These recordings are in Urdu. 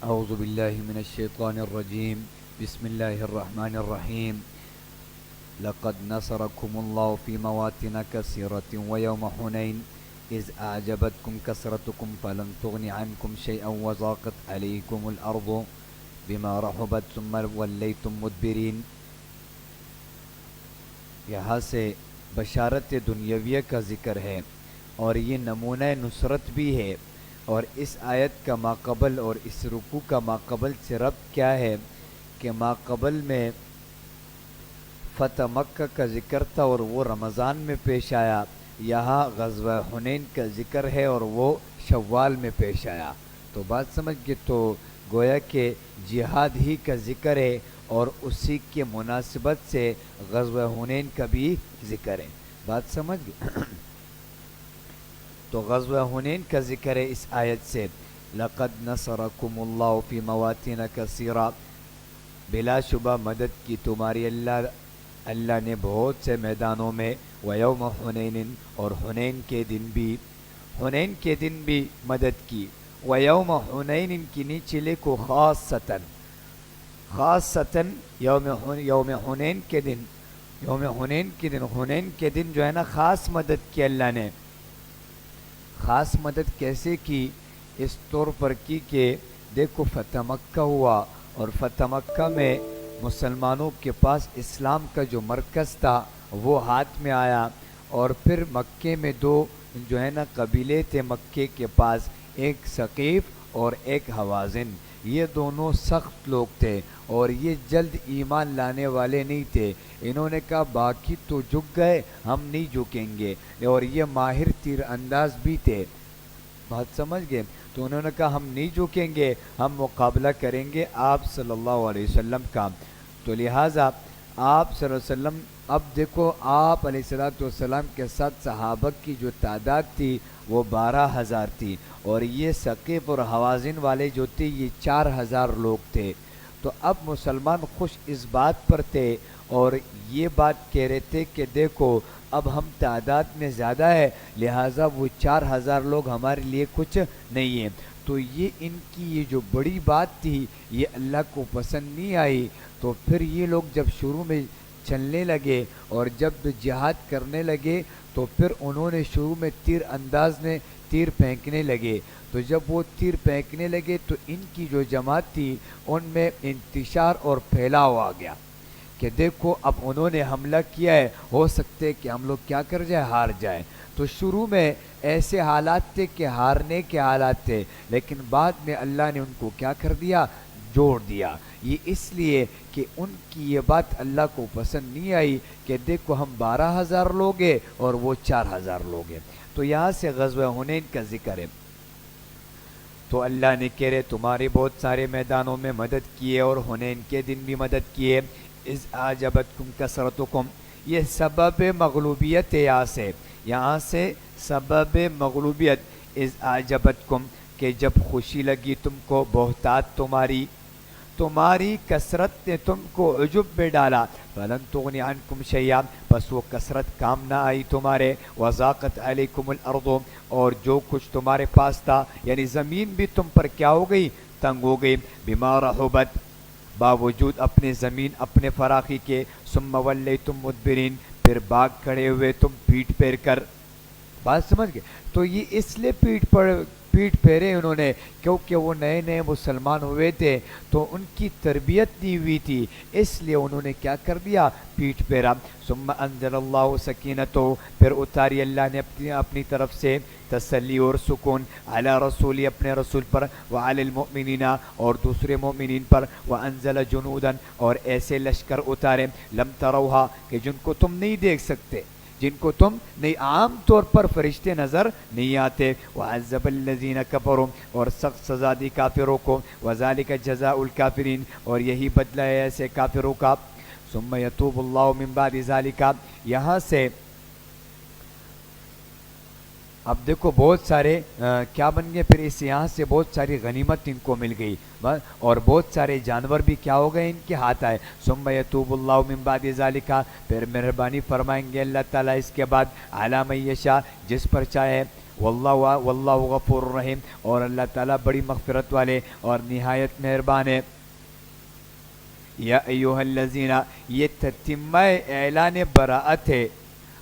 اعوذ باللہ من الشیطان الرجیم بسم اللہ الرحمن الرحیم لقد نصرکم اللہ فی مواطن کثیرۃ ویوم حنین اذ اعجبتکم کثرتکم فلم تغن عنکم شیئا وضاقت علیکم الارض بما رحبت ثم ولیتم مدبرین۔ یہاں سے بشارت دنیاویہ کا ذکر ہے اور یہ نمونہ نصرت بھی ہے، اور اس آیت کا ماقبل اور اس رکوع کا ماقبل سے ربط کیا ہے کہ ماقبل میں فتح مکہ کا ذکر تھا اور وہ رمضان میں پیش آیا، یہاں غزوہ حنین کا ذکر ہے اور وہ شوال میں پیش آیا۔ تو بات سمجھ گئے، تو گویا کہ جہاد ہی کا ذکر ہے اور اسی کے مناسبت سے غزوہ حنین کا بھی ذکر ہے۔ بات سمجھ گئے؟ تو غزوہ حنین کا ذکر ہے اس آیت سے، لقد نصرکم اللہ فی مواطن کثیرہ، بلا شبہ مدد کی تمہاری اللہ نے بہت سے میدانوں میں، ویوم حنین، اور حنین کے دن بھی مدد کی، ویوم حنین کی نیچے لکھو خاصتاً یوم حنین کے دن، حنین کے دن جو ہے نا خاص مدد کی اللہ نے۔ خاص مدد کیسے کی؟ اس طور پر کی کہ دیکھو فتح مکہ ہوا اور فتح مکہ میں مسلمانوں کے پاس اسلام کا جو مرکز تھا وہ ہاتھ میں آیا، اور پھر مکے میں دو جو ہے نا قبیلے تھے مکے کے پاس، ایک ثقیف اور ایک حوازن۔ یہ دونوں سخت لوگ تھے اور یہ جلد ایمان لانے والے نہیں تھے۔ انہوں نے کہا باقی تو جھک گئے، ہم نہیں جھکیں گے، اور یہ ماہر تیر انداز بھی تھے۔ بات سمجھ گئے؟ تو انہوں نے کہا ہم نہیں جھکیں گے، ہم مقابلہ کریں گے آپ صلی اللہ علیہ وسلم کا۔ تو لہٰذا آپ صلی اللہ علیہ وسلم، اب دیکھو آپ علیہ السلام کے ساتھ صحابہ کی جو تعداد تھی وہ 12,000 تھی، اور یہ ثقیف اور حوازن والے جو تھے یہ 4,000 لوگ تھے۔ تو اب مسلمان خوش اس بات پر تھے اور یہ بات کہہ رہے تھے کہ دیکھو اب ہم تعداد میں زیادہ ہے، لہٰذا وہ 4,000 لوگ ہمارے لیے کچھ نہیں ہیں۔ تو یہ ان کی یہ جو بڑی بات تھی یہ اللہ کو پسند نہیں آئی۔ تو پھر یہ لوگ جب شروع میں چلنے لگے اور جب جہاد کرنے لگے تو پھر انہوں نے شروع میں تیر انداز میں تیر پھینکنے لگے۔ تو جب وہ تیر پھینکنے لگے تو ان کی جو جماعت تھی ان میں انتشار اور پھیلاؤ آ گیا کہ دیکھو اب انہوں نے حملہ کیا ہے، ہو سکتے کہ ہم لوگ کیا کر جائیں، ہار جائیں۔ تو شروع میں ایسے حالات تھے کہ ہارنے کے حالات تھے، لیکن بعد میں اللہ نے ان کو کیا کر دیا، جوڑ دیا۔ یہ اس لیے کہ ان کی یہ بات اللہ کو پسند نہیں آئی کہ دیکھو ہم 12,000 لوگ ہیں اور وہ 4,000 لوگ ہیں۔ تو یہاں سے غزوہ حنین کا ذکر ہے۔ تو اللہ نے کہہ رہے تمہارے بہت سارے میدانوں میں مدد کیے اور حنین کے دن بھی مدد کیے، اذ اعجبتکم کثرتکم، یہ سبب مغلوبیت ہے، یہاں سے سبب مغلوبیت، اذ اعجبتکم کہ جب خوشی لگی تم کو، بہتات تمہاری کثرت نے تم کو عجب میں ڈالا، فلن تغنی عنکم شیئا، بس وہ کثرت کام نہ آئی تمہارے، وضاقت علیکم الارض، اور جو کچھ تمہارے پاس تھا یعنی زمین بھی تم پر کیا ہو گئی، تنگ ہو گئی، بما رحبت، باوجود اپنے زمین اپنے فراخی کے، ثم ولیتم مدبرین، پھر بھاگ کھڑے ہوئے تم پیٹ پھیر کر۔ بات سمجھ گئے؟ تو یہ اس لیے پیٹ پھیرے انہوں نے کیونکہ وہ نئے نئے مسلمان ہوئے تھے، تو ان کی تربیت نہیں ہوئی تھی، اس لیے انہوں نے کیا کر دیا، پیٹ پھیرا۔ ثم انزل اللہ سکینتہ، پھر اتاری اللہ نے اپنی طرف سے تسلی اور سکون، علی رسولی، اپنے رسول پر، وعلی المؤمنین، اور دوسرے مومنین پر، وانزل جنودا، اور ایسے لشکر اتارے، لم تروہا کہ جن کو تم نہیں دیکھ سکتے، جن کو تم نہیں، عام طور پر فرشتے نظر نہیں آتے، وعذب الذین کفروا، اور سخت سزا دی کافروں کو، وذالک جزاء الکافرین، اور یہی بدلہ ہے ایسے کافروں کا۔ ثم یتوب اللہ من بعد ذالک، یہاں سے اب دیکھو بہت سارے کیا بن گئے، پھر اس یہاں سے بہت ساری غنیمت ان کو مل گئی اور بہت سارے جانور بھی کیا ہو گئے ان کے ہاتھ آئے۔ ثم یتوب اللہ من بعد ذالک، پھر مہربانی فرمائیں گے اللہ تعالیٰ اس کے بعد، علی من یشاء، جس پر چاہے، واللہ غفور رحیم، اور اللہ تعالیٰ بڑی مغفرت والے اور نہایت مہربان ہے۔ یا ایوہ الذین، یہ تتمہ اعلان براءت ہے،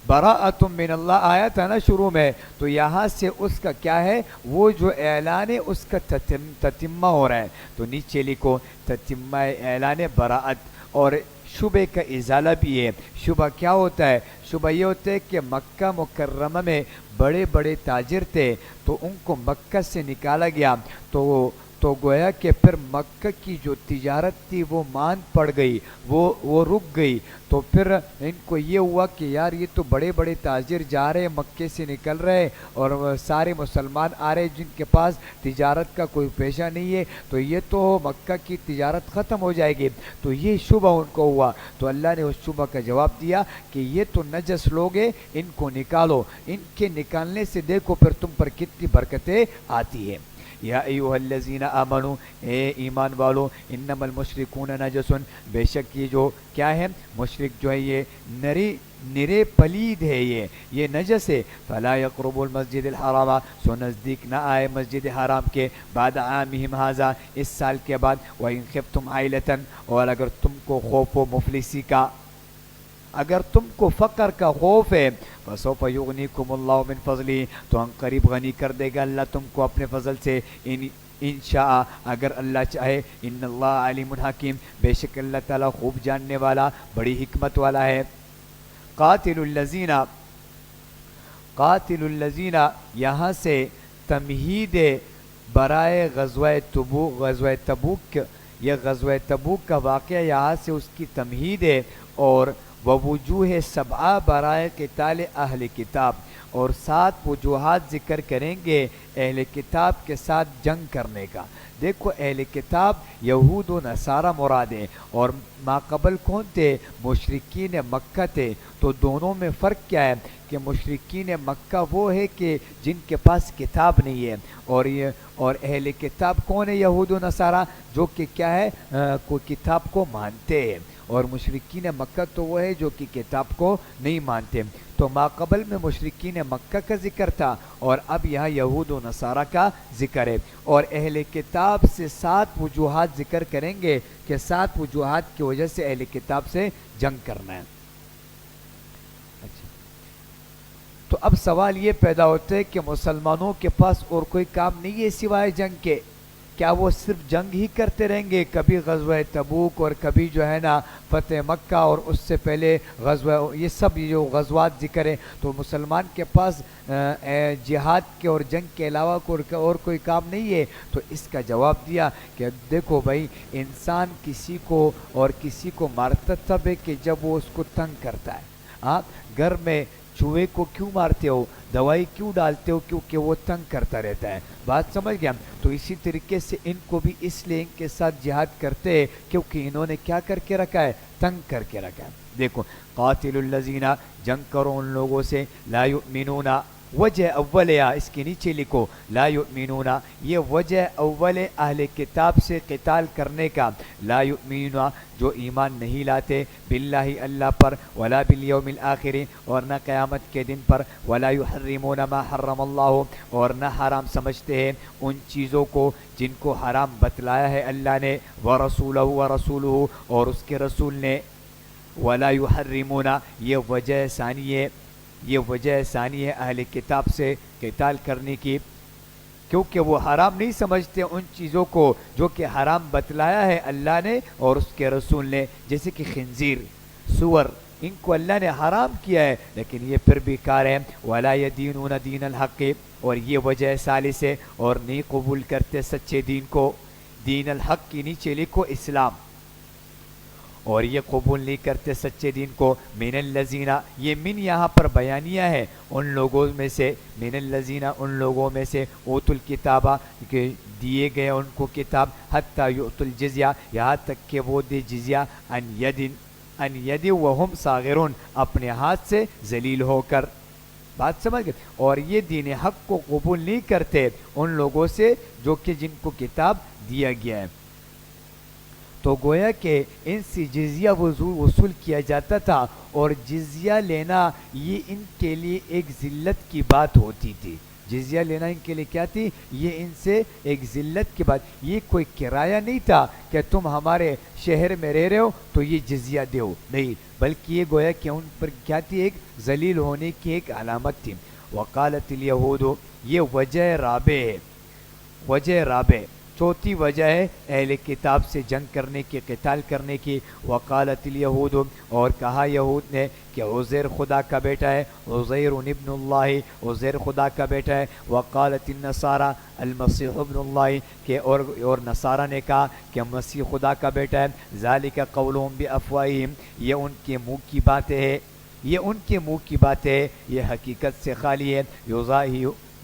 براءت من اللہ آیا تھا نا شروع میں، تو یہاں سے اس کا کیا ہے، وہ جو اعلان ہے اس کا تتمہ ہو رہا ہے، تو نیچے لکھو تتمہ اعلان براءت۔ اور شبہ کا ازالہ بھی ہے۔ شبہ کیا ہوتا ہے؟ شبہ یہ ہوتا ہے کہ مکہ مکرمہ میں بڑے بڑے تاجر تھے، تو ان کو مکہ سے نکالا گیا، تو گویا کہ پھر مکہ کی جو تجارت تھی وہ ماند پڑ گئی، وہ رک گئی، تو پھر ان کو یہ ہوا کہ یار یہ تو بڑے بڑے تاجر جا رہے مکے سے نکل رہے اور سارے مسلمان آ رہے جن کے پاس تجارت کا کوئی پیشہ نہیں ہے، تو یہ تو مکہ کی تجارت ختم ہو جائے گی، تو یہ شبہ ان کو ہوا، تو اللہ نے اس شبہ کا جواب دیا کہ یہ تو نجس لوگ ہیں، ان کو نکالو، ان کے نکالنے سے دیکھو پھر تم پر کتنی برکتیں آتی ہیں۔ یا ایوہ الذین آمنو، اے ایمان والو، انما المشرکون نجسن، بے شک یہ جو کیا ہے، مشرک جو ہے یہ نرے پلید ہے، یہ نجس ہے، فلا یقربوا المسجد الحرام، سو نزدیک نہ آئے مسجد حرام کے، بعد عامہم ھذا، اس سال کے بعد، وَإِنْ خِفْتُمْ عَائِلَةً، اور اگر تم کو خوف و مفلسی کا، اگر تم کو فقر کا خوف ہے، فَسَوْفَ يُغْنِيكُمُ اللَّهُ مِنْ فَضْلِهِ، تو ہم قریب غنی کر دے گا اللہ تم کو اپنے فضل سے، انشاء، اگر اللہ چاہے، ان اللہ علیم حکیم، بے شک اللہ تعالیٰ خوب جاننے والا، بڑی حکمت والا ہے۔ قاتل الذین، یہاں سے تمہید برائے غزوہ تبوک، یہ غزوہ تبوک کا واقعہ یہاں سے اس کی تمہید ہے، اور ووجوہ سبعہ برائے قتال اہل کتاب، اور 7 وجوہات ذکر کریں گے اہل کتاب کے ساتھ جنگ کرنے کا۔ دیکھو اہل کتاب یہود و نصارہ مراد ہیں، اور ماقبل کون تھے؟ مشرکین مکہ تھے، تو دونوں میں فرق کیا ہے کہ مشرکین مکہ وہ ہے کہ جن کے پاس کتاب نہیں ہے، اور اہل کتاب کون ہے؟ یہود و نصارہ، جو کہ کیا ہے، کوئی کتاب کو مانتے ہیں، اور مشرکین مکہ تو وہ ہے جو کہ کتاب کو نہیں مانتے۔ تو ماقبل میں مشرکین مکہ کا ذکر تھا، اور اب یہاں یہود و نصارہ کا ذکر ہے، اور اہل کتاب سے 7 وجوہات ذکر کریں گے کہ 7 وجوہات کی وجہ سے اہل کتاب سے جنگ کرنا ہے۔ تو اب سوال یہ پیدا ہوتا ہے کہ مسلمانوں کے پاس اور کوئی کام نہیں ہے سوائے جنگ کے، کیا وہ صرف جنگ ہی کرتے رہیں گے؟ کبھی غزوہ تبوک، اور کبھی جو ہے نا فتح مکہ، اور اس سے پہلے غزوہ، یہ سب جو غزوات ذکر ہیں، تو مسلمان کے پاس جہاد کے اور جنگ کے علاوہ اور کوئی کام نہیں ہے؟ تو اس کا جواب دیا کہ دیکھو بھائی، انسان کسی کو اور کسی کو مارتا تب ہے کہ جب وہ اس کو تنگ کرتا ہے۔ ہاں، گھر میں چوہے کو کیوں مارتے ہو، دوائی کیوں ڈالتے ہو؟ کیونکہ وہ تنگ کرتا رہتا ہے، بات سمجھ گیا؟ تو اسی طریقے سے ان کو بھی اس لیے ان کے ساتھ جہاد کرتے ہیں کیونکہ انہوں نے کیا کر کے رکھا ہے؟ تنگ کر کے رکھا ہے۔ دیکھو، قاتل الذین، جنگ کرو ان لوگوں سے، لا یؤمنون، وجہ اول ہے، اس کے نیچے لکھو لا یؤمنون، یہ وجہ اول اہل کتاب سے قتال کرنے کا، لا یؤمنون، جو ایمان نہیں لاتے، باللہ اللہ پر، ولا بالیوم الآخر، اور نہ قیامت کے دن پر، ولا یحرمون ما حرم اللہ، اور نہ حرام سمجھتے ہیں ان چیزوں کو جن کو حرام بتلایا ہے اللہ نے، ورسولہ، اور اس کے رسول نے، ولا یحرمون، یہ وجہ ثانی ہے اہل کتاب سے قتال کرنے کی، کیونکہ وہ حرام نہیں سمجھتے ان چیزوں کو جو کہ حرام بتلایا ہے اللہ نے اور اس کے رسول نے، جیسے کہ خنزیر، سور، ان کو اللہ نے حرام کیا ہے لیکن یہ پھر بھی کار ہے، ولا یدینون دین الحق، اور یہ وجہ ثالث ہے، اور نہیں قبول کرتے سچے دین کو، دین الحق کی نیچے لکھو اسلام، اور یہ قبول نہیں کرتے سچے دین کو، من الذین، یہ من یہاں پر بیانیہ ہے، ان لوگوں میں سے، من الذین، ان لوگوں میں سے، اوت الکتابہ، کہ دیے گئے ان کو کتاب، حتی یؤت الجزیہ، یہاں تک کہ وہ دے جزیہ، ان ید وہم صاغرون، اپنے ہاتھ سے ذلیل ہو کر، بات سمجھ گئے؟ اور یہ دین حق کو قبول نہیں کرتے ان لوگوں سے جو کہ جن کو کتاب دیا گیا ہے، تو گویا کہ ان سے جزیہ وصول کیا جاتا تھا، اور جزیہ لینا یہ ان کے لیے ایک ذلت کی بات ہوتی تھی، جزیہ لینا ان کے لیے کیا تھی؟ یہ ان سے ایک ذلت کی بات، یہ کوئی کرایہ نہیں تھا کہ تم ہمارے شہر میں رہ رہے ہو تو یہ جزیہ دو، نہیں، بلکہ یہ گویا کہ ان پر کیا تھی؟ ایک ذلیل ہونے کی ایک علامت تھی۔ وقالت الیہود، یہ وجہ رابع ہے، وجہ رابع چوتھی وجہ ہے اہل کتاب سے جنگ کرنے کی، قتال کرنے کی۔ وقالت الیہود، اور کہا یہود نے کہ عزیر خدا کا بیٹا ہے، عزیر ابن اللہ، عزیر خدا کا بیٹا ہے۔ وقالت النصارى المسیح ابن اللہ، کہ اور نصارہ نے کہا کہ مسیح خدا کا بیٹا ہے۔ ذالک قولہم بافواہہم، یہ ان کے منہ کی باتیں ہیں، یہ ان کے منہ کی باتیں ہیں، یہ حقیقت سے خالی ہے۔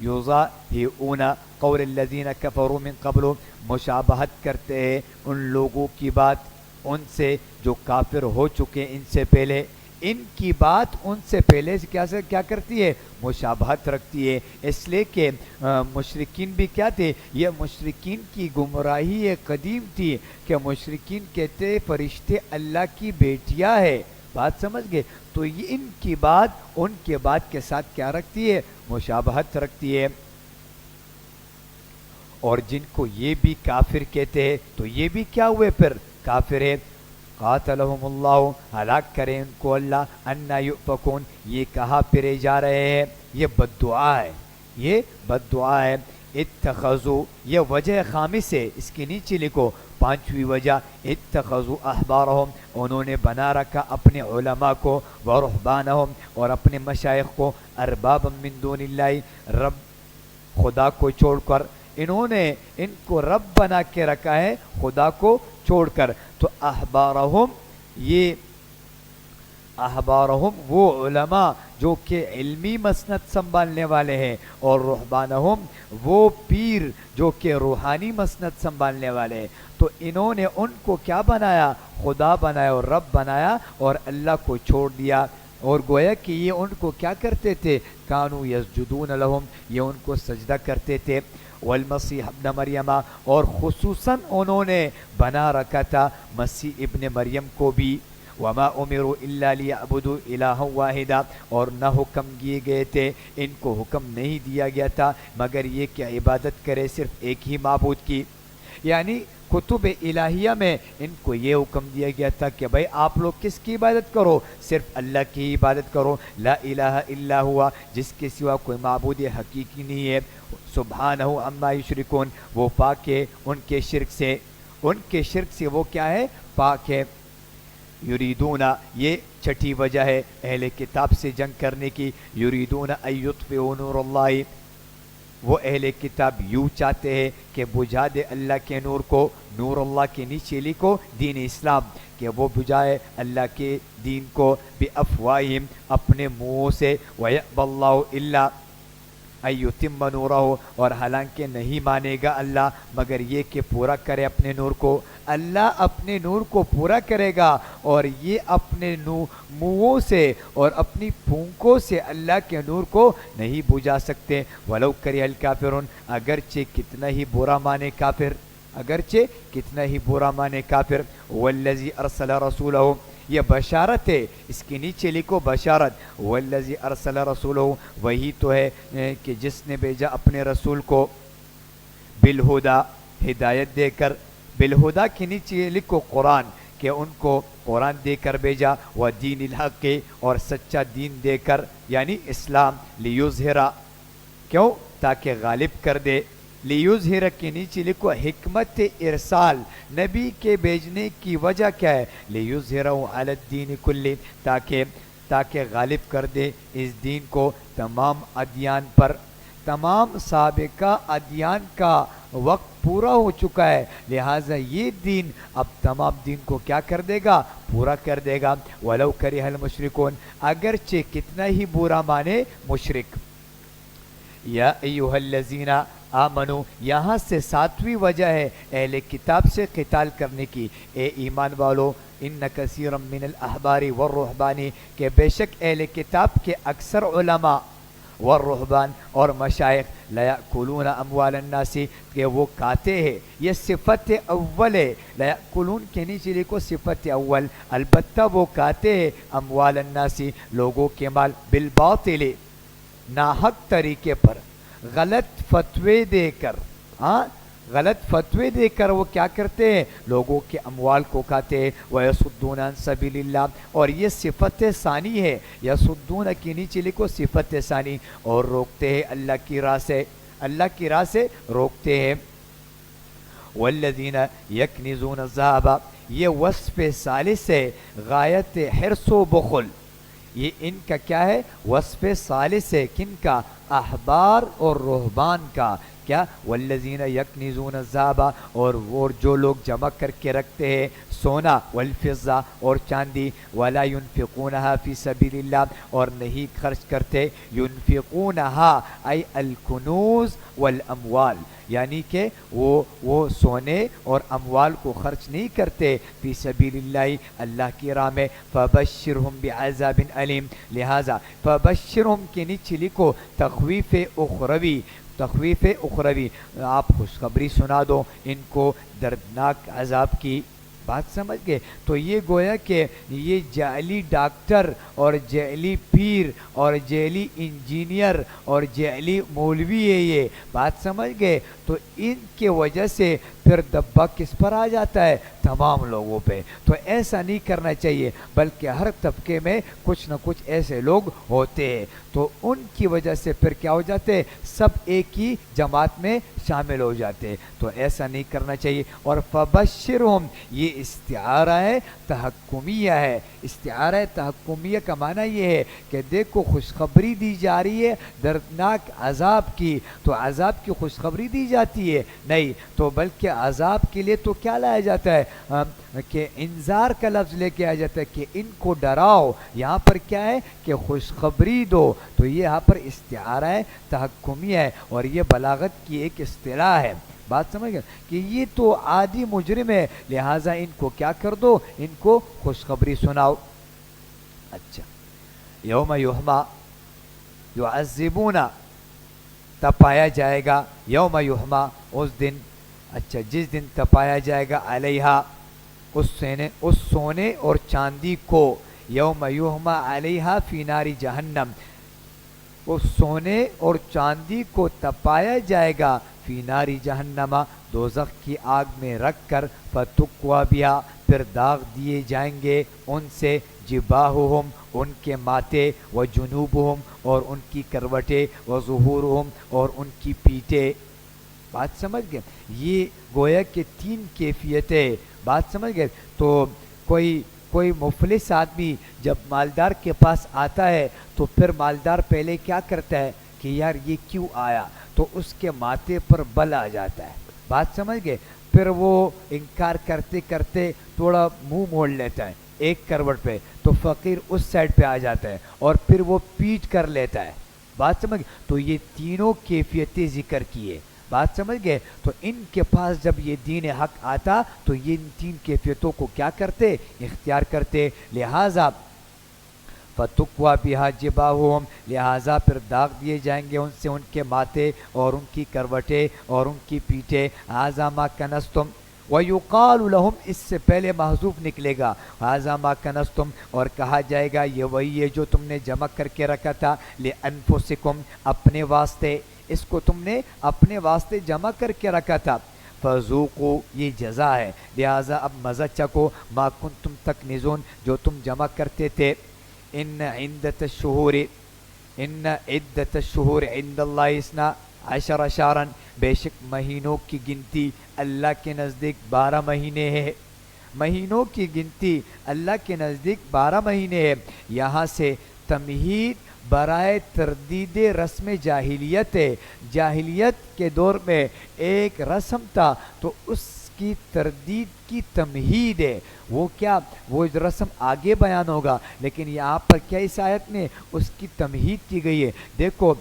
یضاہئون قول الذین کفروا من قبل، مشابہت کرتے ہیں ان لوگوں کی بات ان سے جو کافر ہو چکے ان سے پہلے، ان کی بات ان سے پہلے سے کیا کرتی ہے؟ مشابہت رکھتی ہے، اس لیے کہ مشرکین بھی کیا تھے؟ یہ مشرکین کی گمراہی قدیم تھی کہ مشرکین کہتے فرشتے اللہ کی بیٹیاں ہے، بات سمجھ گئے؟ تو یہ ان کی بات ان کے بات کے ساتھ کیا رکھتی ہے؟ مشابہت رکھتی ہے۔ اور جن کو یہ بھی کافر کہتے ہیں تو یہ بھی کیا ہوئے؟ پھر کافر ہے۔ قاتلہم اللہ، ہلاک کرے ان کو اللہ، انا یؤفکون، یہ کہاں پھرے جا رہے ہیں؟ یہ بد دعا ہے، یہ بد دعا ہے۔ اتخذوا، یہ وجہ خامس ہے، اس کے نیچے لکھو پانچویں وجہ، اتخذوا احبارہم، انہوں نے بنا رکھا اپنے علماء کو، ورہبانہم، اور اپنے مشائخ کو، اربابا من دون اللہ، رب خدا کو چھوڑ کر، انہوں نے ان کو رب بنا کے رکھا ہے خدا کو چھوڑ کر۔ تو احبارہم، یہ احبارہم وہ علماء جو کہ علمی مسند سنبھالنے والے ہیں، اور رہبانہم وہ پیر جو کہ روحانی مسند سنبھالنے والے ہیں۔ تو انہوں نے ان کو کیا بنایا؟ خدا بنایا اور رب بنایا، اور اللہ کو چھوڑ دیا، اور گویا کہ یہ ان کو کیا کرتے تھے؟ کانوا یسجدون لہم، یہ ان کو سجدہ کرتے تھے۔ والمسیح ابن مریم، اور خصوصاً انہوں نے بنا رکھا تھا مسیح ابن مریم کو بھی۔ وما امروا الا لیعبدوا الہا واحدا، اور نہ حکم دیے گئے تھے، ان کو حکم نہیں دیا گیا تھا مگر یہ کہ عبادت کرے صرف ایک ہی معبود کی۔ یعنی کتب الہیہ میں ان کو یہ حکم دیا گیا تھا کہ بھائی آپ لوگ کس کی عبادت کرو؟ صرف اللہ کی عبادت کرو، لا الہ الا ہوا، جس کے سوا کوئی معبود حقیقی نہیں ہے، سبحانہ عما یشرکون، وہ پاک ہے ان کے شرک سے، ان کے شرک سے وہ کیا ہے؟ پاک ہے۔ یریدون، یہ چھٹی وجہ ہے اہل کتاب سے جنگ کرنے کی، یریدون ان یطفئوا نور اللہ، وہ اہل کتاب یوں چاہتے ہیں کہ بجھا دے اللہ کے نور کو، نور اللہ کے نیچے لکھو دین اسلام، کہ وہ بجھائے اللہ کے دین کو، بافواہہم، اپنے منہوں سے، ویأبی اللہ الا ان یتم نورہ، اور حالانکہ نہیں مانے گا اللہ مگر یہ کہ پورا کرے اپنے نور کو، اللہ اپنے نور کو پورا کرے گا، اور یہ اپنے منہوں سے اور اپنی پھونکوں سے اللہ کے نور کو نہیں بجھا سکتے۔ ولو کرہ الکافرون، اگرچہ کتنا ہی برا مانے کافر، اگرچہ کتنا ہی برا مانے کافر۔ والذی ارسل رسولہ، یہ بشارت ہے، اس کے نیچے لکھو بشارت، والذی ارسل رسولہ، وہی تو ہے کہ جس نے بھیجا اپنے رسول کو، بالہدا، ہدایت دے کر، بالہدا کے نیچے لکھو قرآن، کہ ان کو قرآن دے کر بھیجا، ودین الحق، اور سچا دین دے کر، یعنی اسلام، لیظہرا، کیوں؟ تاکہ غالب کر دے، لیظہر کے نیچے لکھو حکمت ارسال، نبی کے بھیجنے کی وجہ کیا ہے؟ لیظہرہ علی الدین کلہ، تاکہ غالب کر دے اس دین کو تمام ادیان پر۔ تمام سابقہ ادیان کا وقت پورا ہو چکا ہے، لہٰذا یہ دین اب تمام دین کو کیا کر دے گا؟ پورا کر دے گا۔ ولو کرہ المشرکون، اگرچہ کتنا ہی برا مانے مشرک۔ یا ایہا الذین آمنو، یہاں سے ساتویں وجہ ہے اہل کتاب سے قتال کرنے کی، اے ایمان والو، ان کثیرا من الاحبار والرہبان، کہ بے شک اہل کتاب کے اکثر علماء، والرہبان، اور مشائخ، لیأکلون اموال الناس، کہ وہ کھاتے ہیں، یہ صفت اول ہے، لیأکلون کے نیچے لکھو صفت اول، البتہ وہ کھاتے ہیں اموال الناس، لوگوں کے مال، بالباطل، ناحق طریقے پر، غلط فتوے دے کر، ہاں غلط فتوے دے کر وہ کیا کرتے ہیں، لوگوں کے اموال کو کھاتے ہیں۔ وَيَصُدُّونَ عَن سَبِيلِ اللَّهِ، اور یہ صفت ثانی ہے، یصدون کے نیچے لکھو صفت ثانی، اور روکتے ہیں اللہ کی راہ سے، اللہ کی راہ سے روکتے ہیں۔ والذین یکنزون الذهب، یہ وصف ثالث ہے، غایت حرص و بخل، یہ ان کا کیا ہے، وصف ثالث ہے، کن کا، احبار اور رہبان کا، کیا، والذین یکنزون الذهب، اور وہ جو لوگ جمع کر کے رکھتے ہیں سونا، والفضہ اور چاندی، ولا ينفقونها فی سبیل اللہ، اور نہیں خرچ کرتے، ينفقونها ای الکنوز والاموال، یعنی کہ وہ سونے اور اموال کو خرچ نہیں کرتے فی سبیل اللہ، اللہ کی راہ میں، فبشرہم بعذاب علیم، لہذا فبشرہم کے نیچے لکھو تخویف اخروی، تخویف اخروی، آپ خوشخبری سنا دو ان کو دردناک عذاب کی، بات سمجھ گئے؟ تو یہ گویا کہ یہ جعلی ڈاکٹر اور جعلی پیر اور جعلی انجینئر اور جعلی مولوی ہے، یہ بات سمجھ گئے؟ تو ان کے وجہ سے پھر دبا کس پر آ جاتا ہے، تمام لوگوں پہ۔ تو ایسا نہیں کرنا چاہیے، بلکہ ہر طبقے میں کچھ نہ کچھ ایسے لوگ ہوتے ہیں، تو ان کی وجہ سے پھر کیا ہو جاتے ہیں، سب ایک ہی جماعت میں شامل ہو جاتے ہیں، تو ایسا نہیں کرنا چاہیے۔ اور فبشرہم یہ استعارہ ہے، تحکمیہ ہے، استعارہ تحکمیہ کا معنی یہ ہے کہ دیکھو خوشخبری دی جا رہی ہے دردناک عذاب کی، تو عذاب کی خوشخبری دی جاتی ہے نہیں، تو بلکہ عذاب کے لیے تو کیا لایا جاتا ہے، کہ انذار کا لفظ لے کے آیا جاتا ہے کہ ان کو ڈراؤ، یہاں پر کیا ہے کہ خوشخبری دو، تو یہ یہاں پر استعارہ ہے، تحکمیہ ہے، اور یہ بلاغت کی ایک اصطلاح ہے، بات سمجھ گئے کہ یہ تو عادی مجرم ہے، لہٰذا ان کو کیا کر دو، ان کو خوشخبری سناؤ۔ اچھا، یوم یحما یعذبون، تپایا جائے گا، یوم یحما اس دن، اچھا جس دن تپایا جائے گا، علیہا اس سونے اور چاندی کو، یوم یحما علیہا فی نار جہنم، اس سونے اور چاندی کو تپایا جائے گا، فی ناری جہنم دوزخ کی آگ میں رکھ کر، فتقوا بہا پھر داغ دیے جائیں گے ان سے، جباہہم ان کے ماتھے، و جنوبہم اور ان کی کروٹیں، و ظہورہم اور ان کی پیٹیں، بات سمجھ گئے؟ یہ گویا کہ تین کیفیتیں، بات سمجھ گئے؟ تو کوئی مفلس آدمی جب مالدار کے پاس آتا ہے تو پھر مالدار پہلے کیا کرتا ہے کہ یار یہ کیوں آیا، تو اس کے ماتھے پر بل آ جاتا ہے، بات سمجھ گئے؟ پھر وہ انکار کرتے کرتے تھوڑا منہ موڑ لیتا ہے ایک کروٹ پہ، تو فقیر اس سائڈ پہ آ جاتا ہے اور پھر وہ پیٹ کر لیتا ہے، بات سمجھ گئے؟ تو یہ تینوں کیفیتیں ذکر کیے، بات سمجھ گئے؟ تو ان کے پاس جب یہ دین حق آتا تو یہ ان تین کیفیتوں کو کیا کرتے، اختیار کرتے، لہٰذا فتقوا بہا جباہہم، لہٰذا پھر داغ دیے جائیں گے ان سے ان کے ماتھے اور ان کی کروٹیں اور ان کی پیٹیں، ھذا ما کنزتم، وَيُقَالُ لَهُمْ اس سے پہلے محذوف نکلے گا، ھذا ما کنزتم، اور کہا جائے گا یہ وہی ہے جو تم نے جمع کر کے رکھا تھا، لِأَنفُسِكُمْ اپنے واسطے، اس کو تم نے اپنے واسطے جمع کر کے رکھا تھا، فذوقوا یہ جزا ہے، لہٰذا اب مزہ چکو، ما کنتم تکنزون جو تم جمع کرتے تھے، ان عدت الشہور عند اللہ 12 شہرا، بے شک مہینوں کی گنتی اللہ کے نزدیک 12 مہینے ہے، مہینوں کی گنتی اللہ کے نزدیک 12 مہینے ہے، یہاں سے تمہید برائے تردید رسم جاہلیت ہے، جاہلیت کے دور میں ایک رسم تھا تو اس کی تردید کی تمہید ہے، وہ کیا، وہ رسم آگے بیان ہوگا، لیکن یہاں پر کیا اس آیت میں اس کی تمہید کی گئی ہے۔ دیکھو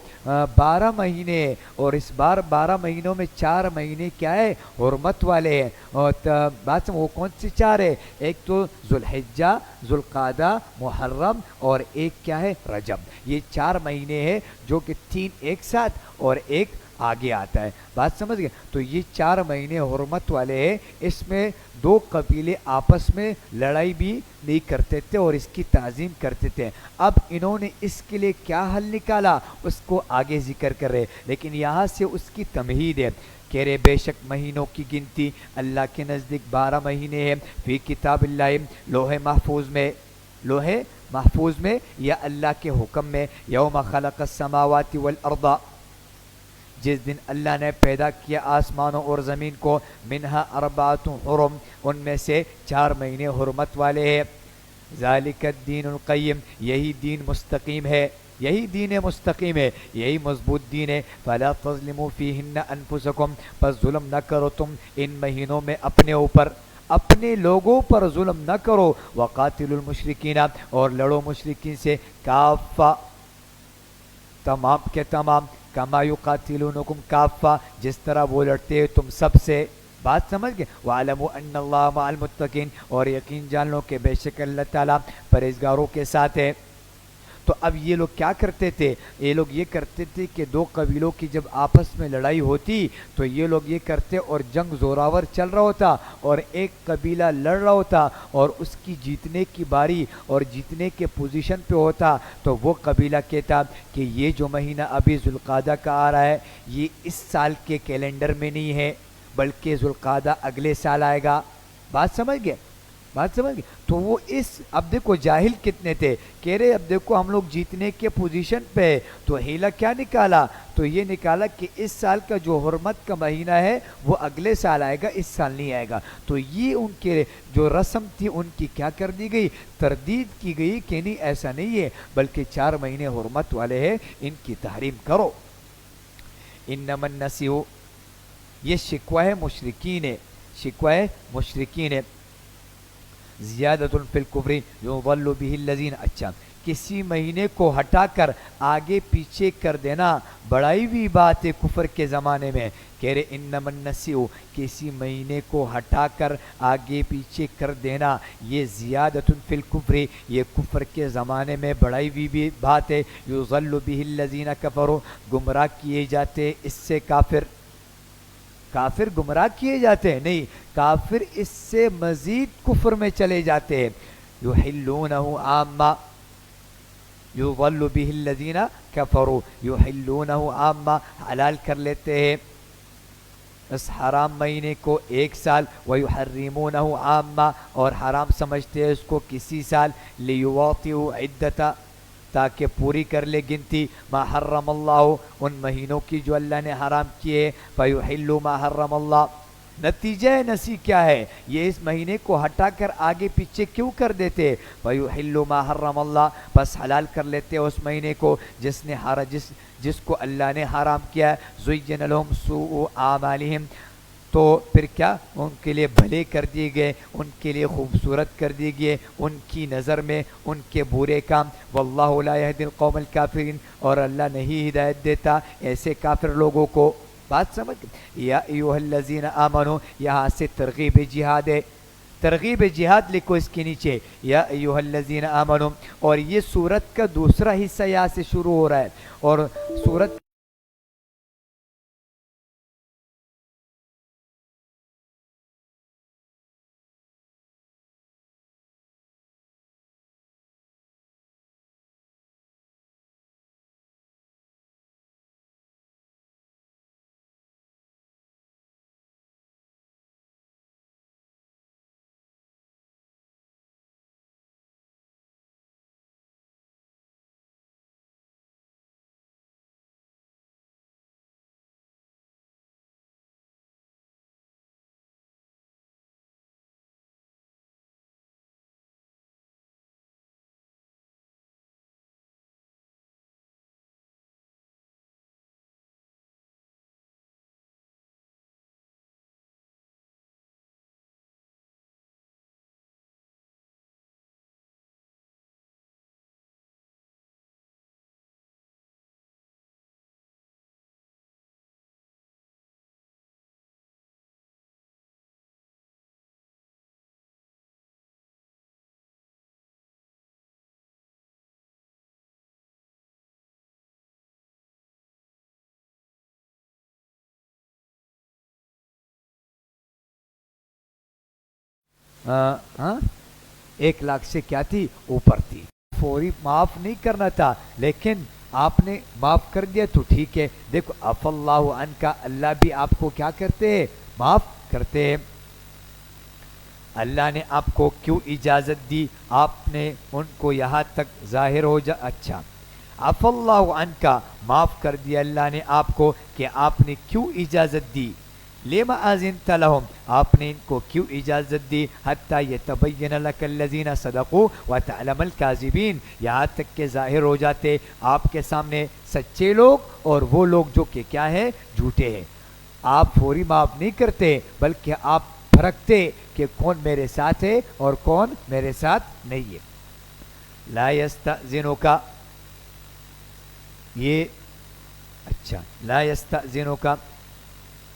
12 مہینے، اور اس بار 12 مہینوں میں 4 مہینے کیا ہے، حرمت والے ہیں، اور بات وہ کون سے 4 ہے، ایک تو ذوالحجہ، ذوالقعدہ، محرم، اور ایک کیا ہے، رجب، یہ 4 مہینے ہیں جو کہ 3 ایک ساتھ اور ایک آگے آتا ہے. بات سمجھ گئے؟ تو یہ 4 مہینے حرمت والے ہیں. اس میں دو قبیلے آپس میں لڑائی بھی نہیں کرتے تھے اور اس کی تعظیم کرتے تھے. اب انہوں نے اس کے لیے کیا حل نکالا اس کو آگے ذکر کر رہے، لیکن یہاں سے اس کی تمہید ہے. کہہ رہے بے شک مہینوں کی گنتی اللہ کے نزدیک 12 مہینے ہیں، فی کتاب اللہ، لوح محفوظ میں، لوح محفوظ میں یا اللہ کے حکم میں. یوم خلق السماوات والارض، جس دن اللہ نے پیدا کیا آسمانوں اور زمین کو، منہا اربعۃ حرم، ان میں سے 4 مہینے حرمت والے ہیں. ذالک الدین القیم، یہی دین مستقیم ہے، یہی دین مستقیم ہے، یہی مضبوط دین ہے. فلا تظلموا فیہن انفسکم، پس ظلم نہ کرو تم ان مہینوں میں اپنے اوپر، اپنے لوگوں پر ظلم نہ کرو. وقاتلوا المشرکین، اور لڑو مشرکین سے، کافہ، تمام کے تمام، کما یقاتلونکم کافہ، جس طرح وہ لڑتے ہیں تم سب سے. بات سمجھ گئے؟ وَعَلَمُوا أَنَّ اللَّهَ مَعَ الْمُتَّقِينَ، اور یقین جان لو کہ بے شک اللہ تعالیٰ پرہیزگاروں کے ساتھ ہے. تو اب یہ لوگ کیا کرتے تھے؟ یہ لوگ یہ کرتے تھے کہ دو قبیلوں کی جب آپس میں لڑائی ہوتی تو یہ لوگ یہ کرتے اور جنگ زوراور چل رہا ہوتا اور ایک قبیلہ لڑ رہا ہوتا اور اس کی جیتنے کی باری اور جیتنے کے پوزیشن پہ ہوتا تو وہ قبیلہ کہتا کہ یہ جو مہینہ ابھی ذوالقعدہ کا آ رہا ہے یہ اس سال کے کیلنڈر میں نہیں ہے بلکہ ذوالقعدہ اگلے سال آئے گا. بات سمجھ گئے؟ بات سمجھ گئے؟ تو وہ اس، اب دیکھو جاہل کتنے تھے، کہہ رہے اب دیکھو ہم لوگ جیتنے کے پوزیشن پہ ہے، تو ہیلا کیا نکالا؟ تو یہ نکالا کہ اس سال کا جو حرمت کا مہینہ ہے وہ اگلے سال آئے گا، اس سال نہیں آئے گا. تو یہ ان کے جو رسم تھی ان کی کیا کر دی گئی؟ تردید کی گئی کہ نہیں ایسا نہیں ہے بلکہ 4 مہینے حرمت والے ہیں، ان کی تحریم کرو. انما النسیء، یہ شکوہ مشرکین ہے، شکوہ مشرکین ہے. زیادۃ فی الکفر یضل به الذین، اچھا کسی مہینے کو ہٹا کر آگے پیچھے کر دینا بڑائی ہوئی بات ہے کفر کے زمانے میں. کہہ رہے انما النسیء، کسی مہینے کو ہٹا کر آگے پیچھے کر دینا یہ زیادۃ فی الکفر، یہ کفر کے زمانے میں بڑائی ہوئی بھی بات ہے. یضل به الذین کفروا، گمراہ کیے جاتے اس سے کافر، کافر گمراہ کیے جاتے ہیں نہیں، کافر اس سے مزید کفر میں چلے جاتے ہیں. یحلونہ عامہ، یضل به الذین کفروا، یحلونہ عامہ، حلال کر لیتے ہیں اس حرام مہینے کو ایک سال، ویحرمونہ عامہ، اور حرام سمجھتے ہیں اس کو کسی سال، لیواطئوا عدۃ، تاکہ پوری کر لے گنتی، ما حرم اللہ، ان مہینوں کی جو اللہ نے حرام کیے. فیحلوا ما حرم اللہ، نتیجہ نسی کیا ہے؟ یہ اس مہینے کو ہٹا کر آگے پیچھے کیوں کر دیتے؟ فیحلوا ما حرم اللہ، بس حلال کر لیتے اس مہینے کو جس نے جس کو اللہ نے حرام کیا. زین لهم سوء اعمالهم، تو پھر کیا ان کے لیے بھلے کر دیے گئے، ان کے لیے خوبصورت کر دیے گئے ان کی نظر میں ان کے برے کام. واللہ لا یہدی القوم الکافرین، اور اللہ نہیں ہدایت دیتا ایسے کافر لوگوں کو. بات سمجھ؟ یا ایھا الذین آمنو، یہاں سے ترغیب جہاد ہے، ترغیب جہاد لکھو اس کے نیچے، یا ایھا الذین آمنو. اور یہ سورت کا دوسرا حصہ یہاں سے شروع ہو رہا ہے اور سورت ہاں 1 لاکھ سے کیا تھی اوپر تھی. فوری معاف نہیں کرنا تھا لیکن آپ نے معاف کر دیا تو ٹھیک ہے. دیکھو عف اللہ عنکا, اللہ بھی آپ کو کیا کرتے ہیں, معاف کرتے ہیں. اللہ نے آپ کو کیوں اجازت دی, آپ نے ان کو یہاں تک ظاہر ہو جا. اچھا عف اللہ عنکا, معاف کر دیا اللہ نے آپ کو, کہ آپ نے کیوں اجازت دی. لما اذنت لهم, آپ نے ان کو کیوں اجازت دی. حتی یتبین لک الذین صدقوا وتعلم الکاذبین, یہاں تک کہ ظاہر ہو جاتے آپ کے سامنے سچے لوگ اور وہ لوگ جو کہ کیا ہے, جھوٹے ہیں. آپ فوری معاف نہیں کرتے بلکہ آپ پرکھتے کہ کون میرے ساتھ ہے اور کون میرے ساتھ نہیں ہے. لا یستأذنک, یہ اچھا لا یستأذنک,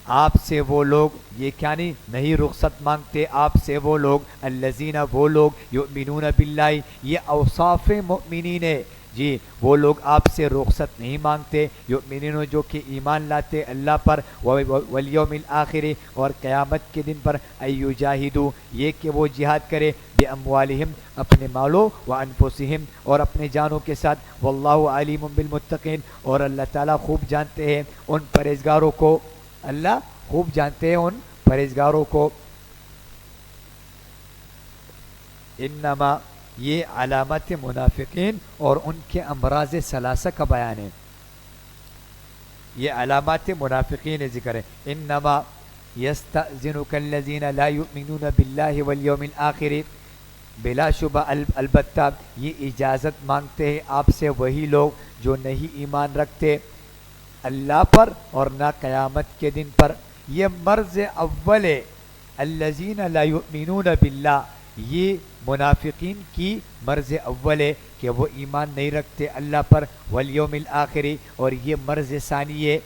آپ سے وہ لوگ, یہ کیا نہیں رخصت مانگتے آپ سے وہ لوگ, الذین وہ لوگ, یؤمنون باللہ, یہ اوصاف مؤمنین ہے جی, وہ لوگ آپ سے رخصت نہیں مانگتے, یؤمنون جو کہ ایمان لاتے اللہ پر, والیوم الآخر اور قیامت کے دن پر, ایجاہدوا یہ کہ وہ جہاد کرے, باموالہم اپنے مالوں, وانفسہم اور اپنے جانوں کے ساتھ, واللہ علیم بالمتقین اور اللہ تعالیٰ خوب جانتے ہیں ان پرہیزگاروں کو, اللہ خوب جانتے ہیں ان پرہیزگاروں کو. انما یہ علامت منافقین اور ان کے امراض ثلاثہ کا بیان ہے, یہ علامات منافقین ذکر ہے. انما یستأذنک الذین لا یؤمنون باللہ والیوم الآخر, بلا شبہ البتہ یہ اجازت مانگتے ہیں آپ سے وہی لوگ جو نہیں ایمان رکھتے اللہ پر اور نہ قیامت کے دن پر. یہ مرض اول ہے, الذین لا یؤمنون باللہ, یہ منافقین کی مرض اول ہے کہ وہ ایمان نہیں رکھتے اللہ پر, والیوم الآخر, اور یہ مرض ثانی ہے.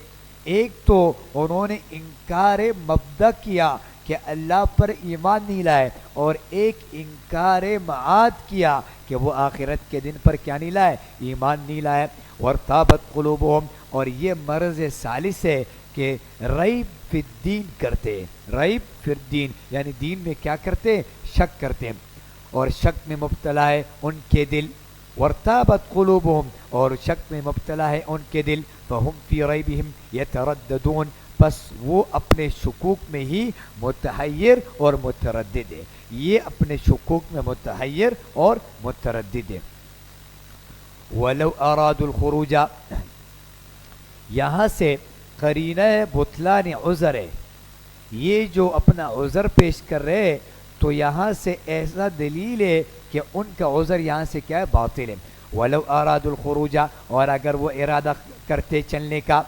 ایک تو انہوں نے انکار مبدأ کیا کہ اللہ پر ایمان نہیں لائے, اور ایک انکار معاد کیا کہ وہ آخرت کے دن پر کیا نہیں لائے, ایمان نہیں لائے. وارتابت قلوبہم, اور یہ مرض ثالث ہے کہ ریب فی الدین کرتے, ریب فی الدین یعنی دین میں کیا کرتے, شک کرتے, اور شک میں مبتلا ہے ان کے دل. وارتابت قلوبہم, اور شک میں مبتلا ہے ان کے دل. فہم فی ریبہم یترددون, بس وہ اپنے شکوک میں ہی متحیر اور متردد ہے, یہ اپنے شکوک میں متحیر اور متردد ہے. ولو ارادوا الخروج, یہاں سے قرینہ بطلان عذر ہے, یہ جو اپنا عذر پیش کر رہے تو یہاں سے ایسا دلیل ہے کہ ان کا عذر یہاں سے کیا ہے, باطل ہے. ولو ارادوا الخروج, اور اگر وہ ارادہ کرتے چلنے کا,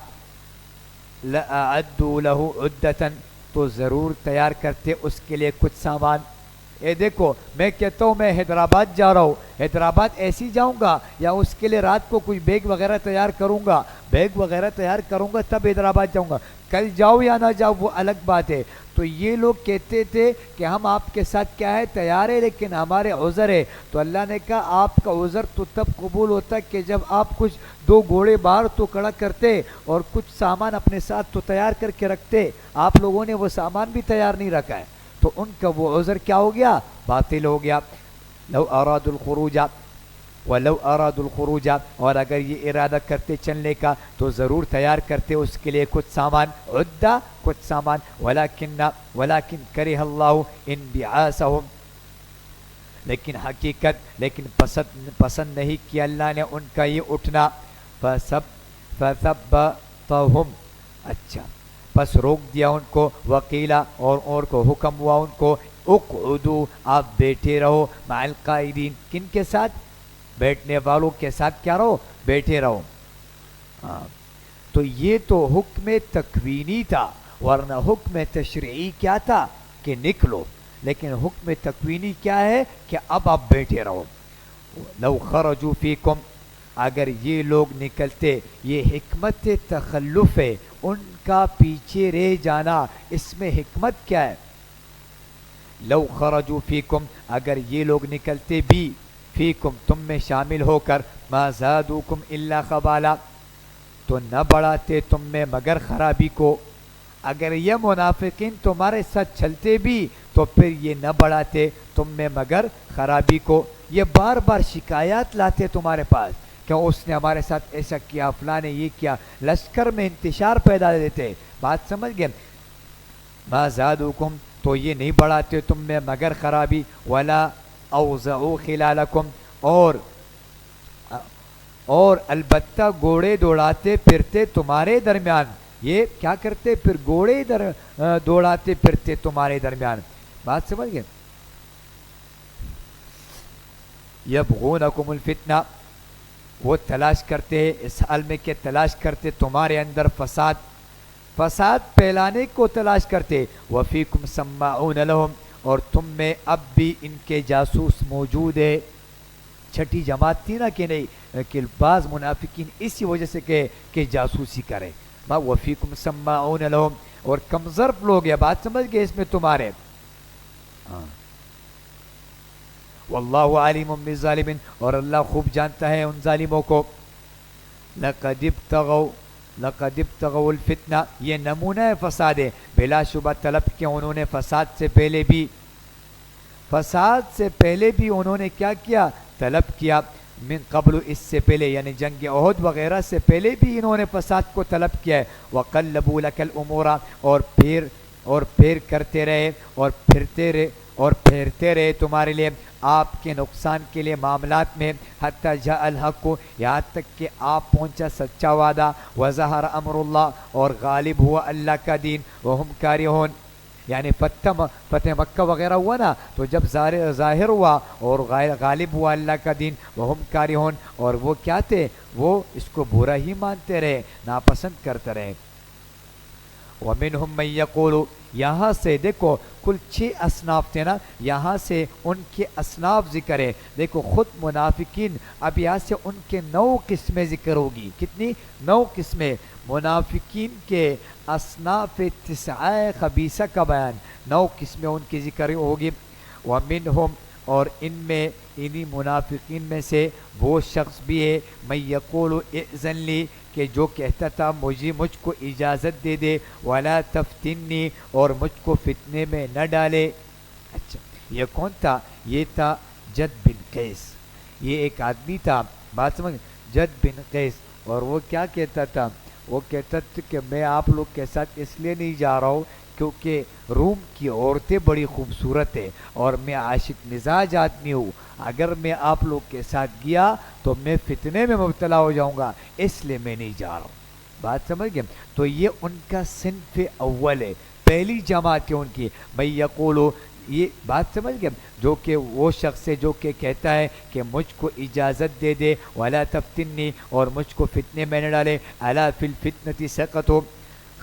لأعدوا له عدة, تو ضرور تیار کرتے اس کے لیے کچھ سامان. دیکھو میں کہتا ہوں میں حیدرآباد جا رہا ہوں, حیدرآباد ایسی جاؤں گا یا اس کے لیے رات کو کچھ بیگ وغیرہ تیار کروں گا, بیگ وغیرہ تیار کروں گا تب حیدرآباد جاؤں گا, کل جاؤ یا نہ جاؤ وہ الگ بات ہے. تو یہ لوگ کہتے تھے کہ ہم آپ کے ساتھ کیا ہے, تیار ہے, لیکن ہمارے عذر ہے. تو اللہ نے کہا آپ کا عذر تو تب قبول ہوتا ہے کہ جب آپ کچھ 2 گھوڑے باہر تو کھڑا کرتے اور کچھ سامان اپنے ساتھ تو تیار کر کے رکھتے. آپ لوگوں نے وہ سامان بھی تیار نہیں رکھا ہے, تو ان کا وہ عذر کیا ہو گیا, باطل ہو گیا. لو ارادوا الخروج, ولو ارادوا الخروج, اور اگر یہ ارادہ کرتے چلنے کا تو ضرور تیار کرتے اس کے لیے کچھ سامان, عدہ کچھ سامان. ولکن کرہ اللہ انبعاثہم, لیکن حقیقت لیکن پسند نہیں کیا اللہ نے ان کا یہ اٹھنا. فثبتہم, اچھا بس روک دیا ان کو. وقیلا, اور کو حکم ہوا ان کو, اقعدوا, آپ بیٹھے رہو, مع القائدین, کن کے ساتھ, بیٹھنے والوں کے ساتھ کیا رہو, بیٹھے رہو. تو یہ تو حکم تکوینی تھا, ورنہ حکم تشریعی کیا تھا کہ نکلو, لیکن حکم تکوینی کیا ہے کہ اب آپ بیٹھے رہو. لو خرجوا فیکم, اگر یہ لوگ نکلتے, یہ حکمت تخلف ہے, ان کا پیچھے رہ جانا, اس میں حکمت کیا ہے. لو خرجوا فیکم, اگر یہ لوگ نکلتے بھی, فیکم تم میں شامل ہو کر, ما زادوکم الا خبالا, تو نہ بڑھاتے تم میں مگر خرابی کو. اگر یہ منافقین تمہارے ساتھ چلتے بھی تو پھر یہ نہ بڑھاتے تم میں مگر خرابی کو. یہ بار بار شکایات لاتے تمہارے پاس کہ اس نے ہمارے ساتھ ایسا کیا، فلاں نے یہ کیا، لشکر میں انتشار پیدا دیتے. بات سمجھ گئے؟ ما زادوکم، تو یہ نہیں بڑھاتے تم میں مگر خرابی. ولا اوزعوا خلالکم، اور البتہ گھوڑے دوڑاتے پھرتے تمہارے درمیان. یہ کیا کرتے؟ پھر گھوڑے دوڑاتے پھرتے تمہارے درمیان. بات سمجھ گئے؟ یبغونکم الفتنہ، وہ تلاش کرتے اس حال میں کہ تلاش کرتے تمہارے اندر فساد پھیلانے کو تلاش کرتے. وفیکم سماعون لہم، اور تم میں اب بھی ان کے جاسوس موجود ہے. چھٹی جماعت تھی نا کہ نہیں کہ بعض منافقین اسی وجہ سے کہ جاسوسی کرے. وفیکم سماعون لہم، اور کم ظرف لوگ ہیں. بات سمجھ گئے اس میں تمہارے. واللہ علیم بالظالمین، اور اللہ خوب جانتا ہے ان ظالموں کو. لقد ابتغوا الفتنہ، یہ نمونہ ہے فساد ہے. بلا شبہ طلب کیا انہوں نے فساد سے پہلے بھی انہوں نے کیا کیا؟ طلب کیا. من قبل، اس سے پہلے یعنی جنگ احد وغیرہ سے پہلے بھی انہوں نے فساد کو طلب کیا ہے. وقلبوا لك الامور، اور پھر کرتے رہے اور پھرتے رہے تمہارے لیے آپ کے نقصان کے لیے معاملات میں. حتی جاء الحق، یہاں تک کہ آپ پہنچا سچا وعدہ. وظہر امر اللہ، اور غالب ہوا اللہ کا دین. وہم کارہون، یعنی فتح مکہ وغیرہ ہوا نا، تو جب ظاہر ہوا اور غالب ہوا اللہ کا دین. وہم کارہون، اور وہ کیا تھے؟ وہ اس کو برا ہی مانتے رہے، ناپسند کرتے رہے. ومنہم من یقول، یہاں سے دیکھو کل 6 اصناف تھے نا، یہاں سے ان کے اصناف ذکر ہے. دیکھو خود منافقین، اب یہاں سے ان کے 9 قسمیں ذکر ہوگی. کتنی؟ 9 قسمیں. منافقین کے اصناف 9 خبیثہ کا بیان، 9 قسمیں ان کی ذکر ہوگی. ومنہم، اور ان میں انہی منافقین میں سے وہ شخص بھی ہے من یقول اذن لی، کہ جو کہتا تھا مجھ کو اجازت دے دے. ولا تفتنی، اور مجھ کو فتنے میں نہ ڈالے. اچھا یہ کون تھا؟ یہ تھا جد بن قیس. یہ ایک آدمی تھا، بات سمجھ، جد بن قیس. اور وہ کیا کہتا تھا؟ وہ کہتا تھا کہ میں آپ لوگ کے ساتھ اس لیے نہیں جا رہا ہوں کیونکہ روم کی عورتیں بڑی خوبصورت ہیں اور میں عاشق مزاج آدمی ہوں. اگر میں آپ لوگ کے ساتھ گیا تو میں فتنے میں مبتلا ہو جاؤں گا، اس لیے میں نہیں جا رہا ہوں. بات سمجھ گئے؟ تو یہ ان کا صنف اول ہے، پہلی جماعت ہے ان کی. بھائی یقولو، یہ بات سمجھ گئے؟ جو کہ وہ شخص ہے جو کہ کہتا ہے کہ مجھ کو اجازت دے دے. ولا تفتنی، اور مجھ کو فتنے میں نہ ڈالے. الا فی الفتنۃ سقطوا،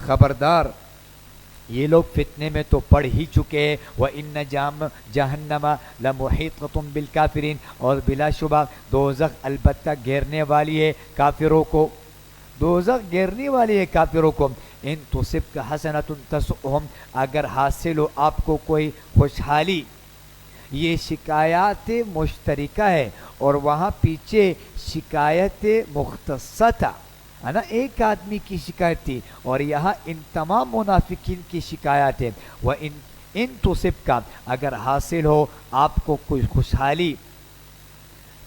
خبردار یہ لوگ فتنے میں تو پڑ ہی چکے ہیں. وَإِنَّ جہنم لَمُحِيطَةٌ بِالْكَافِرِينَ، اور بلا شبہ دوزخ البتہ گھیرنے والی ہے کافروں کو. دوزخ گھیرنے والی ہے کافروں کو. ان تصبک حسنۃ تسؤہم، اگر حاصل ہو آپ کو کوئی خوشحالی. یہ شکایات مشترکہ ہے اور وہاں پیچھے شکایت مختصہ تھا، ہے نا، ایک آدمی کی شکایت تھی، اور یہاں ان تمام منافقین کی شکایات ہے. ان تصب کا، اگر حاصل ہو آپ کو کوئی خوشحالی،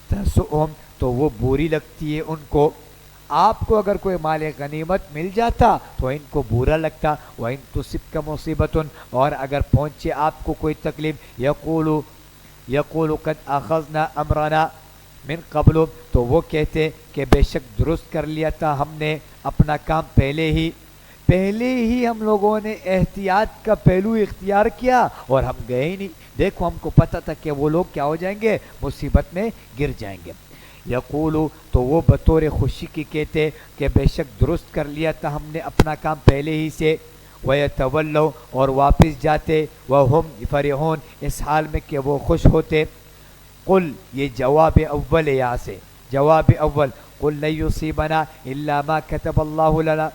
تسؤہم، تو وہ بری لگتی ہے ان کو. آپ کو اگر کوئی مال غنیمت مل جاتا تو ان کو برا لگتا. وَإِن تُصِبْكَ مُصِيبَةٌ، اور اگر پہنچے آپ کو کوئی تکلیف، یقول قد اخذنا امرنا من قبل، تو وہ کہتے کہ بے شک درست کر لیا تھا ہم نے اپنا کام پہلے ہی ہم لوگوں نے احتیاط کا پہلو اختیار کیا اور ہم گئے ہی نہیں. دیکھو ہم کو پتہ تھا کہ وہ لوگ کیا ہو جائیں گے، مصیبت میں گر جائیں گے. یقولو، تو وہ بطور خوشی کی کہتے کہ بے شک درست کر لیا تھا ہم نے اپنا کام پہلے ہی سے. وَيَتَوَلَّوْا، اور واپس جاتے. وَهُمْ فَرِحُونَ، اس حال میں کہ وہ خوش ہوتے. قل، یہ جواب اول ہے، یہاں سے جواب اول. قل لن یصیبنا الا ما كتب اللہ لنا،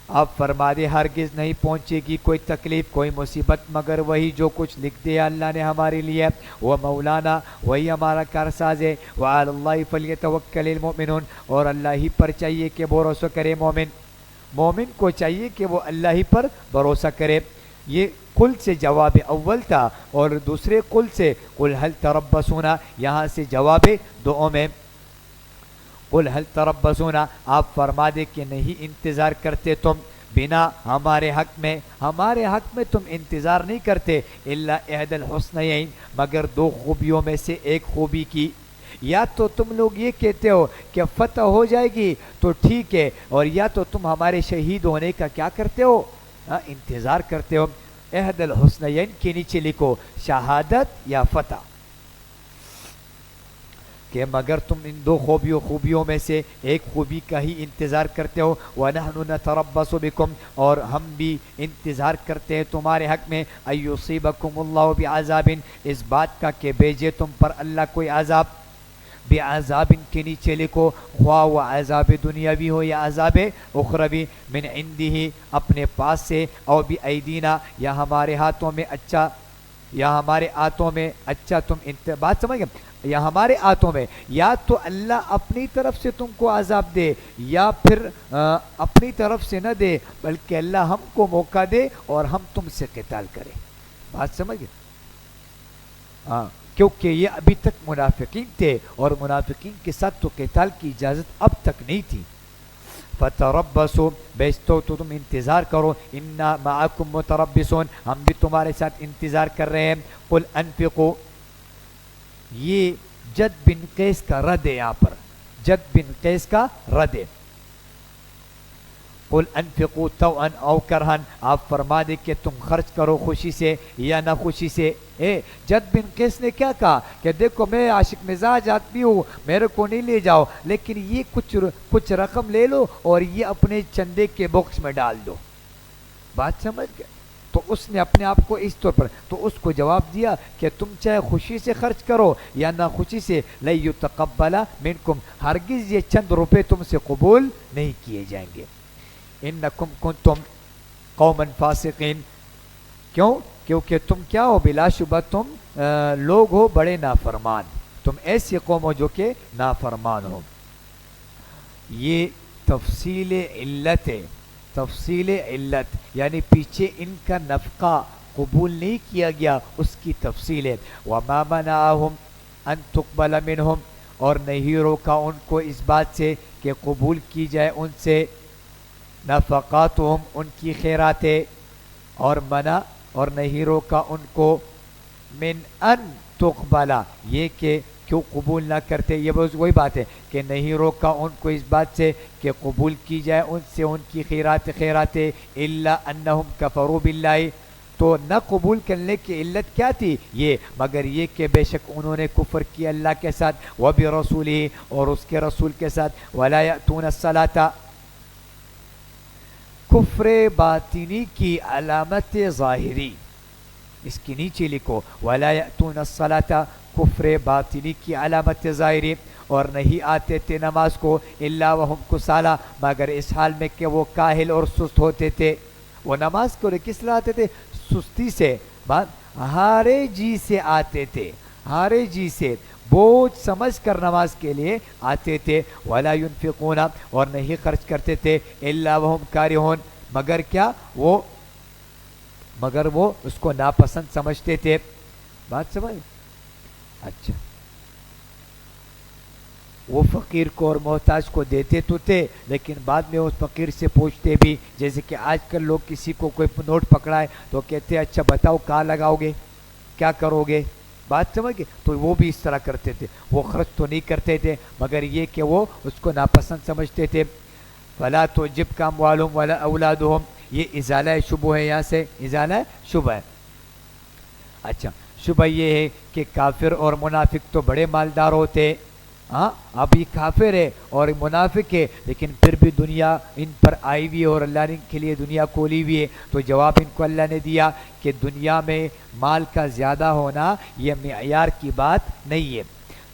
آپ فرما دے ہرگز نہیں پہنچے گی کوئی تکلیف، کوئی مصیبت مگر وہی جو کچھ لکھ دیا اللہ نے ہمارے لیے. وہ مولانا، وہی ہمارا کارساز ہے. وعلی اللہ فلیتوکل المؤمنون، اور اللہ ہی پر چاہیے کہ بھروسہ کرے مومن. مومن کو چاہیے کہ وہ اللہ ہی پر بھروسہ کرے. یہ قل سے جواب اول تھا اور دوسرے قل سے قل هل تربصون, یہاں سے جواب دعا میں قل هل تربصون, آپ فرما دے کہ نہیں انتظار کرتے تم بنا ہمارے حق میں تم انتظار نہیں کرتے الا احد الحسنین, مگر دو خوبیوں میں سے ایک خوبی کی. یا تو تم لوگ یہ کہتے ہو کہ فتح ہو جائے گی تو ٹھیک ہے, اور یا تو تم ہمارے شہید ہونے کا کیا کرتے ہو, انتظار کرتے ہو. احد الحسنین کے نیچے لکھو شہادت یا فتح, کہ مگر تم ان دو خوبیوں میں سے ایک خوبی کا ہی انتظار کرتے ہو. وَنَحْنُ نَتَرَبَّصُ بِكُمْ, اور ہم بھی انتظار کرتے ہیں تمہارے حق میں أَن يُصِيبَكُمُ اللَّهُ بِعَذَابٍ, اس بات کا کہ بھیجے تم پر اللہ کوئی عذاب. بعذاب کے نیچے لکھو خواہ وہ عذاب دنیاوی ہو یا عذاب اخروی, من عنده اپنے پاس سے, او بأیدینا یا ہمارے ہاتھوں میں اچھا تم بات سمجھ گئے, یا ہمارے ہاتھوں میں, یا تو اللہ اپنی طرف سے تم کو عذاب دے یا پھر اپنی طرف سے نہ دے بلکہ اللہ ہم کو موقع دے اور ہم تم سے قتال کرے. بات سمجھ گئے؟ ہاں, کیونکہ یہ ابھی تک منافقین تھے اور منافقین کے ساتھ تو قتال کی اجازت اب تک نہیں تھی. فتربصوا, بیچتو تو تم انتظار کرو, انا معکم متربصون, ہم بھی تمہارے ساتھ انتظار کر رہے ہیں. قل انفقوا, یہ جد بن قیس کا رد ہے, یہاں پر جد بن قیس کا رد ہے. قل انفقوا طوعا او کرہا, آپ فرما دے کہ تم خرچ کرو خوشی سے یا نہ خوشی سے. جد بن قیس نے کیا کہا کہ دیکھو میں عاشق مزاج آدمی ہوں, میرے کو نہیں لے جاؤ, لیکن یہ کچھ رقم لے لو اور یہ اپنے چندے کے باکس میں ڈال دو. بات سمجھ گئے؟ تو اس نے اپنے آپ کو اس طور پر, تو اس کو جواب دیا کہ تم چاہے خوشی سے خرچ کرو یا نہ خوشی سے, لن یتقبل منکم, ہرگز یہ چند روپے تم سے قبول نہیں کیے جائیں گے. انکم کنتم قوما فاسقین, کیونکہ تم کیا ہو, بلا شبہ تم لوگ ہو بڑے نافرمان, تم ایسی قوم ہو جو کہ نافرمان ہو. یہ تفصیل علت ہے, تفصیل علت یعنی پیچھے ان کا نفقہ قبول نہیں کیا گیا اس کی تفصیل ہے. وما منعهم ان تقبل منهم, اور نہیں روکا ان کو اس بات سے کہ قبول کی جائے ان سے نفقاتهم, ان کی خیراتیں, اور منع اور نہیں روکا ان کو من ان تقبلا, یہ کہ کیوں قبول نہ کرتے, یہ وہی بات ہے کہ نہیں روکا ان کو اس بات سے کہ قبول کی جائے ان سے ان کی خیراتیں, الا انہم کفروا باللہ, تو نہ قبول کرنے کی علت کیا تھی یہ, مگر یہ کہ بے شک انہوں نے کفر کیا اللہ کے ساتھ, وبرسولہ, اور اس کے رسول کے ساتھ, ولا یأتون الصلاۃ, کفر باطنی کی علامت ظاہری, اس کے نیچے لکھو ولا یأتون الصلاۃ, کفر باطنی کی علامت ظاہری, اور نہیں آتے تھے نماز کو الا وہم کسالى, مگر اس حال میں کہ وہ کاہل اور سست ہوتے تھے. وہ نماز کو کس طرح آتے تھے, سستی سے, ہارے جی سے آتے تھے, ہارے جی سے بوجھ سمجھ کر نماز کے لیے آتے تھے. ولا ينفقون, اور نہیں خرچ کرتے تھے الا وهم کارہون, مگر وہ اس کو ناپسند سمجھتے تھے. بات سمجھ؟ اچھا, وہ فقیر کو اور محتاج کو دیتے تو تھے لیکن بعد میں اس فقیر سے پوچھتے بھی, جیسے کہ آج کل لوگ کسی کو کوئی نوٹ پکڑائے تو کہتے اچھا بتاؤ کہاں لگاؤ گے, کیا کرو گے. بات سمجھ گئے؟ تو وہ بھی اس طرح کرتے تھے, وہ خرچ تو نہیں کرتے تھے مگر یہ کہ وہ اس کو ناپسند سمجھتے تھے. فلا تعجبک اموالهم ولا اولادهم, یہ ازالہ شبہ ہے, یہاں سے ازالہ شبہ ہے. اچھا, شبہ یہ ہے کہ کافر اور منافق تو بڑے مالدار ہوتے, ہاں اب یہ کافر ہے اور منافق ہے لیکن پھر بھی دنیا ان پر آئی ہوئی ہے اور اللہ نے ان کے لیے دنیا کھولی ہوئی ہے. تو جواب ان کو اللہ نے دیا کہ دنیا میں مال کا زیادہ ہونا یہ معیار کی بات نہیں ہے,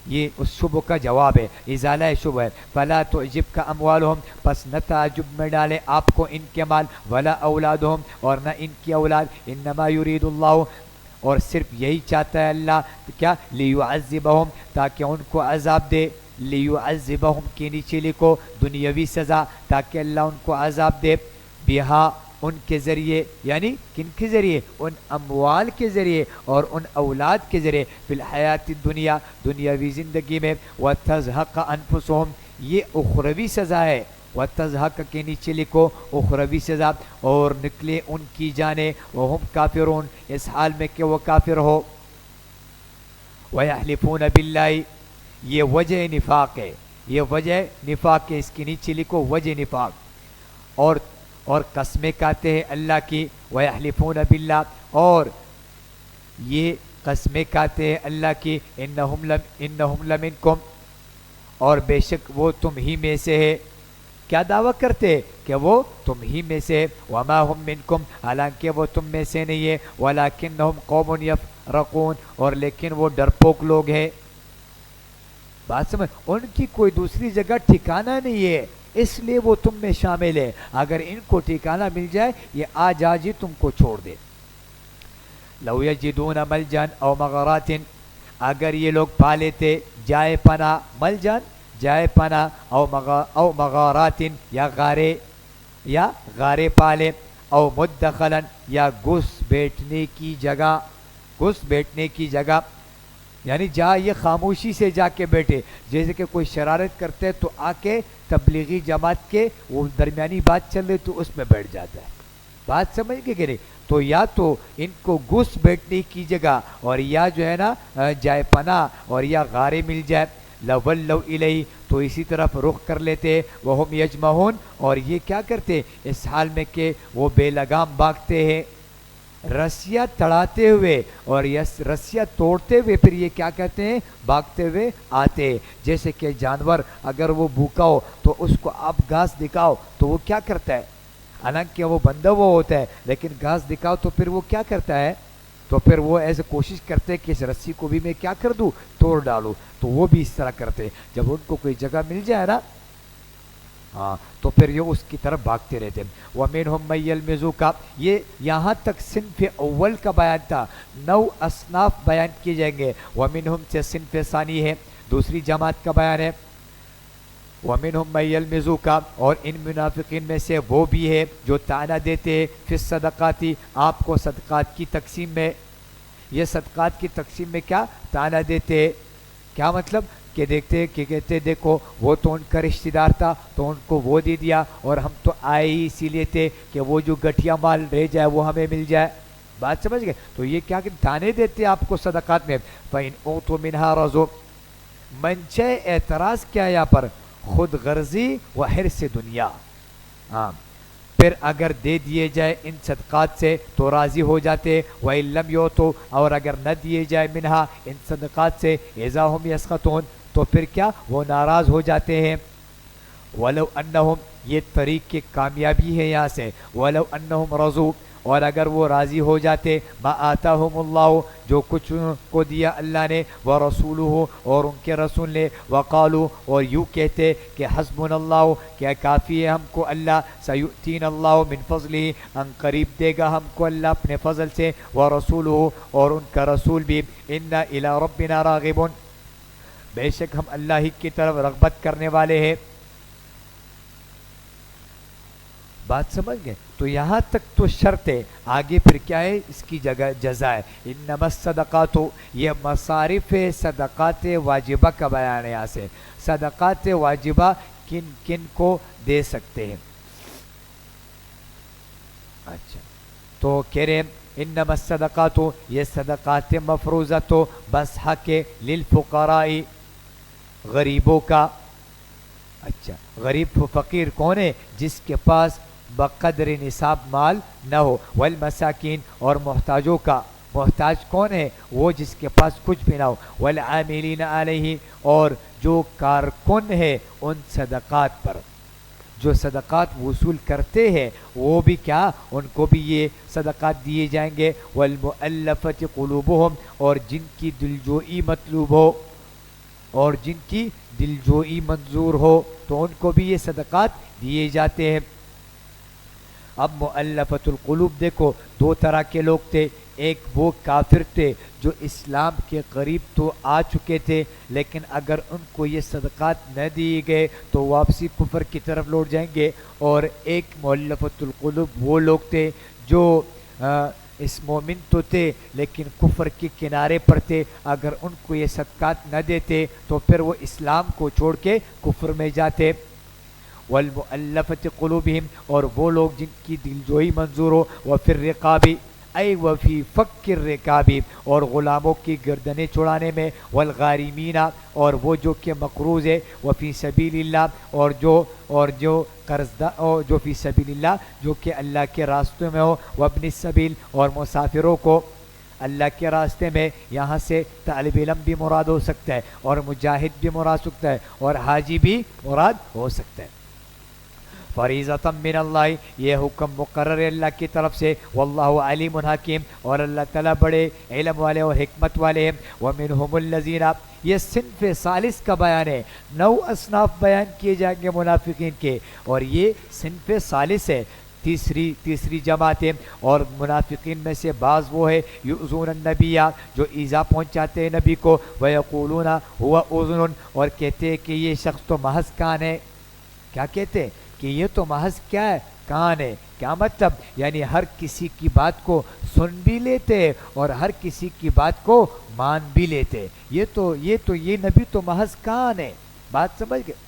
یہ اس شبہ کا جواب ہے, ازالہ شبہ ہے. فلا تعجبک اموالهم, پس نہ تعجب میں ڈالے آپ کو ان کے مال, ولا اولادهم, اور نہ ان کی اولاد, انما یرید اللہ, اور صرف یہی چاہتا ہے اللہ کیا, لیعذبهم, تاکہ ان کو عذاب دے, لیعذبہم کے نیچے لکھو دنیاوی سزا تاکہ اللہ ان کو عذاب دے، بہا ان کے ذریعے، یعنی کن کے ذریعے؟ ان اموال کے ذریعے اور ان اولاد کے ذریعے، فی الحیات الدنیا دنیاوی زندگی میں، وتزہق انفسہم یہ اخروی سزا ہے، وتزہق کے نیچے لکھو اخروی سزا، اور نکلے ان کی جانیں وہم کافرون اس حال میں کہ وہ کافر ہو، وَيَحْلِفُونَ بِاللَّهِ یہ وجہ نفاق ہے، یہ وجہ نفاق ہے، اس کے نیچے لکھو وجہ نفاق، اور قسمیں کھاتے ہیں اللہ کی، وَيَحْلِفُونَ بِاللَّهِ اور یہ قسمیں کھاتے ہیں اللہ کی، انہم لمنکم اور بے شک وہ تم ہی میں سے ہے، کیا دعویٰ کرتے کہ وہ تم ہی میں سے، وما ہم منکم حالانکہ وہ تم میں سے نہیں ہے، ولکنہم قوم یفرقون اور لیکن وہ ڈرپوک لوگ ہیں، بات سمجھ، ان کی کوئی دوسری جگہ ٹھکانہ نہیں ہے اس لیے وہ تم میں شامل ہے، اگر ان کو ٹھکانہ مل جائے یہ آج ہی تم کو چھوڑ دے، لو یجدون ملجان او مغارات اگر یہ لوگ پا لیتے جائے پناہ، ملجان جائے پناہ، او مغارات یا غارے پالے، او مدخلن یا گھس بیٹھنے کی جگہ، یعنی جہاں یہ خاموشی سے جا کے بیٹھے، جیسے کہ کوئی شرارت کرتے تو آ کے تبلیغی جماعت کے وہ درمیانی بات چل رہی تو اس میں بیٹھ جاتا ہے، بات سمجھ کے کہ نہیں، تو یا تو ان کو گھس بیٹھنے کی جگہ اور یا جو ہے نا جائے پناہ اور یا غارے مل جائے، لولوا الیہ تو اسی طرف رخ کر لیتے، وہم یجمعون اور یہ کیا کرتے اس حال میں کہ وہ بے لگام بھاگتے ہیں، رسیاں تڑاتے ہوئے اور رسیاں توڑتے ہوئے پھر یہ کیا کہتے ہیں بھاگتے ہوئے آتے ہیں، جیسے کہ جانور اگر وہ بھوکا ہو تو اس کو آپ گھاس دکھاؤ تو وہ کیا کرتا ہے، حالانکہ وہ بندہ وہ ہوتا ہے لیکن گھاس دکھاؤ تو پھر وہ کیا کرتا ہے، تو پھر وہ ایسے کوشش کرتے کہ اس رسی کو بھی میں کیا کر دوں توڑ ڈالوں، تو وہ بھی اس طرح کرتے جب ان کو کوئی جگہ مل جائے نا ہاں تو پھر یہ اس کی طرف بھاگتے رہتے ہیں، وَمِنْهُمْ مَن يَلْمِزُكَ یہ یہاں تک صنف اول کا بیان تھا، 9 اصناف بیان کیے جائیں گے، وَمِنْهُمْ سے صنف ثانی ہے دوسری جماعت کا بیان ہے، وَمِنْهُمْ مَن يَلْمِزُكَ اور ان منافقین میں سے وہ بھی ہے جو طعنہ دیتے فی الصدقات آپ کو صدقات کی تقسیم میں، یہ صدقات کی تقسیم میں کیا طعنہ دیتے، کیا مطلب کہ دیکھتے کہ کہتے دیکھو وہ تو ان کا رشتہ دار تھا تو ان کو وہ دے دیا اور ہم تو آئے ہی اسی لیے تھے کہ وہ جو گٹھیا مال رہ جائے وہ ہمیں مل جائے، بات سمجھ گئے، تو یہ کیا کہ طعنے دیتے آپ کو صدقات میں، فَإِنْ أُوتُوا مِنْهَا رَضُوا منشے اعتراض کیا یہاں پر خود غرضی و حرص دنیا، ہاں پھر اگر دے دیے جائے ان صدقات سے تو راضی ہو جاتے، وَإِن لَمْ يُؤْتُوا اور اگر نہ دیے جائے منہا ان صدقات سے اذا ہم یسخطون تو پھر کیا وہ ناراض ہو جاتے ہیں، وَلَوْ أَنَّهُمْ یہ طریق کی کامیابی ہے یہاں سے، وَلَوْ أَنَّهُمْ رَضُوا اور اگر وہ راضی ہو جاتے ما آتاہم اللہ جو کچھ کو دیا اللہ نے، ورسولہ اور ان کے رسول نے، وقالو اور یوں کہتے کہ حسبنا اللہ کیا کافی ہے ہم کو اللہ، سیؤتین اللہ من فضلہ ان قریب دے گا ہم کو اللہ اپنے فضل سے، ورسولہ اور ان کا رسول بھی، انا الی ربنا راغبون بے شک ہم اللہ ہی کی طرف رغبت کرنے والے ہیں، بات سمجھ گئے، تو یہاں تک تو شرط ہے، آگے پھر کیا ہے اس کی جگہ جزا ہے، انما الصدقات یہ مصارف صدقات واجبہ کا بیان ہے، یہاں سے صدقات واجبہ کن کن کو دے سکتے ہیں، اچھا تو کہہ رہے انما الصدقات یہ صدقات مفروضہ تو بس حق للفقراء غریبوں کا، اچھا غریب فقیر کون ہے جس کے پاس بقدر نصاب مال نہ ہو، والمساکین اور محتاجوں کا، محتاج کون ہے وہ جس کے پاس کچھ بھی نہ ہو، والعاملین علیہ اور جو کارکن ہے ان صدقات پر، جو صدقات وصول کرتے ہیں وہ بھی کیا ان کو بھی یہ صدقات دیے جائیں گے، والمؤلفۃ قلوبہم اور جن کی دلجوئی مطلوب ہو اور جن کی دلجوئی منظور ہو تو ان کو بھی یہ صدقات دیے جاتے ہیں۔ اب مؤلفۃ القلوب دیکھو دو طرح کے لوگ تھے، ایک وہ کافر تھے جو اسلام کے قریب تو آ چکے تھے لیکن اگر ان کو یہ صدقات نہ دیے گئے تو واپسی کفر کی طرف لوٹ جائیں گے، اور ایک مؤلفۃ القلوب وہ لوگ تھے جو اس مومن تو تھے لیکن کفر کے کنارے پر تھے، اگر ان کو یہ صدقات نہ دیتے تو پھر وہ اسلام کو چھوڑ کے کفر میں جاتے۔ والمؤلفۃ قلوبہم، اور وہ لوگ جن کی دلجوئی منظور ہو، وفی الرقاب ای وفی فک الرقاب، اور غلاموں کی گردنیں چھڑانے میں، والغارمین، اور وہ جو کہ مقروض ہے، وفی سبیل اللہ، اور جو قرض اور جو فی سبیل اللہ جو کہ اللہ کے راستے میں ہو، وابن السبیل، اور مسافروں کو اللہ کے راستے میں، یہاں سے طالب علم بھی مراد ہو سکتا ہے اور مجاہد بھی مراد ہو سکتا ہے اور حاجی بھی مراد ہو سکتا ہے۔ فریضۃ من اللہ، یہ حکم مقرر ہے اللہ کی طرف سے، واللہ علیم حکیم، اور اللہ تعالیٰ بڑے علم والے اور حکمت والے ہیں۔ ومنہم الذین، یہ صنف ثالث کا بیان ہے، 9 اصناف بیان کیے جائیں گے منافقین کے، اور یہ صنف ثالث ہے، تیسری جماعت ہے، اور منافقین میں سے بعض وہ ہے یؤذون النبی، جو ایذا پہنچاتے ہیں نبی کو، ویقولون هو اذن، اور کہتے ہیں کہ یہ شخص تو محض کان ہے۔ کیا کہتے ہیں؟ کہ یہ تو محض کیا ہے؟ کان ہے۔ کیا مطلب؟ یعنی ہر کسی کی بات کو سن بھی لیتے اور ہر کسی کی بات کو مان بھی لیتے، یہ نبی تو محض کان ہے۔ بات سمجھ گئے؟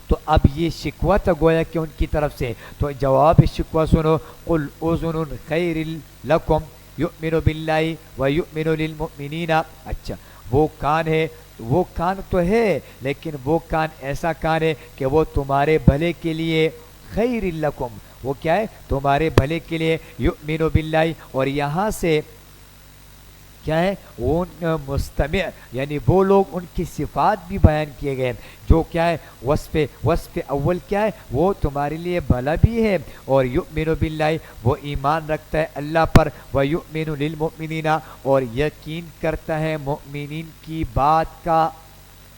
تو اب یہ شکوہ تھا گویا کہ ان کی طرف سے، تو جواب شکوہ سنو، قل اذن خیر لکم یؤمن باللہ ویؤمن للمؤمنین۔ اچھا، وہ کان ہے، وہ کان تو ہے لیکن وہ کان ایسا کان ہے کہ وہ تمہارے بھلے کے لیے، خیر لکم، وہ کیا ہے؟ تمہارے بھلے کے لیے، یؤمن باللہ، اور یہاں سے کیا ہے؟ وہ مستمع، یعنی وہ لوگ ان کی صفات بھی بیان کیے گئے جو کیا ہے؟ وصف اول کیا ہے؟ وہ تمہارے لیے بھلا بھی ہے، اور یؤمن باللہ، وہ ایمان رکھتا ہے اللہ پر، ویؤمن للمؤمنین، اور یقین کرتا ہے مؤمنین کی بات کا،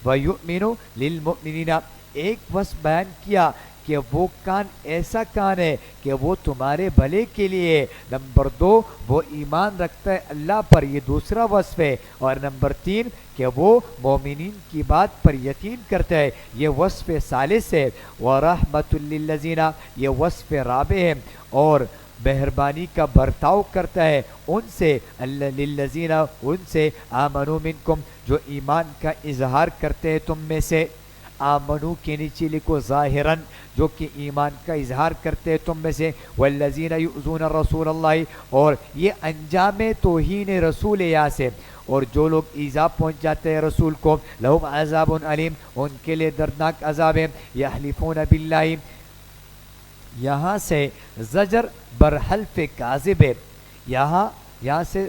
ویؤمن للمؤمنین۔ ایک وصف بیان کیا کہ وہ کان ایسا کان ہے کہ وہ تمہارے بھلے کے لیے، نمبر 2 وہ ایمان رکھتا ہے اللہ پر، یہ دوسرا وصف ہے، اور نمبر 3 کہ وہ مومنین کی بات پر یقین کرتا ہے، یہ وصف ثالث ہے۔ ورحمۃ للذین، یہ وصف رابع ہے، اور مہربانی کا برتاؤ کرتا ہے ان سے، للذین، ان سے، آمنوا منکم، جو ایمان کا اظہار کرتے ہیں تم میں سے۔ آمنو کے نیچے لکھو ظاہراً، جو کہ ایمان کا اظہار کرتے ہیں تم میں سے، والذین یؤذون رسول اللہ، اور یہ انجام توہین رسول یہاں سے، اور جو لوگ ایذا پہنچ جاتے ہیں رسول کو، لہم عذاب علیم، ان کے لیے دردناک عذاب ہے۔ یحلفون باللہ، یہاں سے زجر برحلف کاذب ہے، یہاں سے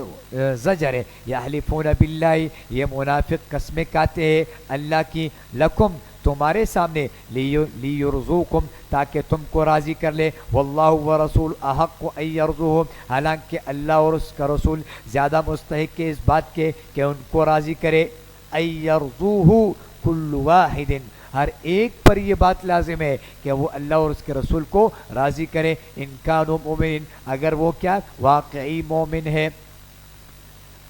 زجر ہے، یحلفون باللہ، یہ منافق قسمیں کھاتے ہیں اللہ کی، لکم، تمہارے سامنے، لیرزوکم، تاکہ تم کو راضی کر لے، واللہ ورسول احق ان یرضوہ، حالانکہ اللہ اور اس کا رسول زیادہ مستحق ہے اس بات کے کہ ان کو راضی کرے، ان یرضوہ کل واحد، ہر ایک پر یہ بات لازم ہے کہ وہ اللہ اور اس کے رسول کو راضی کرے، ان کانوا مومنین، اگر وہ کیا واقعی مومن ہے۔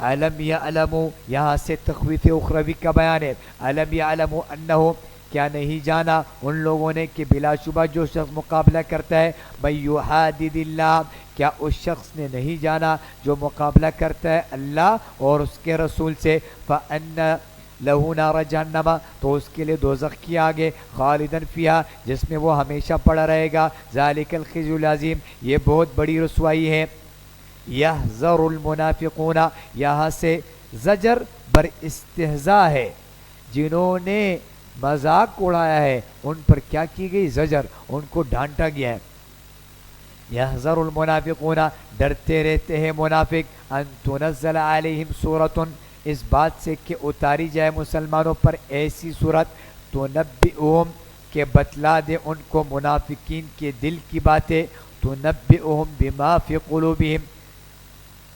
علم یعلموا، یہاں سے تخویف اخروی کا بیان ہے، علم یعلموا انہ، کیا نہیں جانا ان لوگوں نے کہ بلا شبہ جو شخص مقابلہ کرتا ہے، من یحادد اللہ، کیا اس شخص نے نہیں جانا جو مقابلہ کرتا ہے اللہ اور اس کے رسول سے، فَأَنَّ لہو نار جہنم، تو اس کے لیے دوزخ کی آگے، خالدن فیہا، جس میں وہ ہمیشہ پڑا رہے گا، ذالک الخزی العظیم، یہ بہت بڑی رسوائی ہے۔ یحذر المنافقون، یہاں سے زجر بر استہزاء ہے، جنہوں نے مذاق اڑایا ہے ان پر کیا کی گئی؟ زجر، ان کو ڈانٹا گیا ہے۔ یحذر المنافقون، ڈرتے رہتے ہیں منافق، ان تنزل علیہم سورۃ، اس بات سے کہ اتاری جائے مسلمانوں پر ایسی صورت، تنبئہم، کہ بتلا دے ان کو منافقین کے دل کی باتیں، تنبئہم بما فی قلوبہم،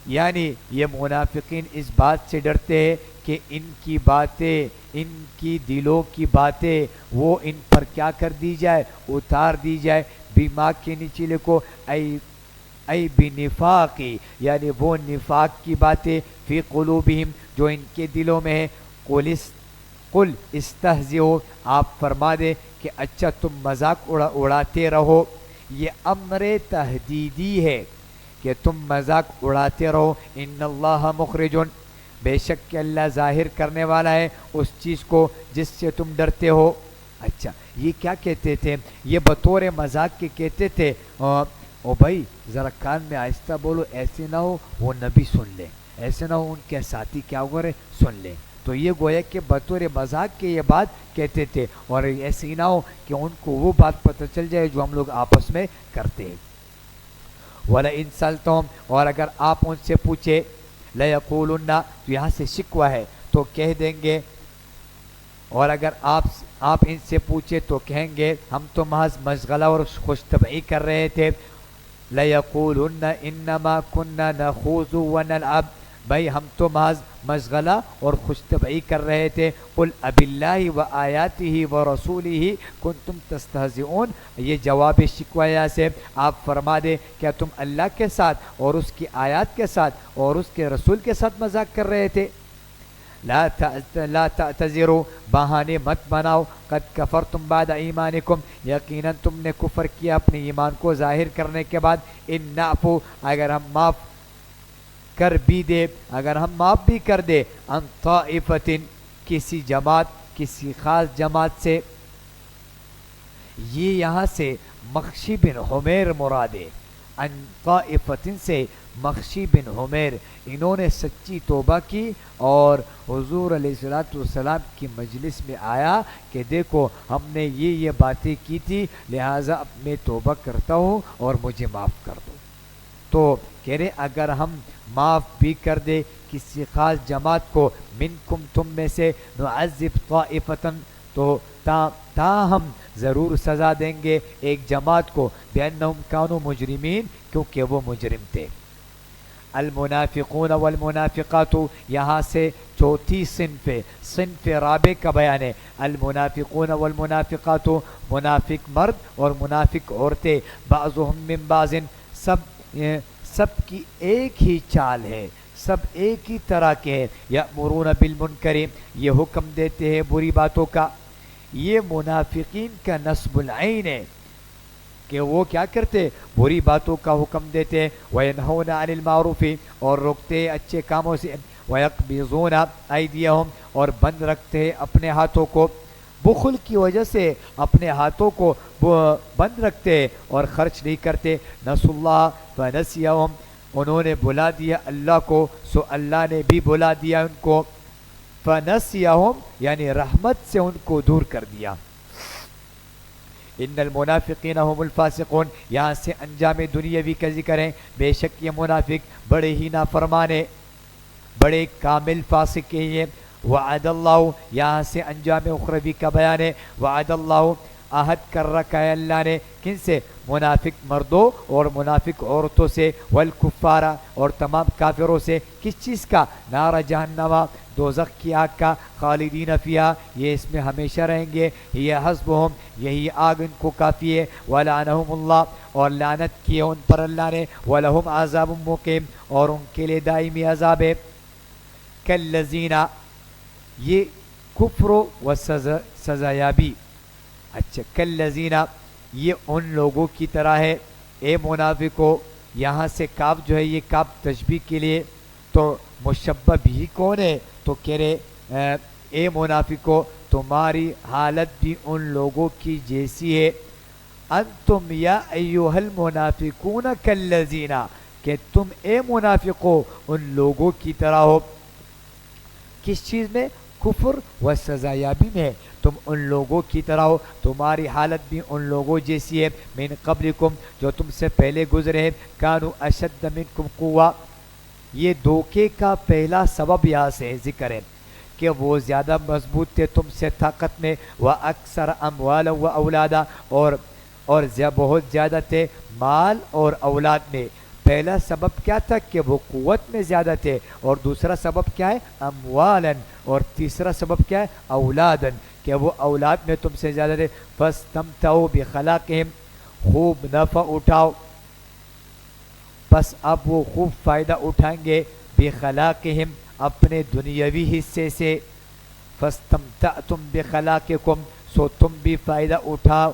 یعنی یہ منافقین اس بات سے ڈرتے ہیں کہ ان کی باتیں، ان کی دلوں کی باتیں وہ ان پر کیا کر دی جائے؟ اتار دی جائے، بما کے نیچے لکھو ای ای بنفاقی یعنی وہ نفاق کی باتیں فی قلوبہم جو ان کے دلوں میں ہے. قل استہزئوا آپ فرما دیں کہ اچھا تم مذاق اڑاتے رہو. یہ امر تہدیدی ہے کہ تم مذاق اڑاتے رہو. ان اللہ مخرج بے شک کہ اللہ ظاہر کرنے والا ہے اس چیز کو جس سے تم ڈرتے ہو. اچھا یہ کیا کہتے تھے؟ یہ بطور مذاق کے کہتے تھے او بھائی ذرا کان میں آہستہ بولو ایسے نہ ہو وہ نبی سن لیں، ایسے نہ ہو ان کے ساتھی کیا ہو رہے سن لیں. تو یہ گویا کہ بطور مذاق کے یہ بات کہتے تھے اور ایسے ہی نہ ہو کہ ان کو وہ بات پتہ چل جائے جو ہم لوگ آپس میں کرتے ہیں. وَلَئِن سَأَلْتَهُمْ اور اگر آپ ان سے پوچھے لَيَقُولُنَّ تو یہاں سے شکوہ ہے تو کہہ دیں گے، اور اگر آپ ان سے پوچھے تو کہیں گے ہم تو محض مشغلہ اور خوش طبعی کر رہے تھے. لَيَقُولُنَّ إِنَّمَا كُنَّا نَخُوضُ وَنَلْعَبُ بھائی ہم تو محض مشغلہ اور خوش طبعی کر رہے تھے. قُلْ أَبِاللَّهِ وَآيَاتِهِ وَرَسُولِهِ كُنْتُمْ تَسْتَهْزِئُونَ یہ جواب شکوہ سے آپ فرما دیں کیا تم اللہ کے ساتھ اور اس کی آیات کے ساتھ اور اس کے رسول کے ساتھ مذاق کر رہے تھے؟ لا تعتذروا بہانے مت بناؤ، قد کفرتم بعد ایمانکم یقیناً تم نے کفر کیا اپنے ایمان کو ظاہر کرنے کے بعد. ان نعفو اگر ہم معاف کر بھی دے، اگر ہم معاف بھی کر دے، ان طائفۃ کسی جماعت کسی خاص جماعت سے. یہ یہاں سے مخشی بن حمیر مراد ہے. ان طائفۃ سے مخشی بن حمیر انہوں نے سچی توبہ کی اور حضور علیہ الصلوۃ والسلام کی مجلس میں آیا کہ دیکھو ہم نے یہ باتیں کی تھی لہٰذا میں توبہ کرتا ہوں اور مجھے معاف کر دو. تو کہہ رہے اگر ہم معاف بھی کر دے کسی خاص جماعت کو منکم تم میں سے نعذب طائفتن تو ہم ضرور سزا دیں گے ایک جماعت کو بأنہم کانوا مجرمین کیونکہ وہ مجرم تھے. المنافقون والمنافقات یہاں سے چوتھی صنف رابع کا بیان ہے. المنافقون والمنافقات منافق مرد اور منافق عورتیں بعضهم من بعض سب کی ایک ہی چال ہے، سب ایک ہی طرح کے ہیں. یأمرون بالمنکر یہ حکم دیتے ہیں بری باتوں کا. یہ منافقین کا نصب العین ہے کہ وہ کیا کرتے بری باتوں کا حکم دیتے. وینہون عن المعروف اور روکتے اچھے کاموں سے. ویقبضون ایدیہم اور بند رکھتے اپنے ہاتھوں کو. بخل کی وجہ سے اپنے ہاتھوں کو بند رکھتے اور خرچ نہیں کرتے. نسوا اللہ فنسیہم انہوں نے بلا دیا اللہ کو سو اللہ نے بھی بلا دیا ان کو. فنسیہم یعنی رحمت سے ان کو دور کر دیا. ان المنافقین هم الفاسقون یہاں سے انجام دنیاوی کا ذکر ہے. بے شک یہ منافق بڑے ہی نافرمان ہیں، بڑے کامل فاسق ہیں. وعد اللہ یہاں سے انجام اخروی کا بیان ہے. وعد اللہ عہد کر رکھا ہے اللہ نے کن سے؟ منافق مردوں اور منافق عورتوں سے. والکفارہ اور تمام کافروں سے. کس چیز کا؟ نار جہنم دوزخ کی آگ کا. خالدین فیہا یہ اس میں ہمیشہ رہیں گے. یہ حسبہم یہی آگ ان کو کافی ہے. ولعنہم اللہ اور لعنت کی ان پر اللہ نے. ولہم عذاب مقیم اور ان کے لیے دائمی عذاب ہے. کالذین یہ کفر و سزایابی. اچھا کالذین یہ ان لوگوں کی طرح ہے. اے منافقو یہاں سے کاف جو ہے یہ کاف تشبیہ کے لیے تو مشبہ بھی کون ہے؟ تو کہہ رہے اے منافقو تمہاری حالت بھی ان لوگوں کی جیسی ہے. انتم یا ایھا المنافقون کالذین کہ تم اے منافقو ان لوگوں کی طرح ہو. کس چیز میں؟ کفر و سزایابی میں تم ان لوگوں کی طرح ہو. تمہاری حالت بھی ان لوگوں جیسی ہے. من قبلکم جو تم سے پہلے گزرے ہیں. کانوا اشد منکم قوہ یہ دھوکے کا پہلا سبب یہاں سے ذکر ہے کہ وہ زیادہ مضبوط تھے تم سے طاقت میں. واکثر اموالا و اولادا اور بہت زیادہ تھے مال اور اولاد میں. پہلا سبب کیا تھا کہ وہ قوت میں زیادہ تھے اور دوسرا سبب کیا ہے؟ اموالن اور تیسرا سبب کیا ہے؟ اولادن کہ وہ اولاد میں تم سے زیادہ تھے. فاستمتعوا بخلاقہم خوب نفع اٹھاؤ بس اب وہ خوب فائدہ اٹھائیں گے بخلاقہم اپنے دنیاوی حصے سے. فاستمتعتم بخلاقکم سو تم بھی فائدہ اٹھاؤ,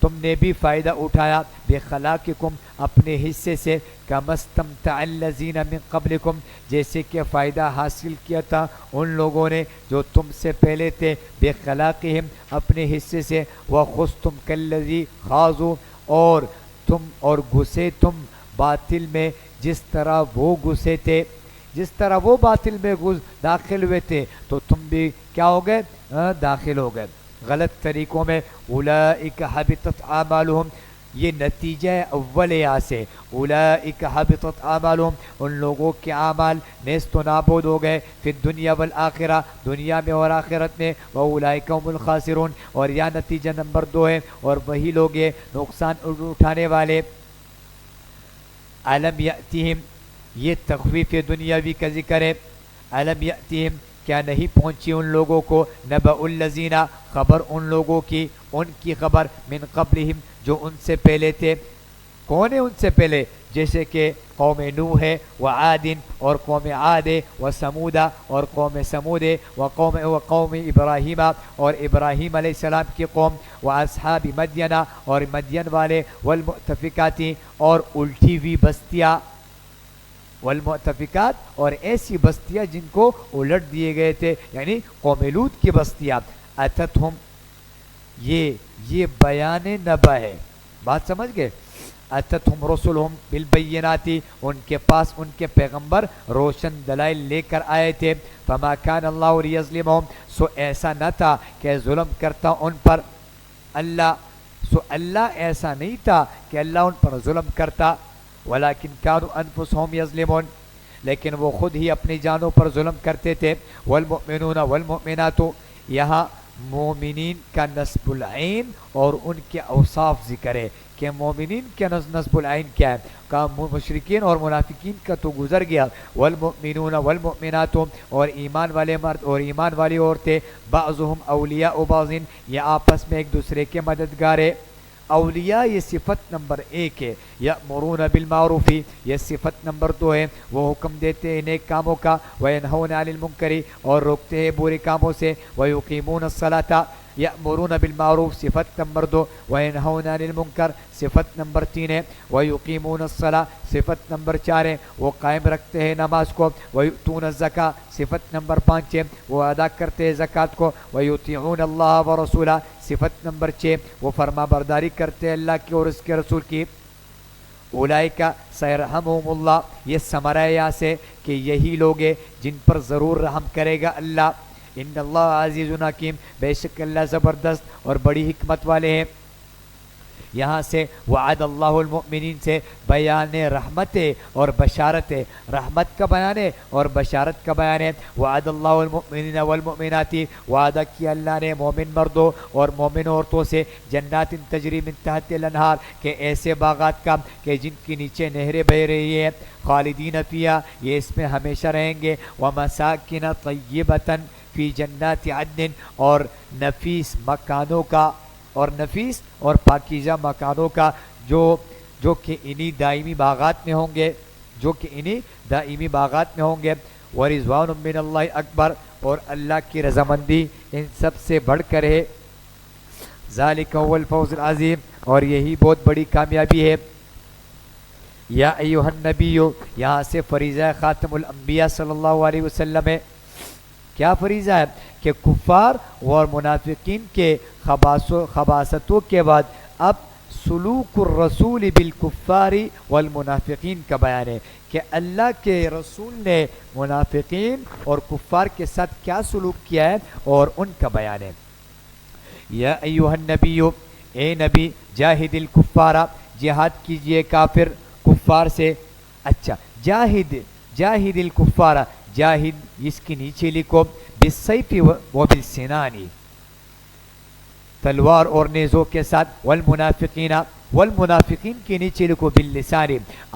تم نے بھی فائدہ اٹھایا بخلاقکم اپنے حصے سے, کما استمتع الذین من قبلکم جیسے کہ فائدہ حاصل کیا تھا ان لوگوں نے جو تم سے پہلے تھے, بخلاقہم اپنے حصے سے. وخذتم کالذی خاضوا اور گھسے تم باطل میں جس طرح وہ گھسے تھے, جس طرح وہ باطل میں داخل ہوئے تھے تو تم بھی کیا ہو گئے, داخل ہو گئے غلط طریقوں میں. اولئک حبطت اعمالہم یہ نتیجہ اول یہاں سے, اولئک حبطت اعمالہم ان لوگوں کے اعمال نیست و نابود ہو گئے, فی الدنیا والآخرہ دنیا میں اور آخرت میں. واولئک هم الخاسرون اور یہ نتیجہ نمبر 2 ہے, اور وہی لوگ ہیں نقصان اٹھانے والے. الم یأتہم یہ تخویف دنیاوی کا ذکر ہے. الم یأتہم کیا نہیں پہنچی ان لوگوں کو, نبأ الذین خبر ان لوگوں کی, ان کی خبر, من قبلہم جو ان سے پہلے تھے. کون ہے ان سے پہلے؟ جیسے کہ قوم نوح ہے, وعاد اور قوم عاد ہے, وثمود اور قوم ثمود ہے, وقوم ابراہیم اور ابراہیم علیہ السلام کی قوم, واصحاب مدین اور مدین والے, والمؤتفکات اور الٹی ہوئی بستیاں, والمؤتفکات اور ایسی بستیاں جن کو الٹ دیے گئے تھے یعنی قوم لوط کی بستیاں. اتتہم یہ بیان نبا ہے, بات سمجھ گئے. اتتہم رسلہم بالبینات ان کے پاس ان کے پیغمبر روشن دلائل لے کر آئے تھے. فما کان اللہ لیظلمہم سو ایسا نہ تھا کہ ظلم کرتا ان پر اللہ, سو اللہ ایسا نہیں تھا کہ اللہ ان پر ظلم کرتا. ولیکن کانوا انفسہم یظلمون لیکن وہ خود ہی اپنی جانوں پر ظلم کرتے تھے. والمؤمنون والمؤمنات یہاں مومنین کا نصب العین اور ان کے اوصاف ذکر ہے کہ مومنین کے نصب العین کیا ہے, کا مشرکین اور منافقین کا تو گزر گیا. والمؤمنون والمؤمنات اور ایمان والے مرد اور ایمان والی عورتیں, بعضهم اولیاء بعض یہ آپس میں ایک دوسرے کے مددگار ہے. اولیاء یہ صفت نمبر 1 ہے. یأمرون بالمعروف یہ صفت نمبر 2 ہے, وہ حکم دیتے ہیں نیک کاموں کا. وینہون عن المنکر اور روکتے ہیں برے کاموں سے. ویقیمون الصلاۃ یأمرون بالمعروف صفت نمبر 2, وینہون عن المنکر صفت نمبر 3 ہے. ویقیمون الصلاۃ صفت نمبر 4 ہے, وہ قائم رکھتے ہیں نماز کو. ویؤتون الزکاۃ صفت نمبر 5 ہے, وہ ادا کرتے ہیں زکوٰۃ کو. ویطیعون اللہ ورسولہ صفت نمبر 6 وہ فرما برداری کرتے ہیں اللہ کی اور اس کے رسول کی. اولئک سیرحمہم اللہ یہ ثمرہ یہاں سے کہ یہی لوگ ہیں جن پر ضرور رحم کرے گا اللہ. ان اللہ عزیز حکیم بے شک اللہ زبردست اور بڑی حکمت والے ہیں. یہاں سے وعد اللہ المؤمنین سے بیان رحمت اور بشارت ہے, رحمت کا بیان ہے اور بشارت کا بیان ہے. وعد اللہ المؤمنین والمؤمنات وعدہ کیا اللہ نے مومن مردوں اور مومن عورتوں سے, جنات تجری من تحت الانہار کہ ایسے باغات کا کہ جن کے نیچے نہریں بہ رہی ہیں, خالدین فیہا یہ اس میں ہمیشہ رہیں گے. ومساکن طیبۃ فی جنات عدن اور نفیس مکانوں کا, اور نفیس اور پاکیزہ مکانوں کا جو کہ انہی دائمی باغات میں ہوں گے, جو کہ انہی دائمی باغات میں ہوں گے. ورضوان من اللہ اکبر اور اللہ کی رضامندی ان سب سے بڑھ کر ہے. ذالک هو الفوز العظیم اور یہی بہت بڑی کامیابی ہے. یا ایھا النبی یہاں سے فریضہ خاتم الانبیاء صلی اللہ علیہ وسلم ہے. کیا فریضہ ہے کہ کفار اور منافقین کے خباثتوں کے بعد اب سلوک الرسول بالکفار والمنافقین کا بیان ہے کہ اللہ کے رسول نے منافقین اور کفار کے ساتھ کیا سلوک کیا ہے اور ان کا بیان ہے. یا ایھا النبی اے نبی جاہد الکفار جہاد کیجئے کفار سے. اچھا جاہد الکفار جاہد اس کے نیچے لکھو بالسیف و بالسنان تلوار اور نیزوں کے ساتھ. والمنافقین کے نیچے لکھو باللسان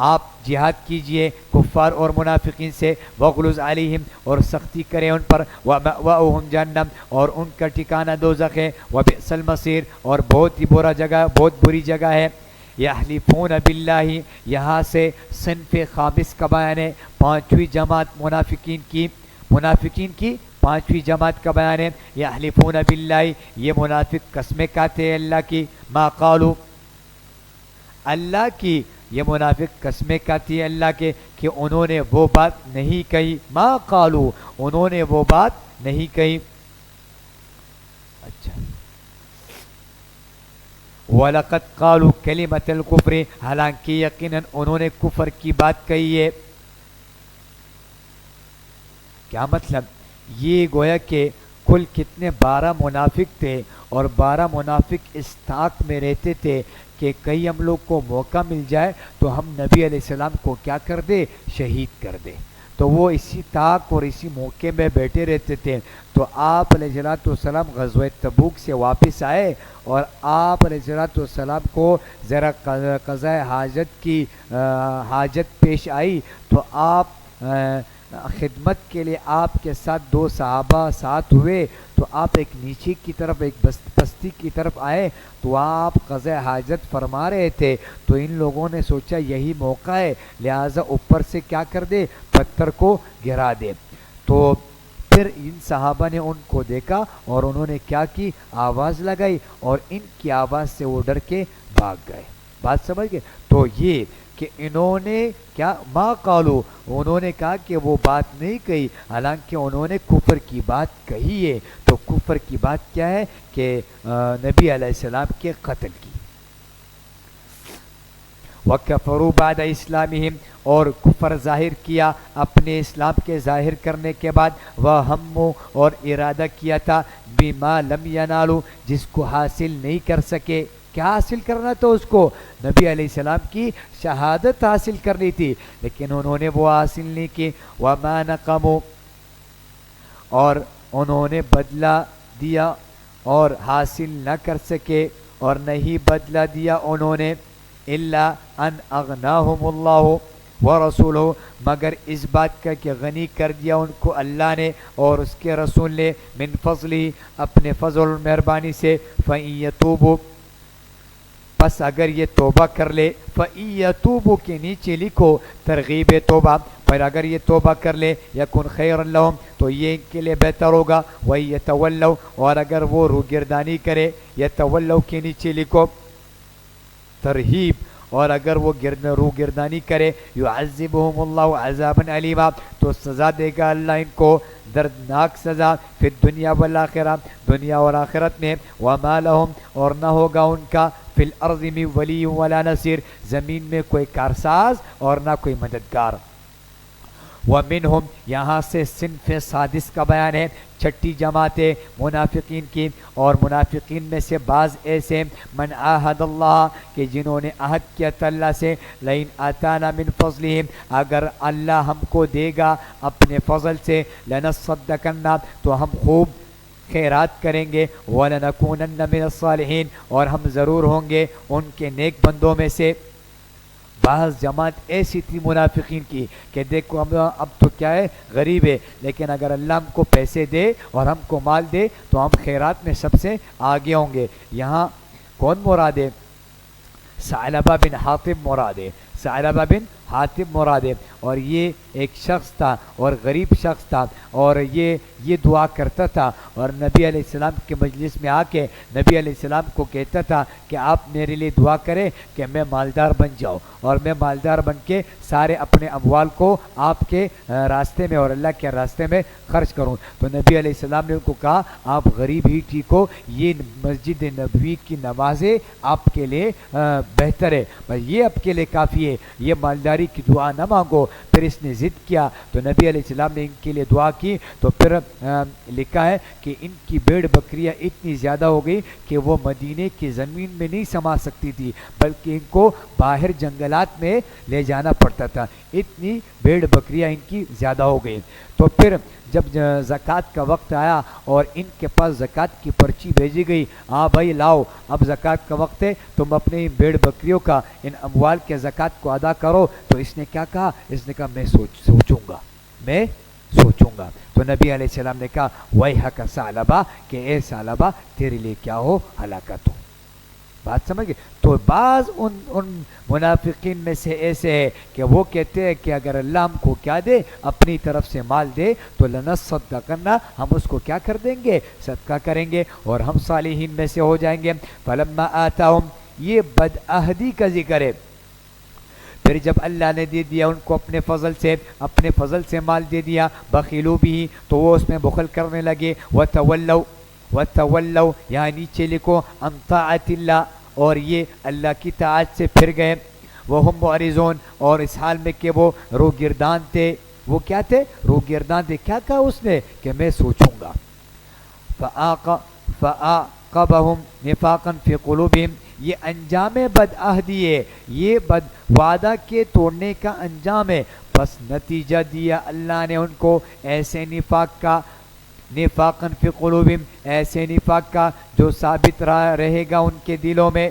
آپ جہاد کیجئے کفار اور منافقین سے. وغلظ علیہم اور سختی کریں ان پر. ومأواہم جہنم اور ان کا ٹھکانہ دوزخ ہے. وبئس المصیر اور بہت ہی برا جگہ, بہت بری جگہ ہے. یحلفون باللہ، یہاں سے صنف خامس کا بیان ہے، پانچویں جماعت منافقین کی پانچویں جماعت کا بیان ہے۔ یحلفون باللہ، یہ منافق قسمیں کھاتے ہیں اللہ کی، ما قالوا، اللہ کی یہ منافق قسمیں کھاتی ہے اللہ کے کہ انہوں نے وہ بات نہیں کہی، ما قالوا، انہوں نے وہ بات نہیں کہی۔ اچھا، وَلَقَدْ قَالُوا كَلِمَةَ الْكُفْرِ، حالانکہ یقیناً انہوں نے کفر کی بات کہی ہے۔ کیا مطلب؟ یہ گویا کہ کل کتنے 12 منافق تھے، اور 12 منافق اس طاق میں رہتے تھے کہ کہیں ہم لوگ کو موقع مل جائے تو ہم نبی علیہ السلام کو کیا کر دے، شہید کر دے۔ تو وہ اسی طاق اور اسی موقع میں بیٹھے رہتے تھے۔ تو آپ علیہ السلام غزوہ تبوک سے واپس آئے، اور آپ علیہ السلام کو ذرا قضاء حاجت کی حاجت پیش آئی، تو آپ خدمت کے لیے آپ کے ساتھ 2 صحابہ ساتھ ہوئے، تو آپ ایک نیچے کی طرف، ایک بستی کی طرف آئے، تو آپ قضاء حاجت فرما رہے تھے۔ تو ان لوگوں نے سوچا یہی موقع ہے، لہٰذا اوپر سے کیا کر دے، پتھر کو گرا دے۔ تو پھر ان صحابہ نے ان کو دیکھا، اور انہوں نے کیا کی، آواز لگائی، اور ان کی آواز سے وہ ڈر کے بھاگ گئے۔ بات سمجھ گئے؟ تو یہ کہ انہوں نے کیا، ما قالو، انہوں نے کہا کہ وہ بات نہیں کہی، حالانکہ انہوں نے کفر کی بات کہی ہے۔ تو کفر کی بات کیا ہے کہ نبی علیہ السلام کے قتل کی۔ وَكَفَرُوا بَعْدَ إِسْلَامِهِمْ، اور کفر ظاہر کیا اپنے اسلام کے ظاہر کرنے کے بعد، وَهَمُّوا، اور ارادہ کیا تھا، بِمَا لَمْ يَنَالُوا، جس کو حاصل نہیں کر سکے۔ کیا حاصل کرنا تھا اس کو؟ نبی علیہ السلام کی شہادت حاصل کرنی تھی، لیکن انہوں نے وہ حاصل نہیں کی۔ وَمَا نَقَمُوا، اور انہوں نے بدلہ دیا اور حاصل نہ کر سکے، اور نہیں بدلہ دیا انہوں نے، الا ان اغناہم اللہ ورسولہ، مگر اس بات کا کہ غنی کر دیا ان کو اللہ نے اور اس کے رسول نے، من فضلہ، اپنے فضل و مہربانی سے۔ فَإِن يَتُوبُوا، پس اگر یہ توبہ کر لے، فَإِن يَتُوبُوا کے نیچے لکھو ترغیب توبہ، پر اگر یہ توبہ کر لے، یکن خیر لہم، تو یہ ان کے لیے بہتر ہوگا۔ وَإِن يَتَوَلَّوْا، اور اگر وہ روگردانی کرے، یتولوا کے نیچے لکھو ترہیب، اور اگر وہ روگردانی کرے، یعذبہم اللہ عذابا علیما، تو سزا دے گا اللہ ان کو دردناک سزا، فی الدنیا والآخرہ، دنیا اور آخرت میں۔ وما لہم، اور نہ ہوگا ان کا، فی الارض من ولی ولا نصیر، زمین میں کوئی کارساز اور نہ کوئی مددگار۔ ومنہم، یہاں سے صنف سادس کا بیان ہے، چھٹی جماعت منافقین کی، اور منافقین میں سے بعض ایسے، من عاہد اللہ، کہ جنہوں نے عہد کیا تھا اللہ سے، لئن آتانا من فضلہ، اگر اللہ ہم کو دے گا اپنے فضل سے، لنصدقن، تو ہم خوب خیرات کریں گے، وَلَنَكُونَنَّ مِنَ الصَّالِحِينَ، اور ہم ضرور ہوں گے ان کے نیک بندوں میں سے۔ بعض جماعت ایسی تھی منافقین کی کہ دیکھو ہم اب تو کیا ہے، غریب ہے، لیکن اگر اللہ ہم کو پیسے دے اور ہم کو مال دے تو ہم خیرات میں سب سے آگے ہوں گے۔ یہاں کون مراد ہے؟ ثعلبہ بن حاطب مراد ہے، ثعلبہ بن حاطب مراد ہے، اور یہ ایک شخص تھا اور غریب شخص تھا، اور یہ دعا کرتا تھا، اور نبی علیہ السلام کے مجلس میں آ کے نبی علیہ السلام کو کہتا تھا کہ آپ میرے لیے دعا کریں کہ میں مالدار بن جاؤں، اور میں مالدار بن کے سارے اپنے اموال کو آپ کے راستے میں اور اللہ کے راستے میں خرچ کروں۔ تو نبی علیہ السلام نے ان کو کہا آپ غریب ہی ٹھیک ہو، یہ مسجد نبوی کی نمازیں آپ کے لیے بہتر ہے، بس یہ آپ کے لیے کافی ہے، یہ مالداری کی دعا نہ مانگو۔ پھر اس نے ضد کیا تو نبی علیہ السلام نے ان کے لیے دعا کی، تو پھر لکھا ہے کہ ان کی بھیڑ بکریاں اتنی زیادہ ہو گئی کہ وہ مدینے کی زمین میں نہیں سما سکتی تھی، بلکہ ان کو باہر جنگلات میں لے جانا پڑتا تھا، اتنی بھیڑ بکریاں ان کی زیادہ ہو گئی۔ تو پھر جب زکوٰۃ کا وقت آیا اور ان کے پاس زکوٰۃ کی پرچی بھیجی گئی، ہاں بھائی لاؤ اب زکوٰۃ کا وقت ہے، تم اپنے بھیڑ بکریوں کا، ان اموال کے زکوٰۃ کو ادا کرو۔ تو اس نے کیا کہا؟ اس نے کہا میں سوچوں گا۔ تو نبی علیہ السلام نے کہا ویحک ثعلبہ، کہ اے ثعلبہ تیرے لیے کیا ہو، ہلاکت ہو۔ بات سمجھ گئے؟ تو بعض ان منافقین میں سے ایسے ہے کہ وہ کہتے ہیں کہ اگر اللہ ہم کو کیا دے، اپنی طرف سے مال دے تو لنصدقنا، ہم اس کو کیا کر دیں گے، صدقہ کریں گے اور ہم صالحین میں سے ہو جائیں گے۔ فلما آتاہم، یہ بدعہدی کا ذکر ہے، پھر جب اللہ نے دے دیا ان کو اپنے فضل سے مال دے دیا، بخیلوا بھی، تو وہ اس میں بخل کرنے لگے، وتولوا یہاں نیچے لکھو عن طاعت اللہ، اور یہ اللہ کی طاعت سے پھر گئے، وہم معرضون، اور اس حال میں کہ وہ روگردان تھے۔ وہ کیا تھے؟ روگردان تھے۔ کیا کہا اس نے کہ میں سوچوں گا۔ فَأَعْقَبَهُمْ نِفَاقًا فِي قُلُوبِهِمْ، یہ انجام بدعہدی ہے، یہ وعدہ کے توڑنے کا انجام ہے۔ پس نتیجہ دیا اللہ نے ان کو ایسے نفاق کا، نفاقاً فی قلوبہم، ایسے نفاق کا جو ثابت رہے گا ان کے دلوں میں،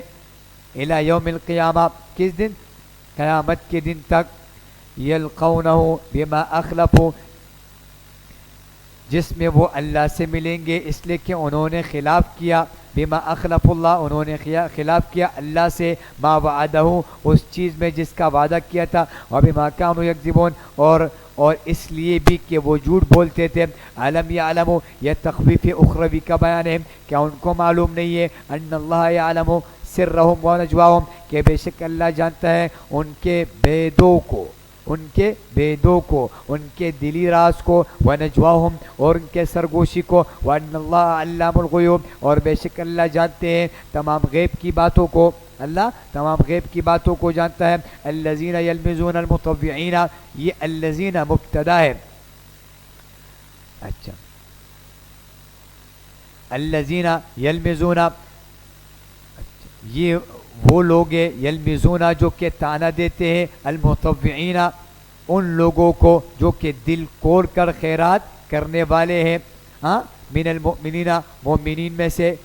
الی یوم القیامہ، کس دن؟ قیامت کے دن تک، یلقونہ بما اخلفوا، جس میں وہ اللہ سے ملیں گے اس لیے کہ انہوں نے خلاف کیا، بما اخلف اللہ، انہوں نے خلاف کیا اللہ سے، ما وعدہ، اس چیز میں جس کا وعدہ کیا تھا، اور بما کانوا یکذبون، اور اس لیے بھی کہ وہ جھوٹ بولتے تھے۔ علم یعلموا، یہ تخویف اخروی کا بیان ہے، کیا ان کو معلوم نہیں ہے، ان اللہ یعلم سرهم ونجواهم، کہ بے شک اللہ جانتا ہے ان کے بیدوں کو، ان کے بیدوں کو، ان کے دلی راز کو، ونجواہم، اور ان کے سرگوشی کو، وان اللہ علام الغیوب، اور بے شک اللہ جانتے ہیں تمام غیب کی باتوں کو، اللہ تمام غیب کی باتوں کو جانتا ہے۔ الذین یلمزون المطوعین، یہ الذین مبتدا ہے، اچھا، الذین یلمزون، یہ وہ لوگ ہیں، یلمزون جو کہ تانا دیتے ہیں، المطوعین ان لوگوں کو جو کہ دل کھول کر خیرات کرنے والے ہیں، ہاں، من المؤمنین، مومنین میں سے۔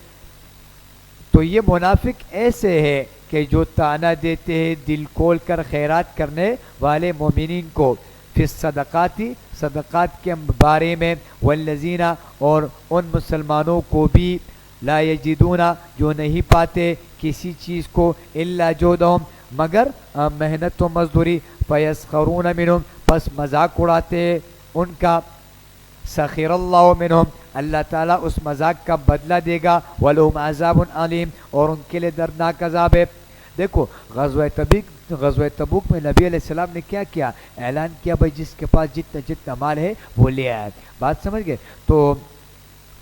تو یہ منافق ایسے ہے کہ جو تانا دیتے ہیں دل کھول کر خیرات کرنے والے مومنین کو، فی الصدقاتی، صدقات کے بارے میں، والذین، اور ان مسلمانوں کو بھی، لا یجدون، جو نہیں پاتے کسی چیز کو، الا جہدہم، مگر محنت و مزدوری، فیسخرون منہم، پس مذاق اڑاتے ان کا، سخر اللہ منہم، اللہ تعالیٰ اس مذاق کا بدلہ دے گا، ولہم عذاب علیم، اور ان کے لیے دردناک عذاب ہے۔ دیکھو غزوہ تبوک میں نبی علیہ السلام نے کیا کیا؟ اعلان کیا بھائی جس کے پاس جتنا مال ہے وہ لے آئے، بات سمجھ گئے؟ تو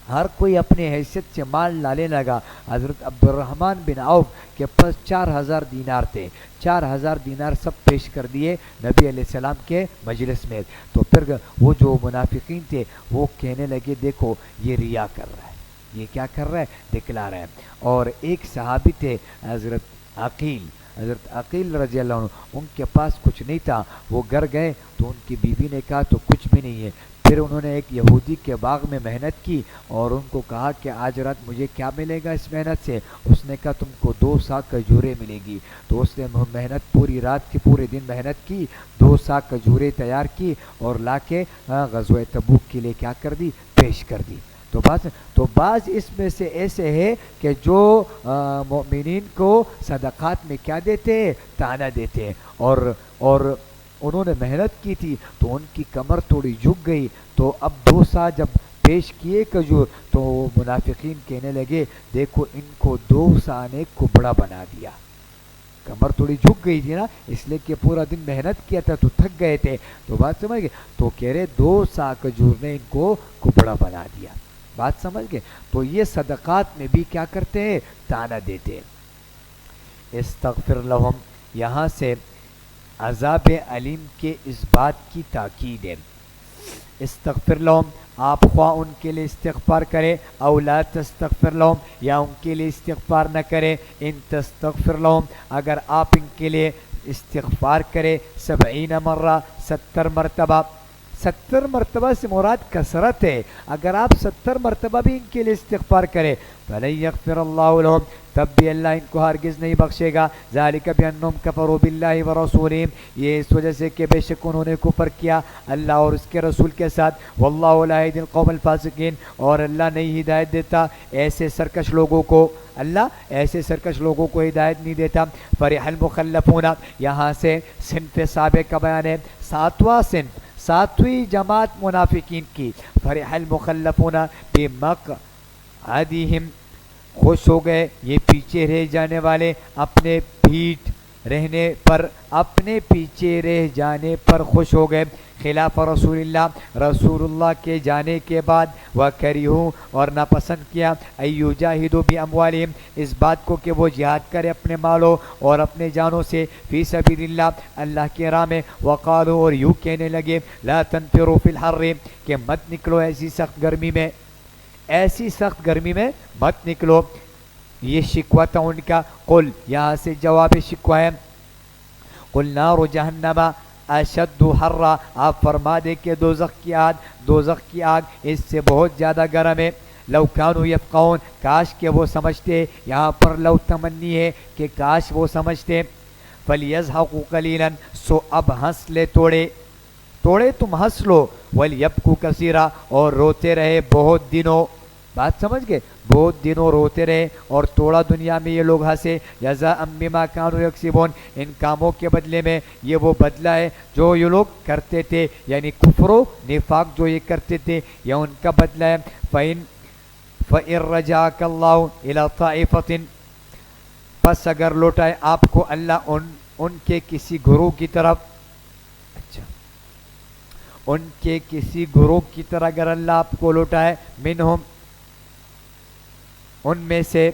ہر کوئی اپنے حیثیت سے مال لانے لگا۔ حضرت عبد الرحمن بن عوف کے پاس 4000 دینار تھے، 4000 دینار سب پیش کر دیے نبی علیہ السلام کے مجلس میں۔ تو پھر وہ جو منافقین تھے وہ کہنے لگے دیکھو یہ ریا کر رہا ہے، یہ کیا کر رہا ہے؟ دکھلا رہا ہے۔ اور ایک صحابی تھے حضرت عقیل رضی اللہ عنہ، ان کے پاس کچھ نہیں تھا، وہ گھر گئے تو ان کی بیوی نے کہا تو کچھ بھی نہیں ہے۔ پھر انہوں نے ایک یہودی کے باغ میں محنت کی اور ان کو کہا کہ آج رات مجھے کیا ملے گا اس محنت سے؟ اس نے کہا تم کو 2 سا کھجوریں ملے گی۔ تو اس نے محنت پوری رات کی، پورے دن محنت کی، 2 سا کھجوریں تیار کی اور لا کے غزوہ تبوک کے لیے کیا کر دی؟ پیش کر دی۔ تو بعض اس میں سے ایسے ہے کہ جو مومنین کو صدقات میں کیا دیتے ہیں؟ تانا دیتے ہیں، اور انہوں نے محنت کی تھی تو ان کی کمر تھوڑی جھک گئی، تو اب 2 سا جب پیش کیے کھجور تو منافقین کہنے لگے دیکھو ان کو 2 سا نے کبڑا بنا دیا، کمر تھوڑی جھک گئی تھی نا، اس لیے کہ پورا دن محنت کیا تھا تو تھک گئے تھے، تو بات سمجھ گئے؟ تو کہہ رہے 2 سا کھجور نے ان کو کبڑا بنا دیا، بات سمجھ گئے؟ تو یہ صدقات میں بھی کیا کرتے ہیں؟ تانا دیتے ہیں۔ استغفر لہم، یہاں سے عذاب علیم کے اس بات کی تاکید ہے۔ استغفر لہم، آپ خواہ ان کے لیے استغفار کرے، او لا تستغفر لہم، یا ان کے لیے استغفار نہ کرے، ان تستغفر لہم، اگر آپ ان کے لیے استغفار کرے 70 مرہ، 70 مرتبہ، 70 مرتبہ سے مراد کثرت ہے. اگر آپ 70 مرتبہ بھی ان کے لیے استغفار کریں فَلَن يَغْفِرَ اللَّهُ لَهُمْ, تب بھی اللہ ان کو ہرگز نہیں بخشے گا. ذَلِكَ بِأَنَّهُمْ كَفَرُوا بِاللَّهِ وَرَسُولِهِ, یہ اس وجہ سے کہ بے شک انہوں نے کفر کیا اللہ اور اس کے رسول کے ساتھ. وَاللَّهُ لَا يَهْدِي الْقَوْمَ الْفَاسِقِينَ, اور اللہ نہیں ہدایت دیتا ایسے سرکش لوگوں کو, اللہ ایسے سرکش لوگوں کو ہدایت نہیں دیتا. فَرِحَ الْمُخَلَّفُونَ, یہاں سے صنف سابق کا بیان ہے, ساتواں صنف, ساتویں جماعت منافقین کی. فَرِحَ الْمُخَلَّفُونَ بِمَقْعَدِهِمْ, خوش ہو گئے یہ پیچھے رہ جانے والے اپنے پیٹ رہنے پر, اپنے پیچھے رہ جانے پر خوش ہو گئے. خلاف رسول اللہ, رسول اللہ کے جانے کے بعد. وَكَرِهُوا, اور ناپسند کیا, اَيُّجَاهِدُوا بِأَمْوَالِهِمْ, اس بات کو کہ وہ جہاد کرے اپنے مالوں اور اپنے جانوں سے, فی سبیل اللہ, اللہ کی راہ میں. وقالوا, اور یوں کہنے لگے, لا تنفروا فی الحر, کہ مت نکلو ایسی سخت گرمی میں, ایسی سخت گرمی میں مت نکلو. یہ شکوہ تھا ان کا. قل, یہاں سے جواب شکوہ ہے, قل نار جہنم اشد حرا, آپ فرما دے کہ دوزخ کی آگ اس سے بہت زیادہ گرم ہے. لو کانوا یفقہون, کاش کہ وہ سمجھتے, یہاں پر لو تمنی ہے کہ کاش وہ سمجھتے. فلیضحکوا قلیلا, سو اب ہنس لے توڑے تم ہنس لو. ولیبکوا کثیرا, اور روتے رہے بہت دنوں. بات سمجھ گئے, بہت دنوں روتے رہے اور توڑا دنیا میں یہ لوگ ہنسے. جزاء بما كانوا یکسبون, ان کاموں کے بدلے میں یہ وہ بدلہ ہے جو یہ لوگ کرتے تھے, یعنی کفر و نفاق جو یہ کرتے تھے, یہ ان کا بدلہ ہے. فَإِن رَجَعَكَ اللَّهُ إِلَى طَائِفَةٍ, پس اگر لوٹائے آپ کو اللہ ان کے کسی گروہ کی طرف, اچھا ان کے کسی گروہ کی طرح اگر اللہ آپ کو لوٹائے, منہم, ان میں سے,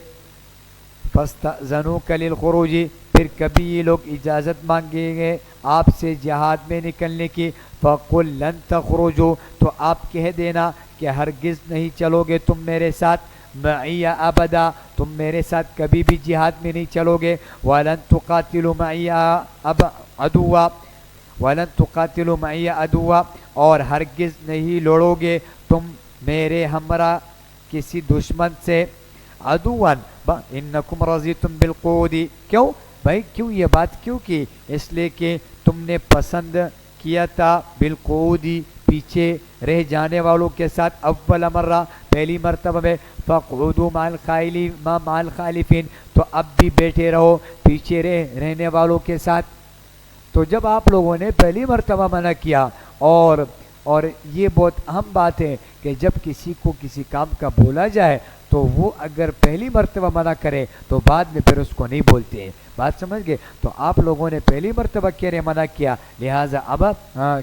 فَاسْتَأْذَنُوكَ لِلْخُرُوجِ, پھر کبھی یہ لوگ اجازت مانگیں گے آپ سے جہاد میں نکلنے کی. فَقُلْ لَن تَخْرُجُوا, تو آپ کہہ دینا کہ ہرگز نہیں چلو گے تم میرے ساتھ. مَعِيَ أَبَدًا, تم میرے ساتھ کبھی بھی جہاد میں نہیں چلو گے. وَلَن تُقَاتِلُوا مَعِيَ عَدُوًّا, وَلَن تُقَاتِلُوا مَعِيَ عَدُوًّا, اور ہرگز نہیں لڑو گے تم میرے ہمراہ کسی دشمن سے. عدوان انکم رضیتم بالقعود, کیوں بھائی, کیوں یہ بات کیوں کی, اس لیے کہ تم نے پسند کیا تھا بالقعود, پیچھے رہ جانے والوں کے ساتھ. اول مرہ, پہلی مرتبہ میں. فقعدوا مع الخالفین, تو اب بھی بیٹھے رہو پیچھے رہنے والوں کے ساتھ. تو جب آپ لوگوں نے پہلی مرتبہ منع کیا, اور یہ بہت اہم بات ہے کہ جب کسی کو کسی کام کا بولا جائے تو وہ اگر پہلی مرتبہ منع کرے تو بعد میں پھر اس کو نہیں بولتے ہیں. بات سمجھ گئے, تو آپ لوگوں نے پہلی مرتبہ کہنے منع کیا, لہٰذا اب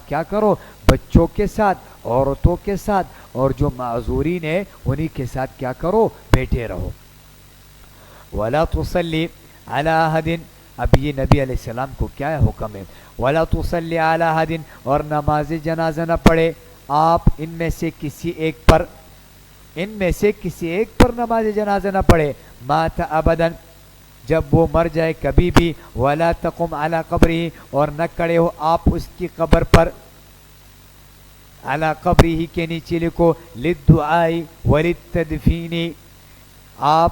کیا کرو, بچوں کے ساتھ, عورتوں کے ساتھ, اور جو معذورین ہیں انہی کے ساتھ کیا کرو, بیٹھے رہو. وَلَا تُصَلِّ عَلَىٰ أَحَدٍ, اب یہ نبی علیہ السلام کو کیا حکم ہے, وَلَا تُصَلِّ عَلَىٰ أَحَدٍ, اور نماز جنازہ نہ پڑھے آپ ان میں سے کسی ایک پر نماز جنازہ نہ پڑھے. مات ابداً, جب وہ مر جائے کبھی بھی. وَلَا تَقُمْ عَلَىٰ قَبْرِهِ, اور نہ کھڑے ہو آپ اس کی قبر پر. عَلَىٰ قَبْرِهِ کے نیچے لکھو لِلدُّعَاءِ وَلِلتَّدْفِينِ, آپ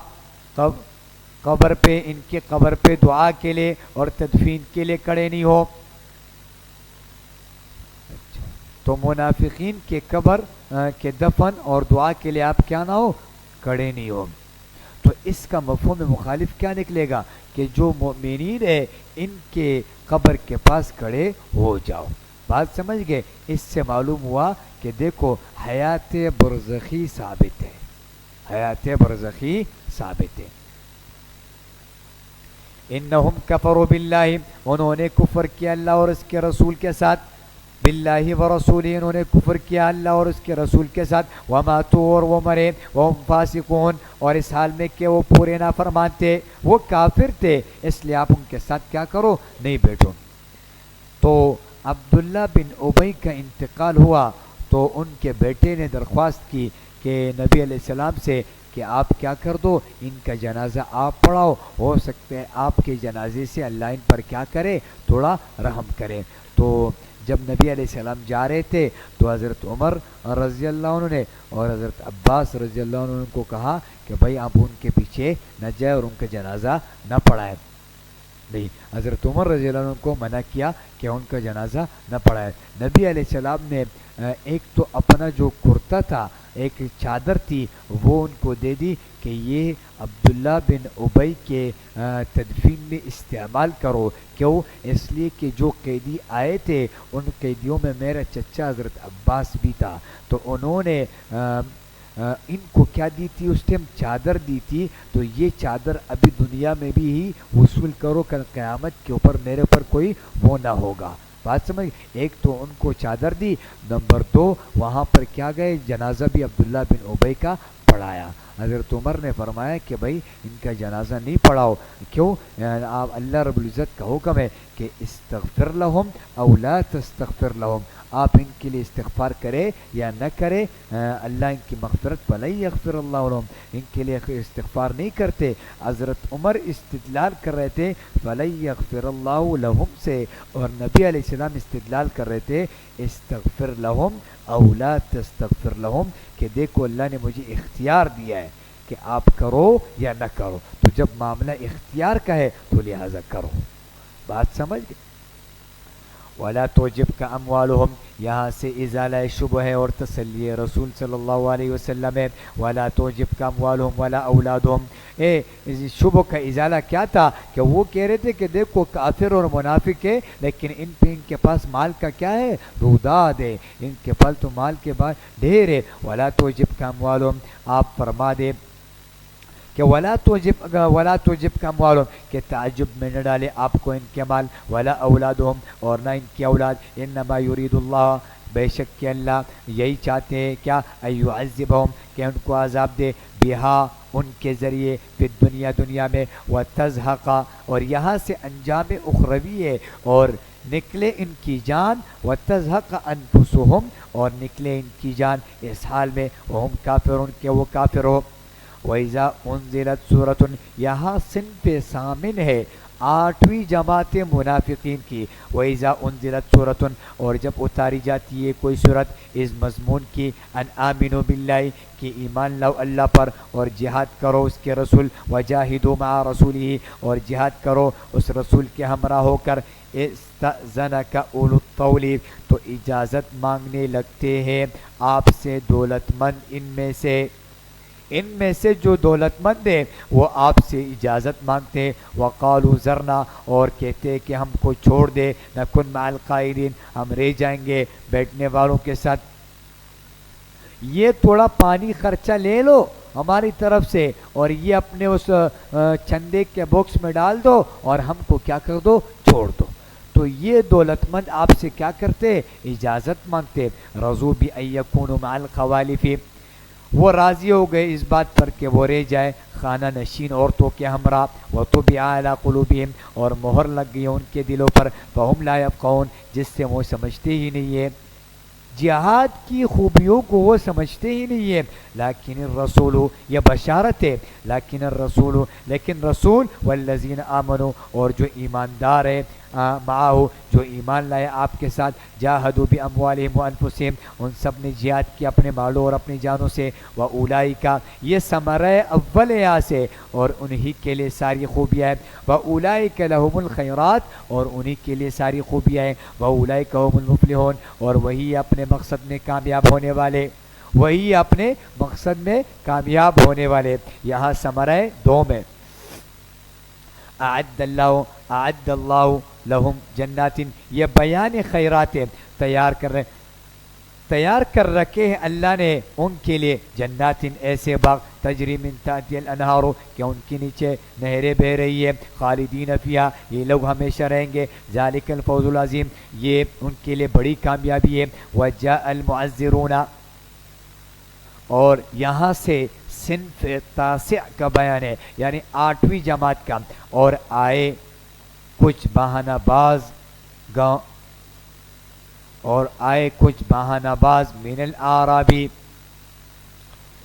قبر پہ, ان کی قبر پہ دعا کے لیے اور تدفین کے لیے کھڑے نہیں ہو. تو منافقین کے قبر کے دفن اور دعا کے لیے آپ کیا نہ ہو, کھڑے نہیں ہو. تو اس کا مفہوم مخالف کیا نکلے گا کہ جو مومنین ہے ان کے قبر کے پاس کھڑے ہو جاؤ. بات سمجھ گئے, اس سے معلوم ہوا کہ دیکھو حیات برزخی ثابت ہے, حیات برزخی ثابت ہے. انہم کفروا باللہ, انہوں نے کفر کیا اللہ اور اس کے رسول کے ساتھ. باللہ ورسولہ, انہوں نے کفر کیا اللہ اور اس کے رسول کے ساتھ. وماتوا, اور وہ مرے. وہم فاسقون, اور اس حال میں کہ وہ پورے نافرمان تھے, وہ کافر تھے, اس لیے آپ ان کے ساتھ کیا کرو, نہیں بیٹھو. تو عبداللہ بن ابی کا انتقال ہوا تو ان کے بیٹے نے درخواست کی کہ نبی علیہ السلام سے کہ آپ کیا کر دو, ان کا جنازہ آپ پڑھاؤ, ہو سکتا ہے آپ کے جنازے سے اللہ ان پر کیا کرے, تھوڑا رحم کرے. تو جب نبی علیہ السلام جا رہے تھے تو حضرت عمر رضی اللہ عنہ نے اور حضرت عباس رضی اللہ عنہ کو کہا کہ بھائی آپ ان کے پیچھے نہ جائے اور ان کا جنازہ نہ پڑھائیں. نہیں, حضرت عمر رضی اللہ عنہ کو منع کیا کہ ان کا جنازہ نہ پڑھائے. نبی علیہ السلام نے ایک تو اپنا جو کرتا تھا, ایک چادر تھی, وہ ان کو دے دی کہ یہ عبداللہ بن ابی کے تدفین میں استعمال کرو. کیوں؟ اس لیے کہ جو قیدی آئے تھے ان قیدیوں میں میرا چچا حضرت عباس بھی تھا, تو انہوں نے ان کو کیا دی تھی اس ٹائم؟ چادر دی تھی. تو یہ چادر ابھی دنیا میں بھی ہی وصول کرو, کل قیامت کے اوپر میرے اوپر کوئی وہ نہ ہوگا. بات سمجھ؟ ایک تو ان کو چادر دی, نمبر 2 وہاں پر کیا گئے, جنازہ بھی عبداللہ بن ابی کا پڑھایا. حضرت عمر نے فرمایا کہ بھائی ان کا جنازہ نہیں پڑھاؤ. کیوں؟ آپ اللہ رب العزت کا حکم ہے کہ استغفر لہم او لا تستغفر لہم, آپ ان کے لیے استغفار کرے یا نہ کرے, اللہ ان کی مغفرت فلن یغفر اللہ لہم, ان کے لیے استغفار نہیں کرتے. حضرت عمر استدلال کر رہے تھے فلن یغفر اللہ لہم سے, اور نبی علیہ السلام استدلال کر رہے تھے استغفر لہم او لا تستغفر لہم, کہ دیکھو اللہ نے مجھے اختیار دیا ہے کہ آپ کرو یا نہ کرو. تو جب معاملہ اختیار کا ہے تو لہذا کرو. بات سمجھ گئے؟ وَلَا تُعْجِبْكَ أَمْوَالُهُمْ, یہاں سے ازالہ شبہ ہے اور تسلی رسول صلی اللہ علیہ وسلم ہے. وَلَا تُعْجِبْكَ أَمْوَالُهُمْ وَلَا أَوْلَادُهُمْ, شبہ کا ازالہ کیا تھا کہ وہ کہہ رہے تھے کہ دیکھو کافر اور منافق ہے لیکن ان پہ ان کے پاس مال کا کیا ہے؟ روداد ہے, ان کے پاس تو مال کے بعد ڈھیر ہے. وَلَا تُعْجِبْكَ أَمْوَالُهُمْ, آپ فرما دے کہ ولا توجب کا معلوم کہ تعجب میں نہ ڈالے آپ کو ان کے مال, ولا اولادہم, اور نہ ان کی اولاد. انما یرید اللہ, بے شک کہ اللہ یہی چاہتے ہیں کیا, ایعذبہم, کہ ان کو عذاب دے, بہا, ان کے ذریعے, پھر دنیا میں, وتزہق, اور یہاں سے انجام اخروی ہے, اور نکلے ان کی جان, وتزہق انفسہم, اور نکلے ان کی جان اس حال میں, وہم کافرون, کہ وہ کافر ہو. وَإِذَا أُنزِلَتْ سُورَةٌ, یہاں صنف ثامن ہے 8ویں جماعت منافقین کی. وَإِذَا أُنزِلَتْ سُورَةٌ, اور جب اتاری جاتی ہے کوئی صورت اس مضمون کی, ان آمنوا باللہ, کہ ایمان لاؤ اللہ پر اور جہاد کرو اس کے رسول, وجاہدوا مع رسولہ, اور جہاد کرو اس رسول کے ہمراہ ہو کر, استأذنک اولو الطول, تو اجازت مانگنے لگتے ہیں آپ سے دولت مند, ان میں سے جو دولت مند ہیں وہ آپ سے اجازت مانگتے ہیں. وقالوا ذرنا, اور کہتے ہیں کہ ہم کو چھوڑ دے, نکن مع القائلین, ہم رہ جائیں گے بیٹھنے والوں کے ساتھ, یہ تھوڑا پانی خرچہ لے لو ہماری طرف سے اور یہ اپنے اس چندے کے باکس میں ڈال دو اور ہم کو کیا کر دو, چھوڑ دو. تو یہ دولت مند آپ سے کیا کرتے, اجازت مانگتے. رضوا بأن یکونوا مع الخوالف, وہ راضی ہو گئے اس بات پر کہ وہ رہ جائے خانہ نشین عورتوں کے ہمراہ. وطبع علی قلوبہم, اور مہر لگ گئی ان کے دلوں پر, فہم لا یفقہون, جس سے وہ سمجھتے ہی نہیں ہے, جہاد کی خوبیوں کو وہ سمجھتے ہی نہیں ہے. لیکن الرسول, یہ بشارت ہے, لیکن رسول والذین آمنوا, اور جو ایماندار ہے, معاہو, جو ایمان لائے آپ کے ساتھ, جاہدوا باموالہم وانفسہم, ان سب نے جہاد کیا اپنے مالوں اور اپنی جانوں سے. واولئک, یہ ثمرہ اول ہے یہاں سے, اور انہی کے لیے ساری خوبیاں ہیں. واولئک لہم الخیرات, اور انہی کے لیے ساری خوبیاں ہیں. واولئک هم المفلحون, اور وہی اپنے مقصد میں کامیاب ہونے والے, وہی اپنے مقصد میں کامیاب ہونے والے. یہاں ثمرہ 2 میں اعد اللہ لہم جنات, یہ بیان خیرات ہے, تیار کر رکھے ہیں اللہ نے ان کے لیے, جنات, ایسے باغ, تجری من تحتها الانہار, کہ ان کے نیچے نہریں بہ رہی ہے, خالدین فیہا, یہ لوگ ہمیشہ رہیں گے. ذالک الفوز العظیم, یہ ان کے لیے بڑی کامیابی ہے. وجاء المعذرون, اور یہاں سے صنف تاسع کا بیان ہے, یعنی 8ویں جماعت کا. اور آئے کچھ بہانہ باز من الاعرابی,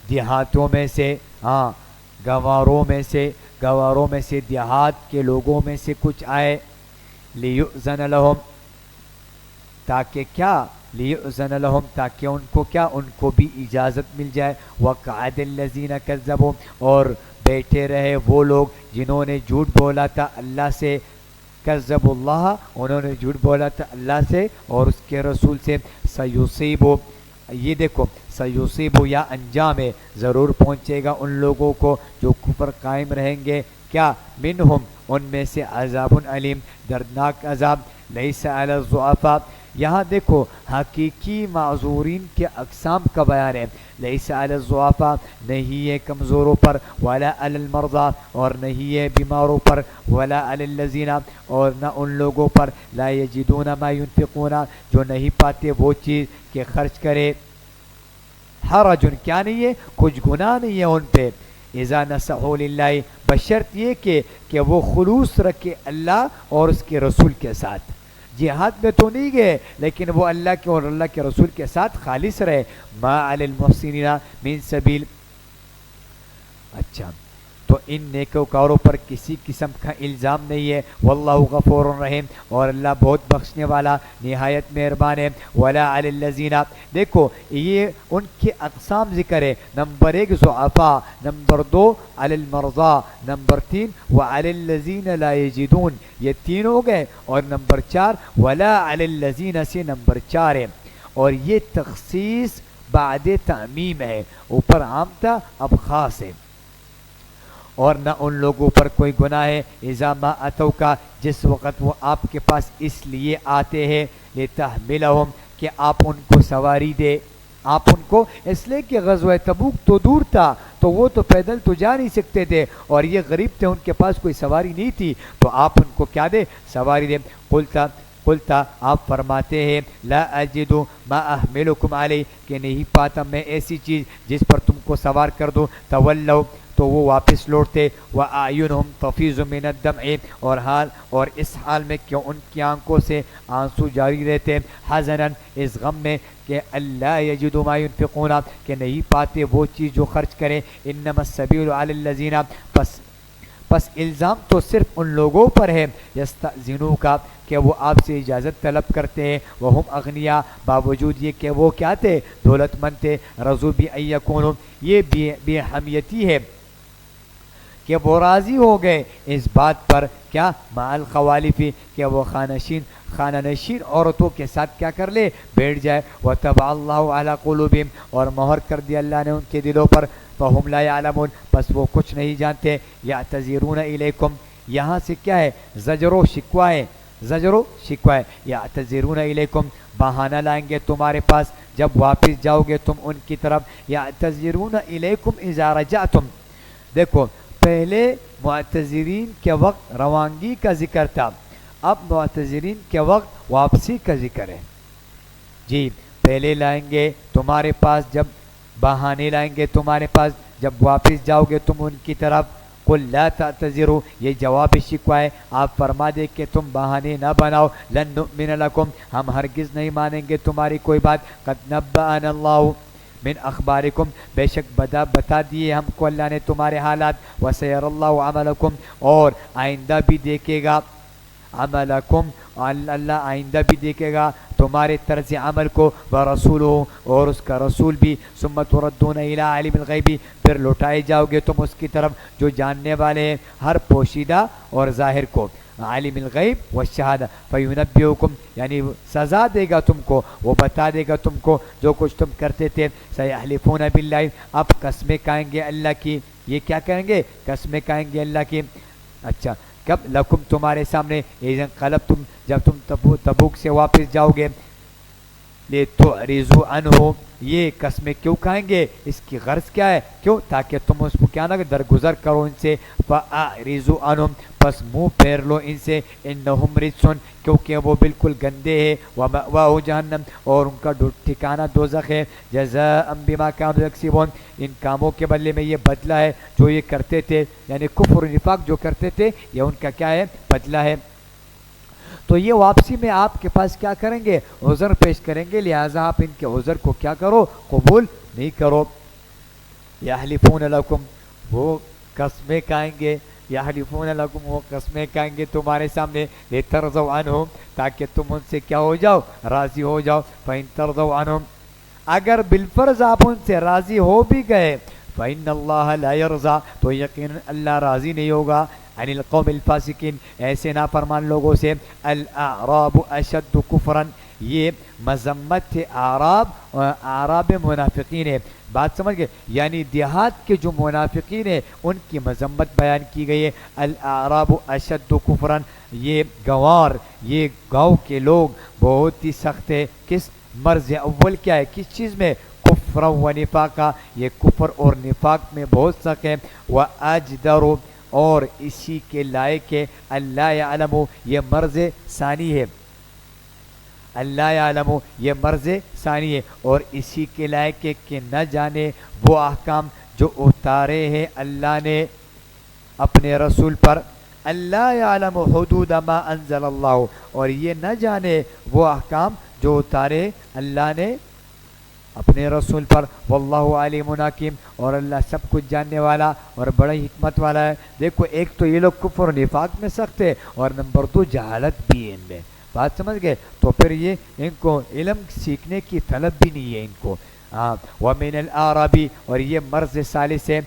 دیہاتوں میں سے, گواروں میں سے دیہات کے لوگوں میں سے کچھ آئے. لیؤذن لہم, تاکہ کیا لیؤذن لهم تاکہ ان کو کیا ان کو بھی اجازت مل جائے وقعد الذین کذبوا اور بیٹھے رہے وہ لوگ جنہوں نے جھوٹ بولا تھا اللہ سے کذب اللہ انہوں نے جھوٹ بولا تھا اللہ سے اور اس کے رسول سے سیصیب یہ دیکھو سیصیب یا انجام ہے ضرور پہنچے گا ان لوگوں کو جو کفر قائم رہیں گے کیا منہم ان میں سے عذاب علیم دردناک عذاب لیس علی الضعفاء یہاں دیکھو حقیقی معذورین کے اقسام کا بیان ہے لیس علی الضعفاء نہیں ہے کمزوروں پر ولا علی المرضى اور نہیں ہے بیماروں پر ولا علی الذین اور نہ ان لوگوں پر لا یجدون ما ينفقون جو نہیں پاتے وہ چیز کہ خرچ کرے حرج کیا نہیں ہے کچھ گناہ نہیں ہے ان پہ اذا نصحوا للہ بشرط یہ کہ وہ خلوص رکھے اللہ اور اس کے رسول کے ساتھ جہاد میں تو نہیں گئے لیکن وہ اللہ کے اور اللہ کے رسول کے ساتھ خالص رہے ما علی المحسنین من سبیل اچھا تو ان نیکوکاروں پر کسی قسم کا الزام نہیں ہے واللہ غفور رحیم اور اللہ بہت بخشنے والا نہایت مہربان ہے ولا علی الذین دیکھو یہ ان کے اقسام ذکر ہے نمبر 1 ضعفاء نمبر 2 علی المرضى نمبر 3 وعلی الذین لا یجدون یہ 3 ہو گئے اور نمبر 4 ولا علی الذین سے نمبر 4 ہے اور یہ تخصیص بعد تعمیم ہے اوپر عام تھا اب خاص ہے اور نہ ان لوگوں پر کوئی گناہ ہے اذا ما اتو کا جس وقت وہ آپ کے پاس اس لیے آتے ہیں لتحملہم کہ آپ ان کو سواری دے آپ ان کو اس لیے کہ غزوہ تبوک تو دور تھا تو وہ تو پیدل تو جا نہیں سکتے تھے اور یہ غریب تھے ان کے پاس کوئی سواری نہیں تھی تو آپ ان کو کیا دے سواری دے قلتا آپ فرماتے ہیں لا اجد ما احملکم علی کہ نہیں پاتا میں ایسی چیز جس پر تم کو سوار کر دوں تولوا تو وہ واپس لوٹتے وَأَعْيُنُهُمْ تَفِيضُ مِنَ الدَّمْعِ اور اس حال میں کہ ان کی آنکھوں سے آنسو جاری رہتے حزناً اس غم میں کہ اللہ یجدوا ما ينفقون کہ نہیں پاتے وہ چیز جو خرچ کریں انما السبیل علی الذین پس الزام تو صرف ان لوگوں پر ہے یستأذنوک کہ وہ آپ سے اجازت طلب کرتے ہیں وہم اغنیا باوجود یہ کہ وہ کیا تھے دولت مند تھے رضو بی ان یکونوا یہ بے حمیتی ہے کہ وہ راضی ہو گئے اس بات پر کیا مع الخوالفی کہ وہ خانہ نشین عورتوں کے ساتھ کیا کر لے بیٹھ جائے وطبع اللہ علی قلوبہم اور مہر کر دیا اللہ نے ان کے دلوں پر فہم لا یعلمون پس وہ کچھ نہیں جانتے یعتذرون الیکم یہاں سے کیا ہے زجر و شکوہ یعتذرون الیکم بہانہ لائیں گے تمہارے پاس جب واپس جاؤ گے تم ان کی طرف یعتذرون الیکم اذا رجعتم دیکھو پہلے معتذرین کے وقت روانگی کا ذکر تھا اب معتذرین کے وقت واپسی کا ذکر ہے جی پہلے لائیں گے تمہارے پاس جب بہانے لائیں گے تمہارے پاس جب واپس جاؤ گے تم ان کی طرف قل لا تعتذروا یہ جواب شکوہ ہے آپ فرما دے کہ تم بہانے نہ بناؤ لن نؤمن لکم ہم ہرگز نہیں مانیں گے تمہاری کوئی بات قد نبأنا اللہ من اخبارکم بے شک بتا دیے ہم کو اللہ نے تمہارے حالات وسیر اللہ عملکم اور آئندہ بھی دیکھے گا عملکم اللہ آئندہ بھی دیکھے گا تمہارے طرز عمل کو ورسولہ اور اس کا رسول بھی ثم تردون الی عالم الغیب پھر لوٹائے جاؤ گے تم اس کی طرف جو جاننے والے ہیں ہر پوشیدہ اور ظاہر کو عالم الغیب والشہادہ فینبئکم یعنی سزا دے گا تم کو وہ بتا دے گا تم کو جو کچھ تم کرتے تھے سیحلفون باللہ اب قسمیں کھائیں گے اللہ کی یہ کیا کہیں گے قسمیں کھائیں گے اللہ کی اچھا کب لکم تمہارے سامنے قلب تم جب تم تبوک سے واپس جاؤ گے لتعرضوا عنہ یہ قسمیں کیوں کھائیں گے اس کی غرض کیا ہے کیوں تاکہ تم اس کو کیا نہ درگزر کرو ان سے فاعرضوا عنہم پس منہ پھیر لو ان سے انہم رجسن کیونکہ وہ بالکل گندے ہیں ومأواہ جہنم اور ان کا ٹھکانہ دوزخ ہے جزاء بما كانوا یکسبون ان کاموں کے بدلے میں یہ بدلہ ہے جو یہ کرتے تھے یعنی کفر و نفاق جو کرتے تھے یہ ان کا کیا ہے بدلہ ہے تو یہ واپسی میں آپ کے پاس کیا کریں گے عذر پیش کریں گے لہٰذا آپ ان کے عذر کو کیا کرو قبول نہیں کرو یحلفون لکم وہ قسمیں کھائیں گے یحلفون لکم، وہ قسمیں کہیں گے تمہارے سامنے، لترضوا عنہم، تاکہ تم ان سے کیا ہو جاؤ، راضی ہو جاؤ. فإن ترضوا عنہم، اگر بالفرض آپ ان سے راضی ہو بھی گئے، فإن اللہ لا یرضى، تو یقیناً اللہ راضی نہیں ہوگا، عن القوم الفاسقین، ایسے نافرمان لوگوں سے. الاعراب اشد کفرا، یہ مذمت ہے اعراب منافقین ہے. بات سمجھ گئے، یعنی دیہات کے جو منافقین ہیں ان کی مذمت بیان کی گئی ہے. الاعراب اشد کفرا، یہ گوار، یہ گاؤں کے لوگ بہت ہی سخت ہے. کس مرض اول کیا ہے، کس چیز میں، کفر و نفاقہ، یہ کفر اور نفاق میں بہت سخت ہے. واجدر، اور اسی کے لائق ہے. اللہ یعلم، یہ مرض ثانی ہے. اللہ یعلم، یہ مرض ثانی ہے، اور اسی کے لائق ہے کہ نہ جانے وہ احکام جو اتارے ہیں اللہ نے اپنے رسول پر. اللہ یعلم حدود ما انزل اللہ، اور یہ نہ جانے وہ احکام جو اتارے اللہ نے اپنے رسول پر. واللہ علیم حکیم، اور اللہ سب کچھ جاننے والا اور بڑی حکمت والا ہے. دیکھو، ایک تو یہ لوگ کفر و نفاق میں سخت ہے، اور نمبر 2 جہالت بھی ہے ان میں. بات سمجھ گئے، تو پھر یہ ان کو علم سیکھنے کی طلب بھی نہیں ہے ان کو. ومن الاعرابی، اور یہ مرض ثالث ہے.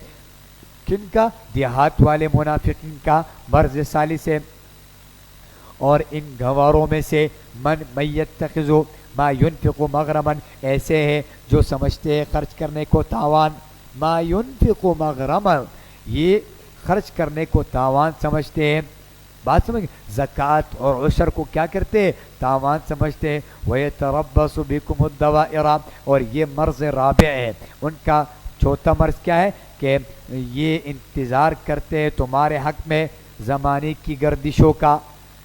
کن کا؟ دیہات والے منافقین کا مرض ثالث ہے. اور ان گواروں میں سے من یتخذ ما ينفق مغرما، ایسے ہیں جو سمجھتے ہیں خرچ کرنے کو تاوان. ما ينفق مغرما، یہ خرچ کرنے کو تاوان سمجھتے ہیں. بات سمجھ، زکوٰۃ اور عشر کو کیا کرتے ہیں، تاوان سمجھتے ہیں. وَيَتَرَبَّصُ بِكُمُ الدَّوَائِرَ، اور یہ مرض رابع ہے. ان کا چوتھا مرض کیا ہے کہ یہ انتظار کرتے ہیں تمہارے حق میں زمانے کی گردشوں کا.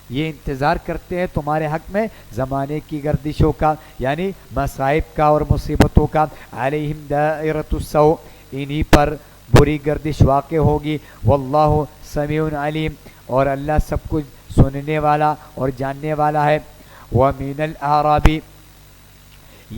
یہ انتظار کرتے ہیں تمہارے حق میں زمانے کی گردشوں کا، یعنی مصائب کا اور مصیبتوں کا. علیہم دائرۃ السوء، انہی پر بری گردش واقع ہوگی. واللہ سمیع علیم، اور اللہ سب کچھ سننے والا اور جاننے والا ہے. وَمِنَ الْأَعْرَابِ،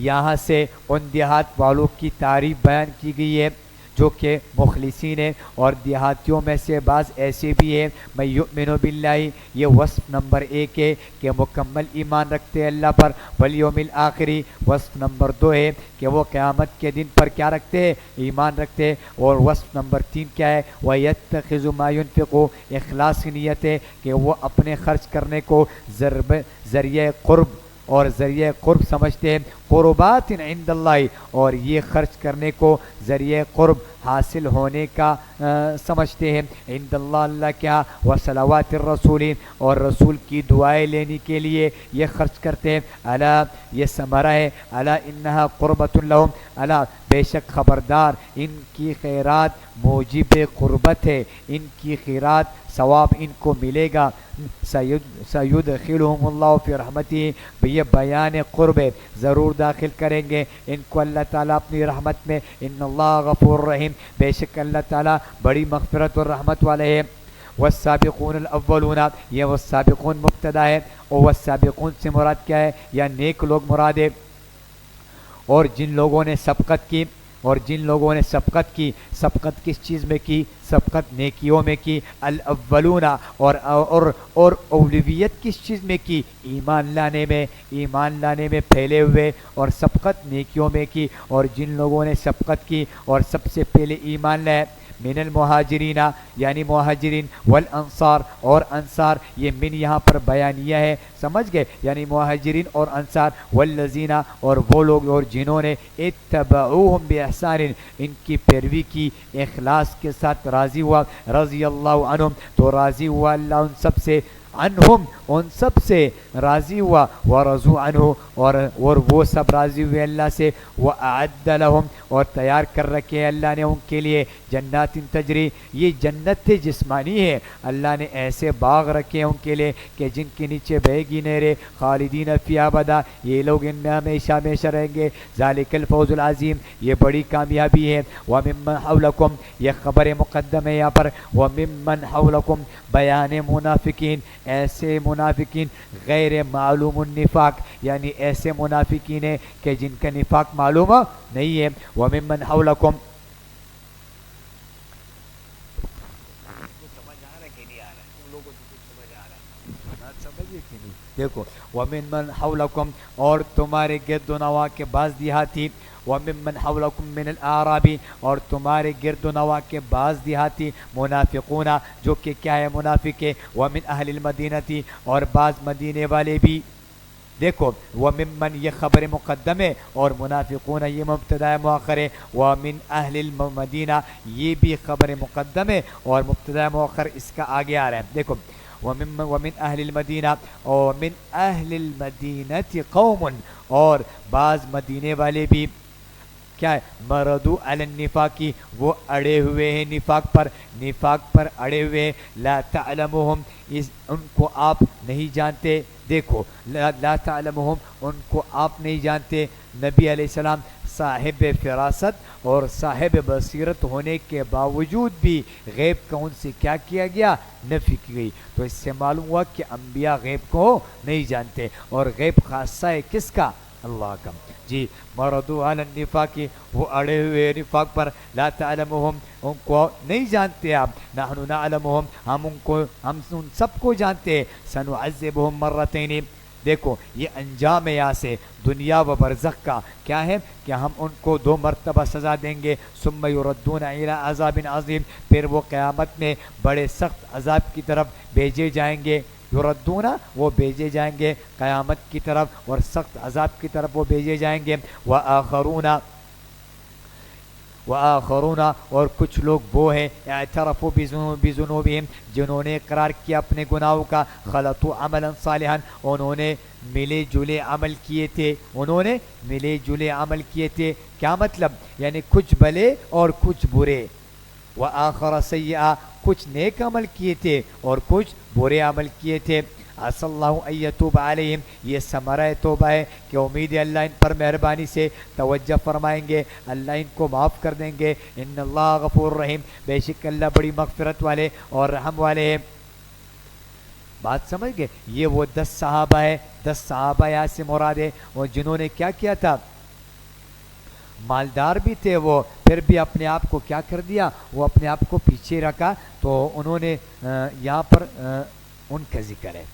یہاں سے ان دیہات والوں کی تعریف بیان کی گئی ہے جو کہ مخلصین ہیں. اور دیہاتیوں میں سے بعض ایسے بھی ہیں، میں یؤمن باللہ، یہ وصف نمبر 1 ہے کہ مکمل ایمان رکھتے ہیں اللہ پر. والیوم الآخری، وصف نمبر 2 ہے کہ وہ قیامت کے دن پر کیا رکھتے ہیں، ایمان رکھتے ہیں. اور وصف نمبر 3 کیا ہے، وَيَتَّخِذُ مَا يُنْفِقُ، اخلاص نیت ہے کہ وہ اپنے خرچ کرنے کو ذریعہ قرب اور ذریعہ قرب سمجھتے ہیں. قربات عند اللہ، اور یہ خرچ کرنے کو ذریعہ قرب حاصل ہونے کا سمجھتے ہیں. عند اللہ، اللہ کیا، وصلوات الرسول، اور رسول کی دعائیں لینے کے لیے یہ خرچ کرتے ہیں. الا، یہ ثمرہ ہے. الا انہا قربۃ لہم، الا بے شک خبردار، ان کی خیرات موجب قربت ہے، ان کی خیرات ثواب ان کو ملے گا. سیدخلہم اللہ فی رحمتہ، یہ بیان قرب ہے، ضرور داخل کریں گے ان کو اللہ تعالیٰ اپنی رحمت میں. ان اللہ غفور رحیم، بے شک اللہ تعالیٰ بڑی مغفرت اور رحمت والے ہیں. والسابقون الاولون، یہ والسابقون مبتدا ہے، اور والسابقون سے مراد کیا ہے، یا نیک لوگ مراد ہے. اور جن لوگوں نے سبقت کی، اور جن لوگوں نے سبقت کی، سبقت کس چیز میں کی، سبقت نیکیوں میں کی. الاولون، اور اولویت کس چیز میں کی، ایمان لانے میں، ایمان لانے میں پھیلے ہوئے، اور سبقت نیکیوں میں کی. اور جن لوگوں نے سبقت کی اور سب سے پہلے ایمان لائے، من المہاجرین، یعنی مہاجرین، والانصار، اور انصار، یہ من یہاں پر بیانیہ ہے، سمجھ گئے، یعنی مہاجرین اور انصار. والذین، اور وہ لوگ اور جنہوں نے اتبعوہم باحسان، ان کی پیروی کی اخلاص کے ساتھ، راضی ہوا. رضی اللہ عنہم، تو راضی ہوا اللہ ان سب سے. عنہم، ان سب سے راضی ہوا. ورضوا عنہ، اور وہ سب راضی ہوئے اللہ سے. وأعد لهم، اور تیار کر رکھے اللہ نے ان کے لیے جنات تجری، یہ جنت جسمانی ہے، اللہ نے ایسے باغ رکھے ان کے لیے کہ جن کے نیچے بہے گی نہریں. خالدین فیہا ابدا، یہ لوگ ان میں ہمیشہ ہمیشہ رہیں گے. ذالک الفوز العظیم، یہ بڑی کامیابی ہے. وممن حولکم، یہ خبر مقدم ہے یہاں پر. وممن حولکم، بیان منافقین، ایسے منافقین غیر معلوم النفاق، یعنی ایسے منافقین ہیں کہ جن کا نفاق معلوم نہیں ہے. وممن حولکم، نہیں آ رہا ہے، تم لوگوں کو کچھ سمجھ آ رہا ہے؟ بات سمجھیے کہ نہیں؟ دیکھو ومن من حولکم، اور تمہارے گرد و نواح کے بعض دیہاتی، ومن من حولکم من الاعراب، اور تمہارے گرد و نواح کے بعض دیہاتی، منافقون، جو کہ کیا ہے منافق ہے، ومن اہل المدینتی، اور بعض مدینے والے بھی۔ دیکھو وممن یہ خبر مقدم ہے اور منافقون یہ مبتدا مؤخر ہے، ومن اہل المدینہ یہ بھی خبر مقدم ہے اور مبتدا مؤخر اس کا آگے آ رہا ہے۔ دیکھو ومن اہل المدینہ، اور من اہل المدینہ قوم، اور بعض مدینے والے بھی کیا ہے، مردو علی النفاقی، وہ اڑے ہوئے ہیں نفاق پر اڑے ہوئے ہیں، لا تعلمہم، ان کو آپ نہیں جانتے۔ دیکھو لا تعلمہم، ان کو آپ نہیں جانتے۔ نبی علیہ السلام صاحب فراست اور صاحب بصیرت ہونے کے باوجود بھی غیب کا ان سے کیا کیا گیا، نفی کی گئی۔ تو اس سے معلوم ہوا کہ انبیاء غیب کو نہیں جانتے، اور غیب خاصہ ہے کس کا، اللہ کا۔ جی مردو علی النفاق، وہ اڑے ہوئے نفاق پر، لا تعلمہم، ان کو نہیں جانتے آپ، نحن نعلمہم، ہم ان سب کو جانتے ہیں، سنعذبہم مرتین۔ دیکھو یہ انجام ہے یہاں سے دنیا و برزخ کا، کیا ہے کہ ہم ان کو 2 مرتبہ سزا دیں گے، ثم یردون الی عذاب عظیم، پھر وہ قیامت میں بڑے سخت عذاب کی طرف بھیجے جائیں گے۔ یردون، وہ بھیجے جائیں گے قیامت کی طرف اور سخت عذاب کی طرف وہ بھیجے جائیں گے۔ وآخرون، اور کچھ لوگ وہ ہیں اعترفوا بذنوبہم، جنہوں نے اقرار کیا اپنے گناہوں کا، خلطوا عملا صالحا، انہوں نے ملے جلے عمل کیے تھے۔ کیا مطلب، یعنی کچھ بھلے اور کچھ برے، وآخر سیئا، کچھ نیک عمل کیے تھے اور کچھ برے عمل کیے تھے۔ عسى اللہ ان یتوب علیہم، یہ ثمرہ توبہ ہے کہ امید ہے اللہ ان پر مہربانی سے توجہ فرمائیں گے، اللہ ان کو معاف کر دیں گے۔ ان اللہ غفور رحیم، بے شک اللہ بڑی مغفرت والے اور رحم والے ہیں۔ بات سمجھ گئے؟ یہ وہ 10 صحابہ ہے، 10 صحابہ یہاں سے مراد ہے، اور جنہوں نے کیا کیا تھا، مالدار بھی تھے وہ، پھر بھی اپنے آپ کو کیا کر دیا، وہ اپنے آپ کو پیچھے رکھا۔ تو انہوں نے یہاں پر ان کا ذکر ہے،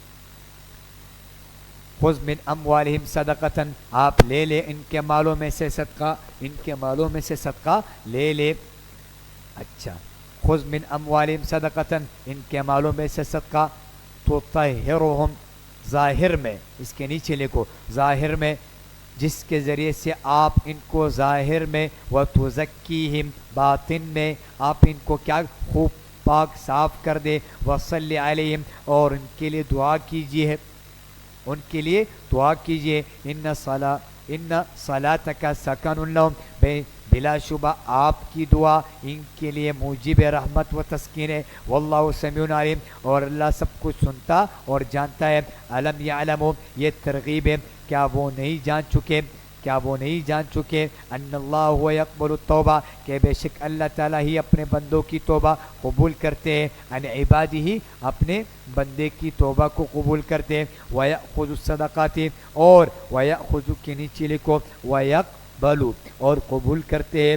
خذ من اموالہم صدقۃ، آپ لے لے ان کے مالوں میں سے صدقہ، ان کے مالوں میں سے صدقہ لے لے۔ اچھا، خذ من اموالہم صدقۃ، ان کے مالوں میں سے صدقہ، تطہرہم، ظاہر میں اس کے نیچے لکھو، ظاہر میں، جس کے ذریعے سے آپ ان کو ظاہر میں، وتزکیہم، باطن میں آپ ان کو کیا خوب پاک صاف کر دے، وصلی علیہم، اور ان کے لیے دعا کیجیے، ان کے لیے دعا کیجیے، ان صلاتک سکن لہم، بلا شبہ آپ کی دعا ان کے لیے موجب رحمت و تسکین ہے، واللہ سمیع علیم، اور اللہ سب کچھ سنتا اور جانتا ہے۔ علم یعلموا، یہ ترغیب ہے، کیا وہ نہیں جان چکے ان اللہ هو یقبل التوبہ، کہ بے شک اللہ تعالیٰ ہی اپنے بندوں کی توبہ قبول کرتے ہیں، ان عبادہ، اپنے بندے کی توبہ کو قبول کرتے ہیں، ویأخذ الصدقات، اور ویأخذ کے نیچے لکھو ویقبل، اور قبول کرتے ہیں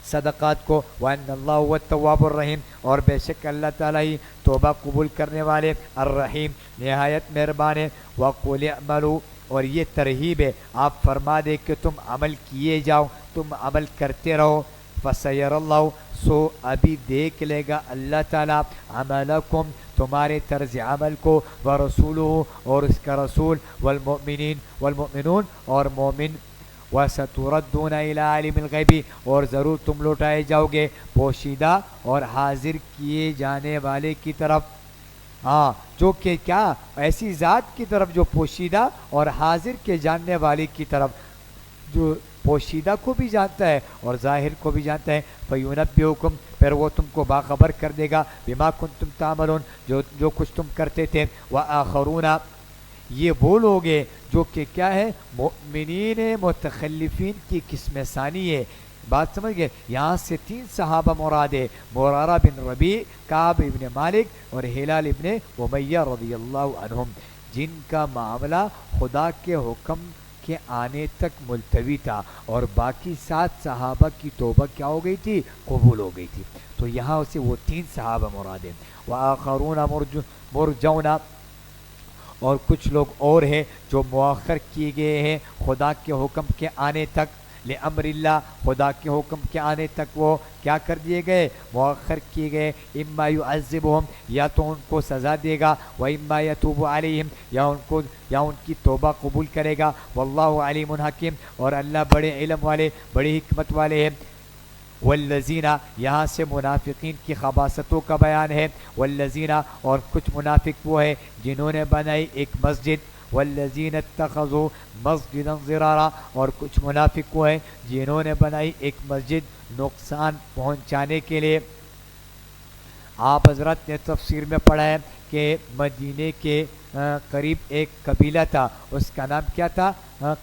صدقات کو، وان اللہ هو التواب الرحیم، اور بے شک اللہ تعالیٰ ہی توبہ قبول کرنے والے الرحیم، نہایت مہربان ہے۔ وقل اعملوا، اور یہ ترہیب ہے، آپ فرما دے کہ تم عمل کیے جاؤ، تم عمل کرتے رہو، فسیر اللہ، سو ابھی دیکھ لے گا اللہ تعالیٰ عملکم، تمہارے طرز عمل کو، ورسولہ، اور اس کا رسول، والمؤمنون، اور مومن، وَسَتُرَدُّونَ إِلَىٰ عَالِمِ الْغَيْبِ، اور ضرور تم لوٹائے جاؤ گے پوشیدہ اور حاضر کیے جانے والے کی طرف، ہاں، جو کہ کیا، ایسی ذات کی طرف جو پوشیدہ اور حاضر کے جاننے والے کی طرف، جو پوشیدہ کو بھی جانتا ہے اور ظاہر کو بھی جانتا ہے۔ فَيُنَبِّئُكُمْ، پھر وہ تم کو باخبر کر دے گا، بِمَا كُنتُمْ تَعْمَلُونَ، جو کچھ تم کرتے تھے۔ وَآخَرُونَ، یہ وہ لوگ ہیں جو کہ کیا ہے، مؤمنین متخلفین کی قسم ثانی ہے۔ بات سمجھ گئے؟ یہاں سے 3 صحابہ مراد ہے، مرارہ بن ربیع، کعب ابن مالک، اور ہلال ابن امیہ رضی اللہ عنہم، جن کا معاملہ خدا کے حکم کے آنے تک ملتوی تھا اور باقی 7 صحابہ کی توبہ کیا ہو گئی تھی؟ قبول ہو گئی تھی. تو یہاں سے وہ 3 صحابہ مراد ہیں. وآخرون مرجون، اور کچھ لوگ اور ہیں جو مؤخر کیے گئے ہیں خدا کے حکم کے آنے تک. لامر اللہ، خدا کے حکم کے آنے تک وہ کیا کر دیے گئے؟ مؤخر کیے گئے. اما یعذبہم، یا تو ان کو سزا دے گا، و اما یتوب علیہم، یا ان کی توبہ قبول کرے گا. واللہ علیم حکیم، اور اللہ بڑے علم والے، بڑی حکمت والے ہیں. والذین، یہاں سے منافقین کی خباثتوں کا بیان ہے. والذین، اور کچھ منافق وہ ہے جنہوں نے بنائی ایک مسجد. والذین اتخذوا مسجدا ضرارا، اور کچھ منافق وہ ہیں جنہوں نے بنائی ایک مسجد نقصان پہنچانے کے لیے. آپ حضرت نے تفسیر میں پڑھا ہے کہ مدینے کے قریب ایک قبیلہ تھا، اس کا نام کیا تھا؟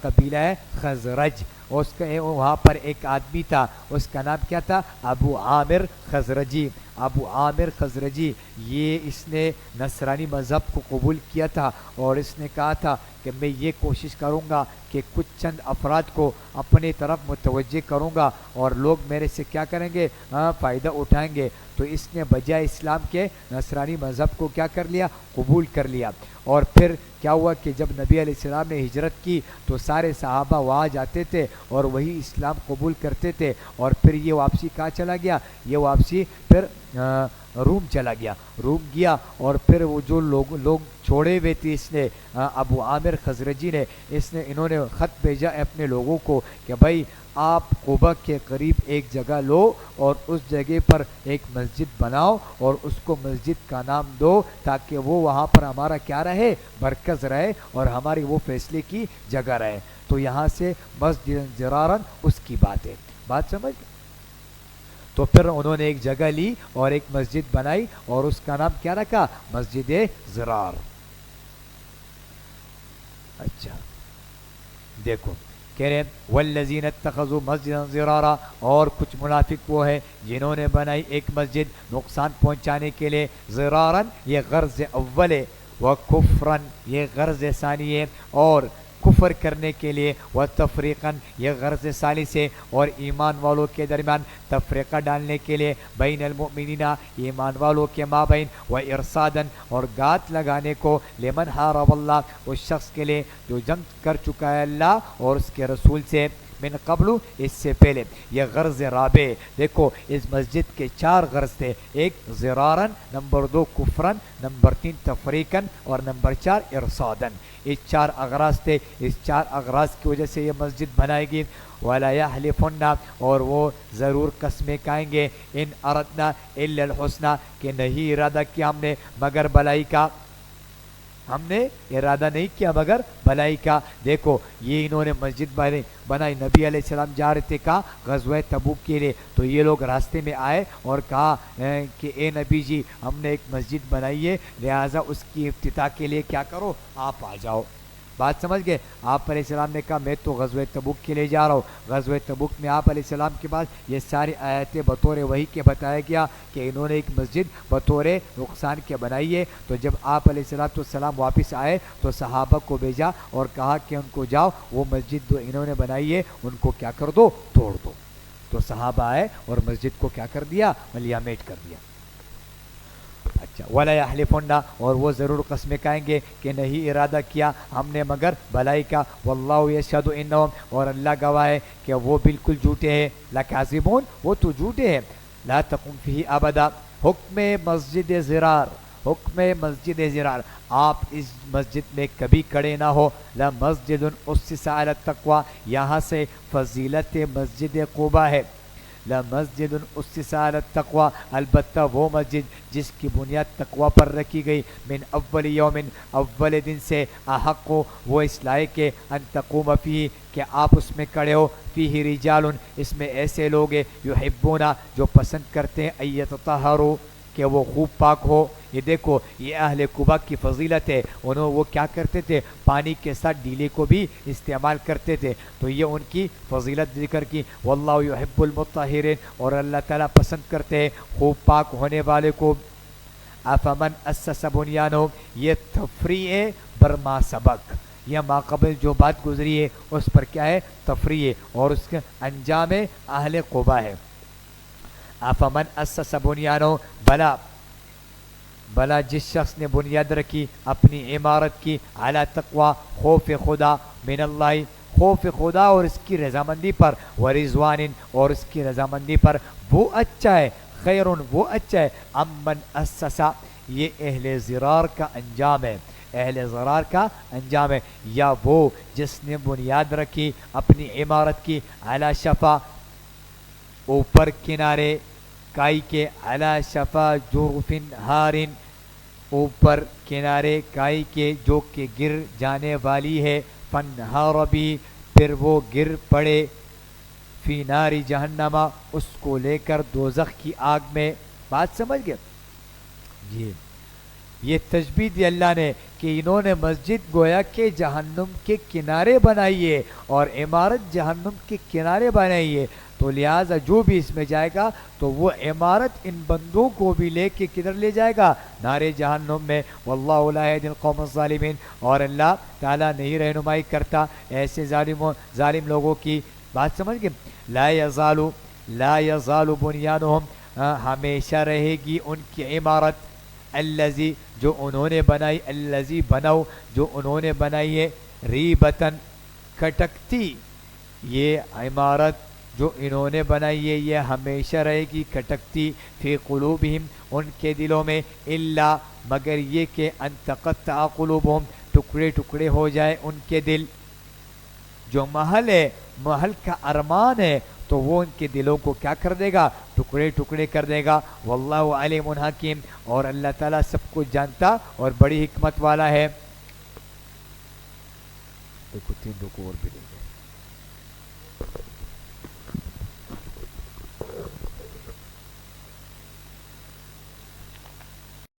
قبیلہ خزرج. اس کا وہاں پر ایک آدمی تھا، اس کا نام کیا تھا؟ ابو عامر خزرجی. ابو عامر خزرجی، یہ اس نے نصرانی مذہب کو قبول کیا تھا، اور اس نے کہا تھا کہ میں یہ کوشش کروں گا کہ کچھ چند افراد کو اپنے طرف متوجہ کروں گا اور لوگ میرے سے کیا کریں گے؟ فائدہ اٹھائیں گے. تو اس نے بجائے اسلام کے نصرانی مذہب کو کیا کر لیا؟ قبول کر لیا. اور پھر کیا ہوا کہ جب نبی علیہ السلام نے ہجرت کی تو سارے صحابہ وہاں جاتے تھے اور وہی اسلام قبول کرتے تھے. اور پھر یہ واپسی کہاں چلا گیا؟ یہ واپسی پھر روم چلا گیا. روم گیا اور پھر وہ جو لوگ چھوڑے ہوئے تھے اس نے ابو عامر خزرجی نے، انہوں نے خط بھیجا اپنے لوگوں کو کہ بھائی آپ قبا کے قریب ایک جگہ لو اور اس جگہ پر ایک مسجد بناؤ اور اس کو مسجد کا نام دو تاکہ وہ وہاں پر ہمارا کیا رہے؟ مرکز رہے اور ہماری وہ فیصلے کی جگہ رہے. تو یہاں سے مسجد ضرارن اس کی بات ہے. بات سمجھ؟ تو پھر انہوں نے ایک جگہ لی اور ایک مسجد بنائی اور اس کا نام کیا رکھا؟ مسجد ضرار. اچھا دیکھو کہہ رہے ہیں والذین اتخذوا مسجدا ضرارا، اور کچھ منافق وہ ہے جنہوں نے بنائی ایک مسجد نقصان پہنچانے کے لیے. ضرارن یہ غرض اول ہے، وکفرن یہ غرض ثانی ہے، اور کفر کرنے کے لیے. وتفریقاً یہ غرض ثالث ہے، اور ایمان والوں کے درمیان تفریقہ ڈالنے کے لیے. بین المؤمنین ایمان والوں کے مابین. و ارصاداً اور گات لگانے کو. لمن حارب اللہ اس شخص کے لیے جو جنگ کر چکا ہے اللہ اور اس کے رسول سے. من قبل اس سے پہلے. یہ غرض رابع. دیکھو اس مسجد کے 4 غرض تھے. ایک ضرارن، نمبر 2 کفرن، نمبر 3 تفریقن، اور نمبر 4 ارصادن. یہ 4 اغراض تھے. اس 4 اغراض کی وجہ سے یہ مسجد بنائے گی. ولا یحلفن، اور وہ ضرور قسمیں کھائیں گے. ان اردنا الا الحسنى کہ نہیں ارادہ کیا ہم نے مگر بلائی کا. ہم نے ارادہ نہیں کیا مگر بلائی کا. دیکھو یہ انہوں نے مسجد بنائی. نبی علیہ السلام جا رہے تھے کہا غزوہ تبوک کے لیے، تو یہ لوگ راستے میں آئے اور کہا کہ اے نبی جی ہم نے ایک مسجد بنائی ہے، لہٰذا اس کی افتتاح کے لیے کیا کرو؟ آپ آ جاؤ. بات سمجھ گئے؟ آپ علیہ السلام نے کہا میں تو غزوہ تبوک کے لیے جا رہا ہوں. غزوہ تبوک میں آپ علیہ السلام کے بعد یہ ساری آیتیں بطور وحی کے بتایا گیا کہ انہوں نے ایک مسجد بطور نقصان کے بنائی ہے. تو جب آپ علیہ السلام واپس آئے تو صحابہ کو بھیجا اور کہا کہ ان کو جاؤ وہ مسجد جو انہوں نے بنائی ہے ان کو کیا کر دو؟ توڑ دو. تو صحابہ آئے اور مسجد کو کیا کر دیا؟ ملیامٹ کر دیا. اچھا ولا یحلفن، اور وہ ضرور قسمیں کھائیں گے کہ نہیں ارادہ کیا ہم نے مگر بلائی کا. واللہ یشہد انہم، اور اللہ گواہ ہے کہ وہ بالکل جھوٹے ہیں. لکاذبون وہ تو جھوٹے ہیں. لا تقم فیہ ابدا. حکم مسجد ضرار، حکم مسجد ضرار آپ اس مسجد میں کبھی کھڑے نہ ہو. لمسجد اسس علی التقوی، یہاں سے فضیلت مسجد قباء ہے. لمسجد اسس علی التقوی، البتہ وہ مسجد جس کی بنیاد تقوی پر رکھی گئی. من اول یوم، اول دن سے. احق وہ اس لائق ہے ان تقوم فیہ کہ آپ اس میں کھڑے ہو. فیہ رجال اس میں ایسے لوگ ہیں یحبون جو پسند کرتے ہیں ان یتطہروا کہ وہ خوب پاک ہو. یہ دیکھو یہ اہل قباء کی فضیلت ہے. وہ کیا کرتے تھے؟ پانی کے ساتھ ڈیلے کو بھی استعمال کرتے تھے. تو یہ ان کی فضیلت ذکر کی. واللہ یحب المطہرین، اور اللہ تعالیٰ پسند کرتے ہیں خوب پاک ہونے والے کو. افمن اسس بنیانہ، یہ تفریع برما سبق. یا ماقبل جو بات گزری ہے اس پر کیا ہے؟ تفریح ہے، اور اس کے انجام اہل قبا ہے۔ افمن اسس بنیانو، بلا جس شخص نے بنیاد رکھی اپنی عمارت کی، علی تقوی خوف خدا، من اللہ خوف خدا اور اس کی رضامندی پر، ورضوان اور اس کی رضامندی پر، وہ اچھا ہے، خیر وہ اچھا ہے، امن اسسا یہ اہل زرار کا انجام ہے، اہل زرار کا انجام ہے، یا وہ جس نے بنیاد رکھی اپنی عمارت کی، علی شفا اوپر کنارے کائی کے، علی شفا جرف ہارن اوپر کنارے کائی کے جو کہ گر جانے والی ہے، فنہار بھی پھر وہ گر پڑے، فی ناری جہنما اس کو لے کر دوزخ کی آگ میں۔ بات سمجھ گئے جی؟ یہ تشبیہ دی اللہ نے کہ انہوں نے مسجد گویا کہ جہنم کے کنارے بنائی ہے اور عمارت جہنم کے کنارے بنائی ہے، تو لہٰذا جو بھی اس میں جائے گا تو وہ عمارت ان بندوں کو بھی لے کے کدھر لے جائے گا؟ نارے جہنم میں۔ واللہ لا یہدی القوم الظالمین، اور اللہ تعالیٰ نہیں رہنمائی کرتا ایسے ظالم لوگوں کی۔ بات سمجھ گئے؟ لا یزال بنیانہم ہمیشہ رہے گی ان کی عمارت، الذی جو انہوں نے بنائی، الذی بناؤ جو انہوں نے بنائی ہے، ریبتن کھٹکتی، یہ عمارت جو انہوں نے بنائی ہے یہ ہمیشہ رہے گی کھٹکتی، فی قلوبہم ان کے دلوں میں، الا مگر یہ کہ ان تقطع قلوبہم ٹکڑے ٹکڑے ہو جائے ان کے دل۔ جو محل ہے، محل کا ارمان ہے، تو وہ ان کے دلوں کو کیا کر دے گا؟ ٹکڑے ٹکڑے کر دے گا۔ واللہ علیم حکیم، اور اللہ تعالیٰ سب کچھ جانتا اور بڑی حکمت والا ہے۔ دیکھو 3 رکوع اور بھی دے گے۔